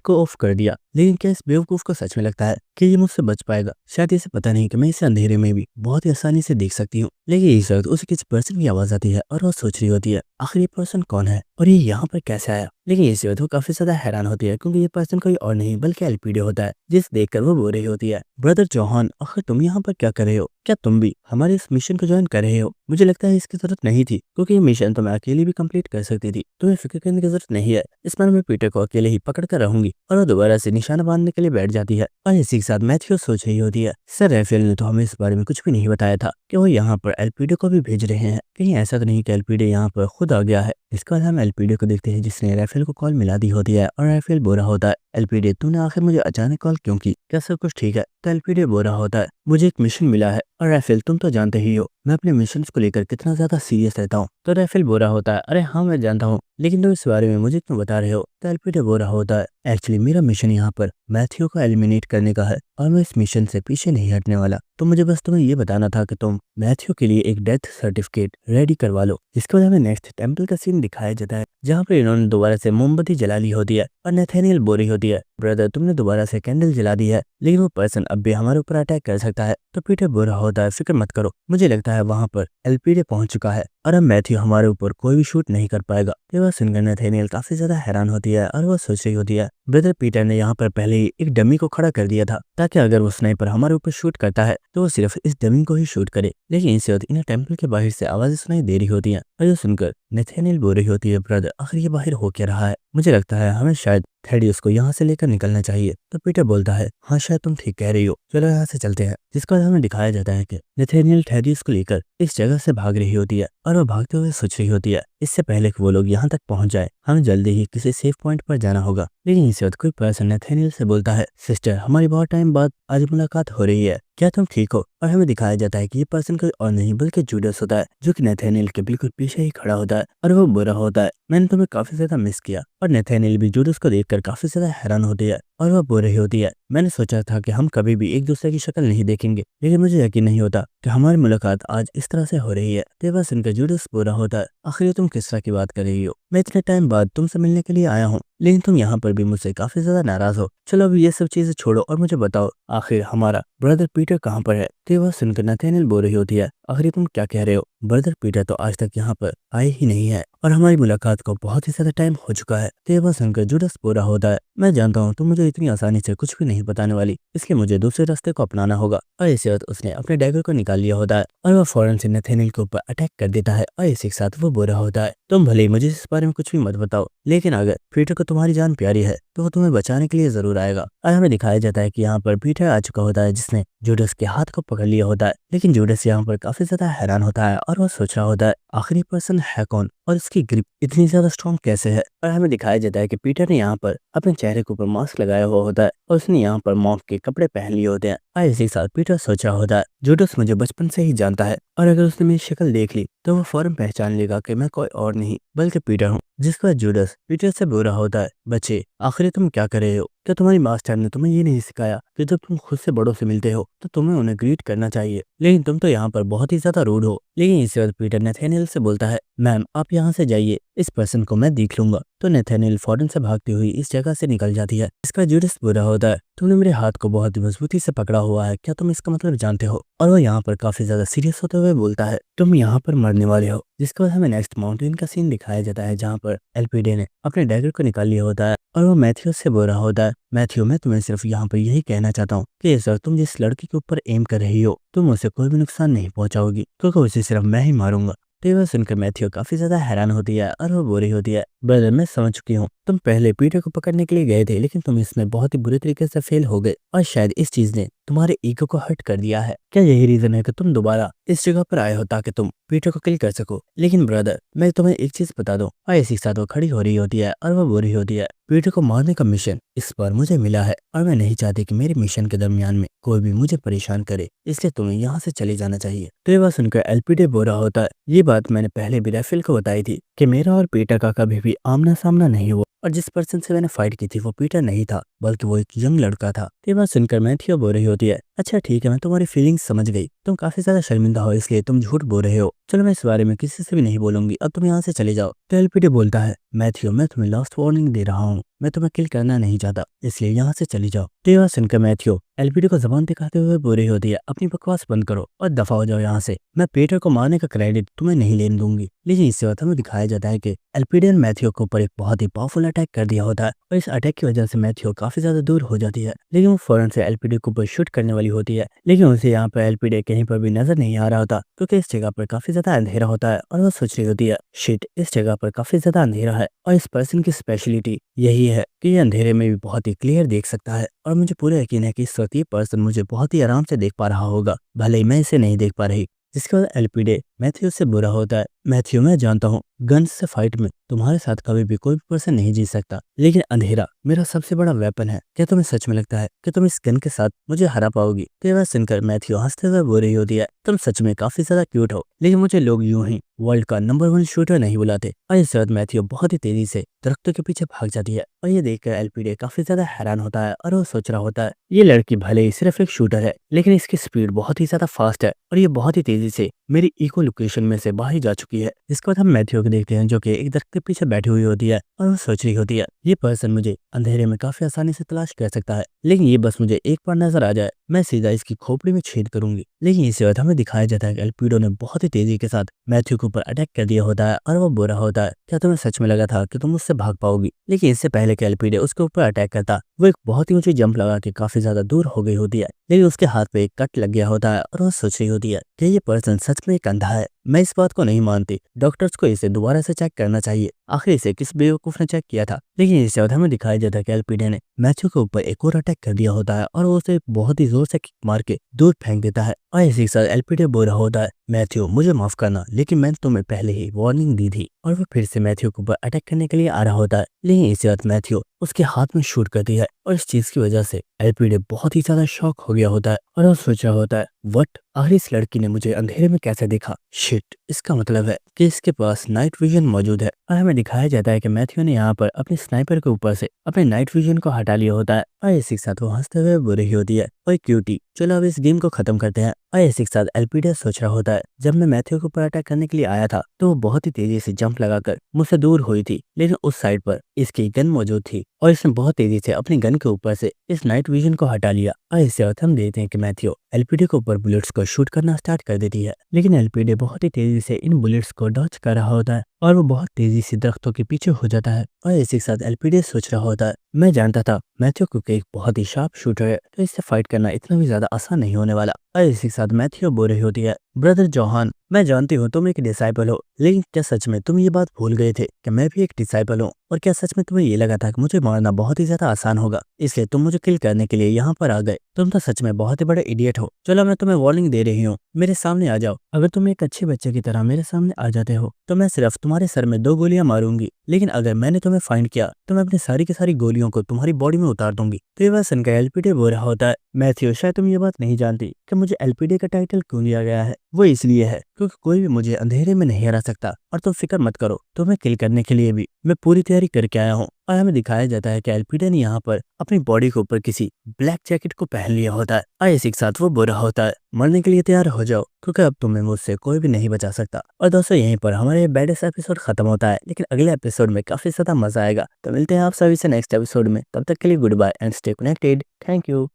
को ऑफ कर दिया। लेकिन क्या इस बेवकूफ को सच में लगता है कि ये मुझसे बच पाएगा? शायद इसे पता नहीं कि मैं इसे अंधेरे में भी बहुत ही आसानी से देख सकती हूँ। लेकिन इस वक्त उसे किसी पर्सन की आवाज आती है और वो सोच रही होती है, आखिर ये पर्सन कौन है और ये यहाँ पर कैसे आया। लेकिन इसी वक्त वो काफी ज्यादा हैरान होती है क्योंकि ये पर्सन कोई और नहीं बल्कि एलपीडी होता है, जिस देखकर वो बोल रही होती है, ब्रदर जॉन आखिर तुम यहाँ पर क्या कर रहे हो? क्या तुम भी हमारे इस मिशन को ज्वाइन कर रहे हो? मुझे लगता है इसकी जरूरत नहीं थी क्योंकि ये मिशन तो मैं अकेली भी कंप्लीट कर सकती थी, तुम्हें फिक्र करने की जरूरत नहीं है। इस बार मैं पीटर को अकेले ही पकड़ कर रहूंगी। और वो दोबारा से निशाना बांधने के लिए बैठ जाती है और इसी के साथ मैथ्यू सोच रही होती है, सर राफेल ने तो हमें इस बारे में कुछ भी नहीं बताया था कि वो यहाँ पर एलपीडी को भी भेज रहे हैं, कहीं ऐसा तो नहीं कि एलपीडी यहाँ पर खुद आ गया है। इसके बाद हम एलपीडी को देखते हैं जिसने राफेल को कॉल मिला दी होती है और राफेल बोरा होता है, एलपीडी तुमने आखिर मुझे अचानक कॉल क्यों की, क्या सब कुछ ठीक है? तो एलपीडी बोरा होता है, मुझे एक मिशन मिला है और राफेल तुम तो जानते ही हो मैं अपने मिशन को लेकर कितना ज्यादा सीरियस रहता हूँ। तो राफेल बोरा होता है, अरे हाँ मैं जानता हूँ, लेकिन तुम इस बारे में मुझे क्यों बता रहे हो? तो एलपीडी बोरा होता है, एक्चुअली मेरा मिशन यहाँ पर मैथ्यू को एलिमिनेट करने का है और मैं इस मिशन से पीछे नहीं हटने वाला। तो मुझे बस तुम्हें ये बताना था कि तुम मैथ्यू के लिए एक डेथ सर्टिफिकेट रेडी करवा लो। इसके बाद हमें नेक्स्ट टेम्पल का सीन दिखाया जाता है जहाँ पर इन्होंने दोबारा से मोमबत्ती जला ली होती है और नथानिएल बोल रही होती है, ब्रदर तुमने दोबारा से कैंडल जला दी है लेकिन वो पर्सन अब भी हमारे ऊपर अटैक कर सकता है। तो पीटर बोरा होता है, फिक्र मत करो, मुझे लगता है वहाँ पर एलपीडी पहुंच चुका है और अब मैथ्यू हमारे ऊपर कोई भी शूट नहीं कर पाएगा। ये बात सुनकर नथानिएल काफी ज्यादा हैरान होती है और वो सोच रही होती है, ब्रदर पीटर ने यहाँ पर पहले ही एक डमी को खड़ा कर दिया था ताकि अगर वो स्नाइपर हमारे ऊपर शूट करता है तो वो सिर्फ इस डमी को ही शूट करे। लेकिन इसी वक्त इन्हें टेम्पल के बाहर से आवाजें सुनाई दे रही होती हैं और जो सुनकर नथानिएल बोल रही होती है, ब्रदर आखिर ये बाहर हो क्या रहा है? मुझे लगता है हमें शायद थेडियस को यहाँ से लेकर निकलना चाहिए। तो पीटर बोलता है, हाँ शायद तुम ठीक कह रही हो, चलो यहाँ से चलते हैं। जिसके बाद हमें दिखाया जाता है कि नथानिएल थेडियस को लेकर इस जगह से भाग रही होती है और वो भागते हुए सोच रही होती है, इससे पहले कि वो लोग यहाँ तक पहुंच जाए हमें जल्दी ही किसी सेफ पॉइंट पर जाना होगा। लेकिन इस वक्त कोई पर्सन नथानिएल से बोलता है, सिस्टर हमारी बहुत टाइम बाद आज मुलाकात हो रही है, क्या तुम ठीक हो? और हमें दिखाया जाता है कि ये पर्सन कोई और नहीं बल्कि जूडस होता है जो कि नथानिएल के बिल्कुल पीछे ही खड़ा होता है और वो बुरा होता है, मैंने तुम्हें काफी ज्यादा मिस किया। और नथानिएल भी जूडस को देखकर काफी ज्यादा हैरान होती है और वह बोल रही होती है, मैंने सोचा था कि हम कभी भी एक दूसरे की शक्ल नहीं देखेंगे लेकिन मुझे यकीन नहीं होता कि हमारी मुलाकात आज इस तरह से हो रही है। तो बस इनका जूडस पूरा होता है, आखिर तुम किस तरह की बात कर रही हो? मैं इतने टाइम बाद तुमसे मिलने के लिए आया हूँ लेकिन तुम यहाँ पर भी मुझसे काफी ज्यादा नाराज हो। चलो अब ये सब चीजें छोड़ो और मुझे बताओ आखिर हमारा ब्रदर पीटर कहाँ पर है? तो वह सुनकर नथानिएल बोल रही होती है, आखिर तुम क्या कह रहे हो? ब्रदर पीटर तो आज तक यहाँ पर आए ही नहीं है और हमारी मुलाकात को बहुत ही ज्यादा टाइम हो चुका है। तो वह सुनकर जूडस पूरा होता है, मैं जानता हूँ तुम मुझे इतनी आसानी से कुछ भी नहीं बताने वाली, इसलिए मुझे दूसरे रास्ते को अपनाना होगा। और इसी वक्त उसने अपने डैगर को निकाल लिया होता है और वह फौरन से नथानिएल के ऊपर अटैक कर देता है और इसी के साथ वो बुरा होता है, तुम भले ही मुझे इस बारे में कुछ भी मत बताओ लेकिन अगर पीटर को तुम्हारी जान प्यारी है तो वो तुम्हें बचाने के लिए जरूर आएगा। और हमें दिखाया जाता है कि यहाँ पर पीटर आ चुका होता है जिसने जूडस के हाथ को पकड़ लिया होता है। लेकिन जूडस यहाँ पर काफी ज्यादा हैरान होता है और वो सोच रहा होता है आखिरी पर्सन है कौन और इसकी ग्रिप इतनी ज्यादा स्ट्रॉन्ग कैसे है। और हमें दिखाया जाता है कि पीटर ने यहाँ पर अपने चेहरे के ऊपर मास्क लगाया हुआ होता है और उसने यहाँ पर मॉन्क के कपड़े पहन लिए होते हैं। और इसी के साथ पीटर सोच रहा होता है, जूडस मुझे बचपन से ही जानता है और अगर उसने मेरी शक्ल देख ली तो वो फौरन पहचान लेगा कि मैं कोई और नहीं बल्कि पीटर हूँ। जिसके बाद जूडस पीटर से बोल रहा होता है, बच्चे आखिर तुम क्या कर रहे हो? क्या तुम्हारी मास्टर ने तुम्हें ये नहीं सिखाया कि जब तुम खुद से बड़ों से मिलते हो तो तुम्हें उन्हें ग्रीट करना चाहिए? लेकिन तुम तो यहाँ पर बहुत ही ज्यादा रूड हो। लेकिन इसी वक्त पीटर नथानिएल से बोलता है, मैम आप यहाँ से जाइए, इस पर्सन को मैं देख लूंगा। तो नथानिएल फौरन से भागती हुई इस जगह से निकल जाती है। इसका जूडस बुरा होता है, तुमने मेरे हाथ को बहुत मजबूती से पकड़ा हुआ है, क्या तुम इसका मतलब जानते हो? और वो यहाँ पर काफी ज्यादा सीरियस होते हुए बोलता है, तुम यहाँ पर मरने वाले हो। जिसके बाद हमें नेक्स्ट माउंटेन का सीन दिखाया जाता है जहाँ पर एलपीडी ने अपने डैगर को निकाल लिया होता है और वो मैथ्यू से बोल रहा होता है, मैथ्यू मैं तुम्हें सिर्फ यहाँ पर यही कहना चाहता हूँ कि सर तुम जिस लड़की के ऊपर एम कर रही हो तुम उसे कोई भी नुकसान नहीं पहुंचाओगी क्योंकि उसे सिर्फ मैं ही मारूंगा। तो ये सुनकर मैथ्यू काफी ज्यादा हैरान होती है और वो बोल रही होती है, ब्रदर मैं समझ चुकी हूँ, तुम पहले पीटर को पकड़ने के लिए गए थे लेकिन तुम इसमें बहुत ही बुरे तरीके से फेल हो गए और शायद इस चीज ने तुम्हारे ईगो को हर्ट कर दिया है। क्या यही रीजन है कि तुम दोबारा इस जगह पर आए हो ताकि तुम पीटर को किल कर सको? लेकिन ब्रदर मैं तुम्हें एक चीज बता दूं। और इसी के साथ वो खड़ी हो रही होती है और वो बोल रही होती है, पीटर को मारने का मिशन इस बार मुझे मिला है और मैं नहीं चाहती कि मेरे मिशन के दरमियान में कोई भी मुझे परेशान करे, इसलिए तुम्हें यहाँ से चले जाना चाहिए। तो ये बात सुनकर एलपीडी बोल रहा होता है, ये बात मैंने पहले भी राफेल को बताई थी कि मेरा और पीटर का कभी भी आमना सामना नहीं हुआ और जिस पर्सन से मैंने फाइट की थी वो पीटर नहीं था बल्कि वो एक यंग लड़का था। ये बात सुनकर मैथ्यू बोल रही होती है, अच्छा ठीक है, मैं तुम्हारी फीलिंग्स समझ गई, तुम काफी ज्यादा शर्मिंदा हो इसलिए तुम झूठ बोल रहे हो, चलो मैं इस बारे में किसी से भी नहीं बोलूंगी, अब तुम यहाँ से चले जाओ। तो एलपीडी बोलता है, मैथ्यू मैं तुम्हें लास्ट वार्निंग दे रहा हूँ, मैं तुम्हें किल करना नहीं चाहता, इसलिए यहाँ से चली जाओ। तो यह सुनकर मैथ्यू एलपीडी को जबान दिखाते हुए बोल रही होती है, अपनी बकवास बंद करो और दफा हो जाओ यहाँ से, मैं पीटर को मारने का क्रेडिट तुम्हें नहीं लेने दूंगी। लेकिन इससे बाद हमें दिखाया जाता है कि एलपीडी ने मैथ्यू के ऊपर एक बहुत ही पावरफुल अटैक कर दिया होता है और इस अटैक की वजह से मैथ्यू काफी ज्यादा दूर हो जाती है। लेकिन वो फौरन से एलपीडी के ऊपर शूट करने वाली होती है, लेकिन उसे यहाँ पर एलपीडी कहीं पर भी नजर नहीं आ रहा होता क्योंकि इस जगह पर काफी ज्यादा अंधेरा होता है और वो सोच रही होती है, शिट इस जगह पर काफी ज्यादा अंधेरा है और इस पर्सन की स्पेशलिटी यही है कि ये अंधेरे में भी बहुत ही क्लियर देख सकता है और मुझे पूरा यकीन है कि इस वक्त ये पर्सन मुझे बहुत ही आराम से देख पा रहा होगा, भले ही मैं इसे नहीं देख पा रही। जिसके बाद एलपीडी मैथ्यू से बुरा होता है, मैथ्यू मैं जानता हूँ गन से फाइट में तुम्हारे साथ कभी भी कोई भी पर्सन नहीं जीत सकता, लेकिन अंधेरा मेरा सबसे बड़ा वेपन है, क्या तुम्हें सच में लगता है कि तुम इस गन के साथ मुझे हरा पाओगी? तो ये बात सुनकर मैथ्यू हंसते हुए बोल रही होती है, तुम सच में काफी ज्यादा क्यूट हो, लेकिन मुझे लोग यूं ही वर्ल्ड का नंबर 1 शूटर नहीं बुलाते। और इस बाद मैथ्यू बहुत ही तेजी से दरख्तों के पीछे भाग जाती है और ये देखकर एलपीडी काफी ज्यादा हैरान होता है और वो सोच रहा होता है, ये लड़की भले ही सिर्फ एक शूटर है लेकिन इसकी स्पीड बहुत ही ज्यादा फास्ट है और ये बहुत ही तेजी से मेरी इको लोकेशन में से बाहर जा चुकी है। इसके बाद हम मैथ्यू को देखते हैं जो कि एक दरख्त के पीछे बैठी हुई होती है और वो सोच रही होती है, ये पर्सन मुझे अंधेरे में काफी आसानी से तलाश कर सकता है, लेकिन ये बस मुझे एक बार नजर आ जाए मैं सीधा इसकी खोपड़ी में छेद करूंगी। लेकिन इसी वक्त हमें दिखाया जाता है कि एलपीडो ने बहुत ही तेजी के साथ मैथ्यू के ऊपर अटैक कर दिया होता है और वो बुरा होता है, क्या तुम्हें सच में लगा था कि तुम उससे भाग पाओगी? लेकिन इससे पहले कि एलपीडो उसके ऊपर अटैक करता, वो एक बहुत ही ऊंची जंप लगा के काफी ज्यादा दूर हो गई होती है, लेकिन उसके हाथ पे एक कट लग गया होता है और वो सोच रही होती है कि ये पर्सन सच में एक अंधा है, मैं इस बात को नहीं मानती, डॉक्टर्स को इसे दोबारा से चेक करना चाहिए, आखिर इसे किस बेवकूफ ने चेक किया था। लेकिन इससे बाद हमें दिखाया जाता है कि एलपीडी ने मैथ्यू के ऊपर एक और अटैक कर दिया होता है और वो उसे बहुत ही जोर से किक मार के दूर फेंक देता है और इसी के साथ एलपीडी बोल रहा होता है, मैथ्यू मुझे माफ करना, लेकिन मैंने तुम्हें पहले ही वार्निंग दी थी। और वो फिर से मैथ्यू के ऊपर अटैक करने के लिए आ रहा होता है, लेकिन इसी वक्त मैथ्यू उसके हाथ में शूट करती है और इस चीज की वजह से एलपीडी बहुत ही ज्यादा शॉक हो गया होता है और वो सोच रहा होता है, व्हाट, आखिर इस लड़की ने मुझे अंधेरे में कैसे देखा? शिट, इसका मतलब है कि इसके पास नाइट विजन मौजूद है। और हमें दिखाया जाता है कि मैथ्यू ने यहाँ पर अपने स्नाइपर के ऊपर से अपने नाइट विजन को हटा लिया होता है और इसी के साथ वो हंसते हुए बोल रही होती है, ओए क्यूटी, चलो अब इस गेम को खत्म करते हैं। और इसी के साथ एलपीडी सोच रहा होता है, जब मैं मैथ्यू के ऊपर अटैक करने के लिए आया था तो वो बहुत ही तेजी से जंप लगाकर मुझसे दूर हुई थी, लेकिन उस साइड पर इसकी गन मौजूद थी और इसने बहुत तेजी से अपनी गन के ऊपर से इस नाइट विजन को हटा लिया। और इससे बाद हम देखते हैं कि मैथ्यू एलपीडी के ऊपर बुलेट्स को शूट करना स्टार्ट कर देती है, लेकिन एलपीडी बहुत ही तेजी से इन बुलेट्स को डॉच कर रहा होता है और वो बहुत तेजी से दरख्तों के पीछे हो जाता है। और इसी के साथ एलपीडी सोच रहा होता है, मैं जानता था मैथ्यू क्योंकि एक बहुत ही शार्प शूटर है तो इससे फाइट करना इतना भी ज्यादा आसान नहीं होने वाला। और इसी के साथ मैथ्यू बोल रही होती है, ब्रदर जोहान, मैं जानती हूँ तुम एक डिसाइपल हो, लेकिन क्या सच में तुम ये बात भूल गए थे कि मैं भी एक डिसाइपल हूँ? और क्या सच में तुम्हें ये लगा था कि मुझे मारना बहुत ही ज्यादा आसान होगा इसलिए तुम मुझे किल करने के लिए यहाँ पर आ गए? तुम तो सच में बहुत ही बड़े इडियट हो। चलो मैं तुम्हें वार्निंग दे रही हूँ, मेरे सामने आ जाओ। अगर तुम एक अच्छे बच्चे की तरह मेरे सामने आ जाते हो तो मैं सिर्फ तुम्हारे सर में 2 गोलियां मारूंगी, लेकिन अगर मैंने तुम्हें फाइंड किया तो मैं अपनी सारी की सारी गोलियों को तुम्हारी बॉडी में उतार दूंगी। तो ये बात सुनकर एलपीडी बोल रहा होता है, मैथ्यू शायद तुम ये बात नहीं जानती कि मुझे एलपीडी का टाइटल क्यों दिया गया है, वो इसलिए है क्योंकि कोई भी मुझे अंधेरे में नहीं हरा सकता। और तुम फिक्र मत करो, तुम्हें किल करने के लिए भी मैं पूरी तैयारी करके आया हूँ। और हमें दिखाया जाता है कि एलपीडी ने यहाँ पर अपनी बॉडी के ऊपर किसी ब्लैक जैकेट को पहन लिया होता है और इसी के साथ वो बुरा होता है, मरने के लिए तैयार हो जाओ क्योंकि अब तुम्हें मुझसे कोई भी नहीं बचा सकता। और दोस्तों यहीं पर हमारे बैडेस्ट एपिसोड खत्म होता है, लेकिन अगले एपिसोड में काफी ज्यादा मजा आएगा। तो मिलते हैं आप सभी से नेक्स्ट एपिसोड में, तब तक के लिए good bye and stay connected. Thank you.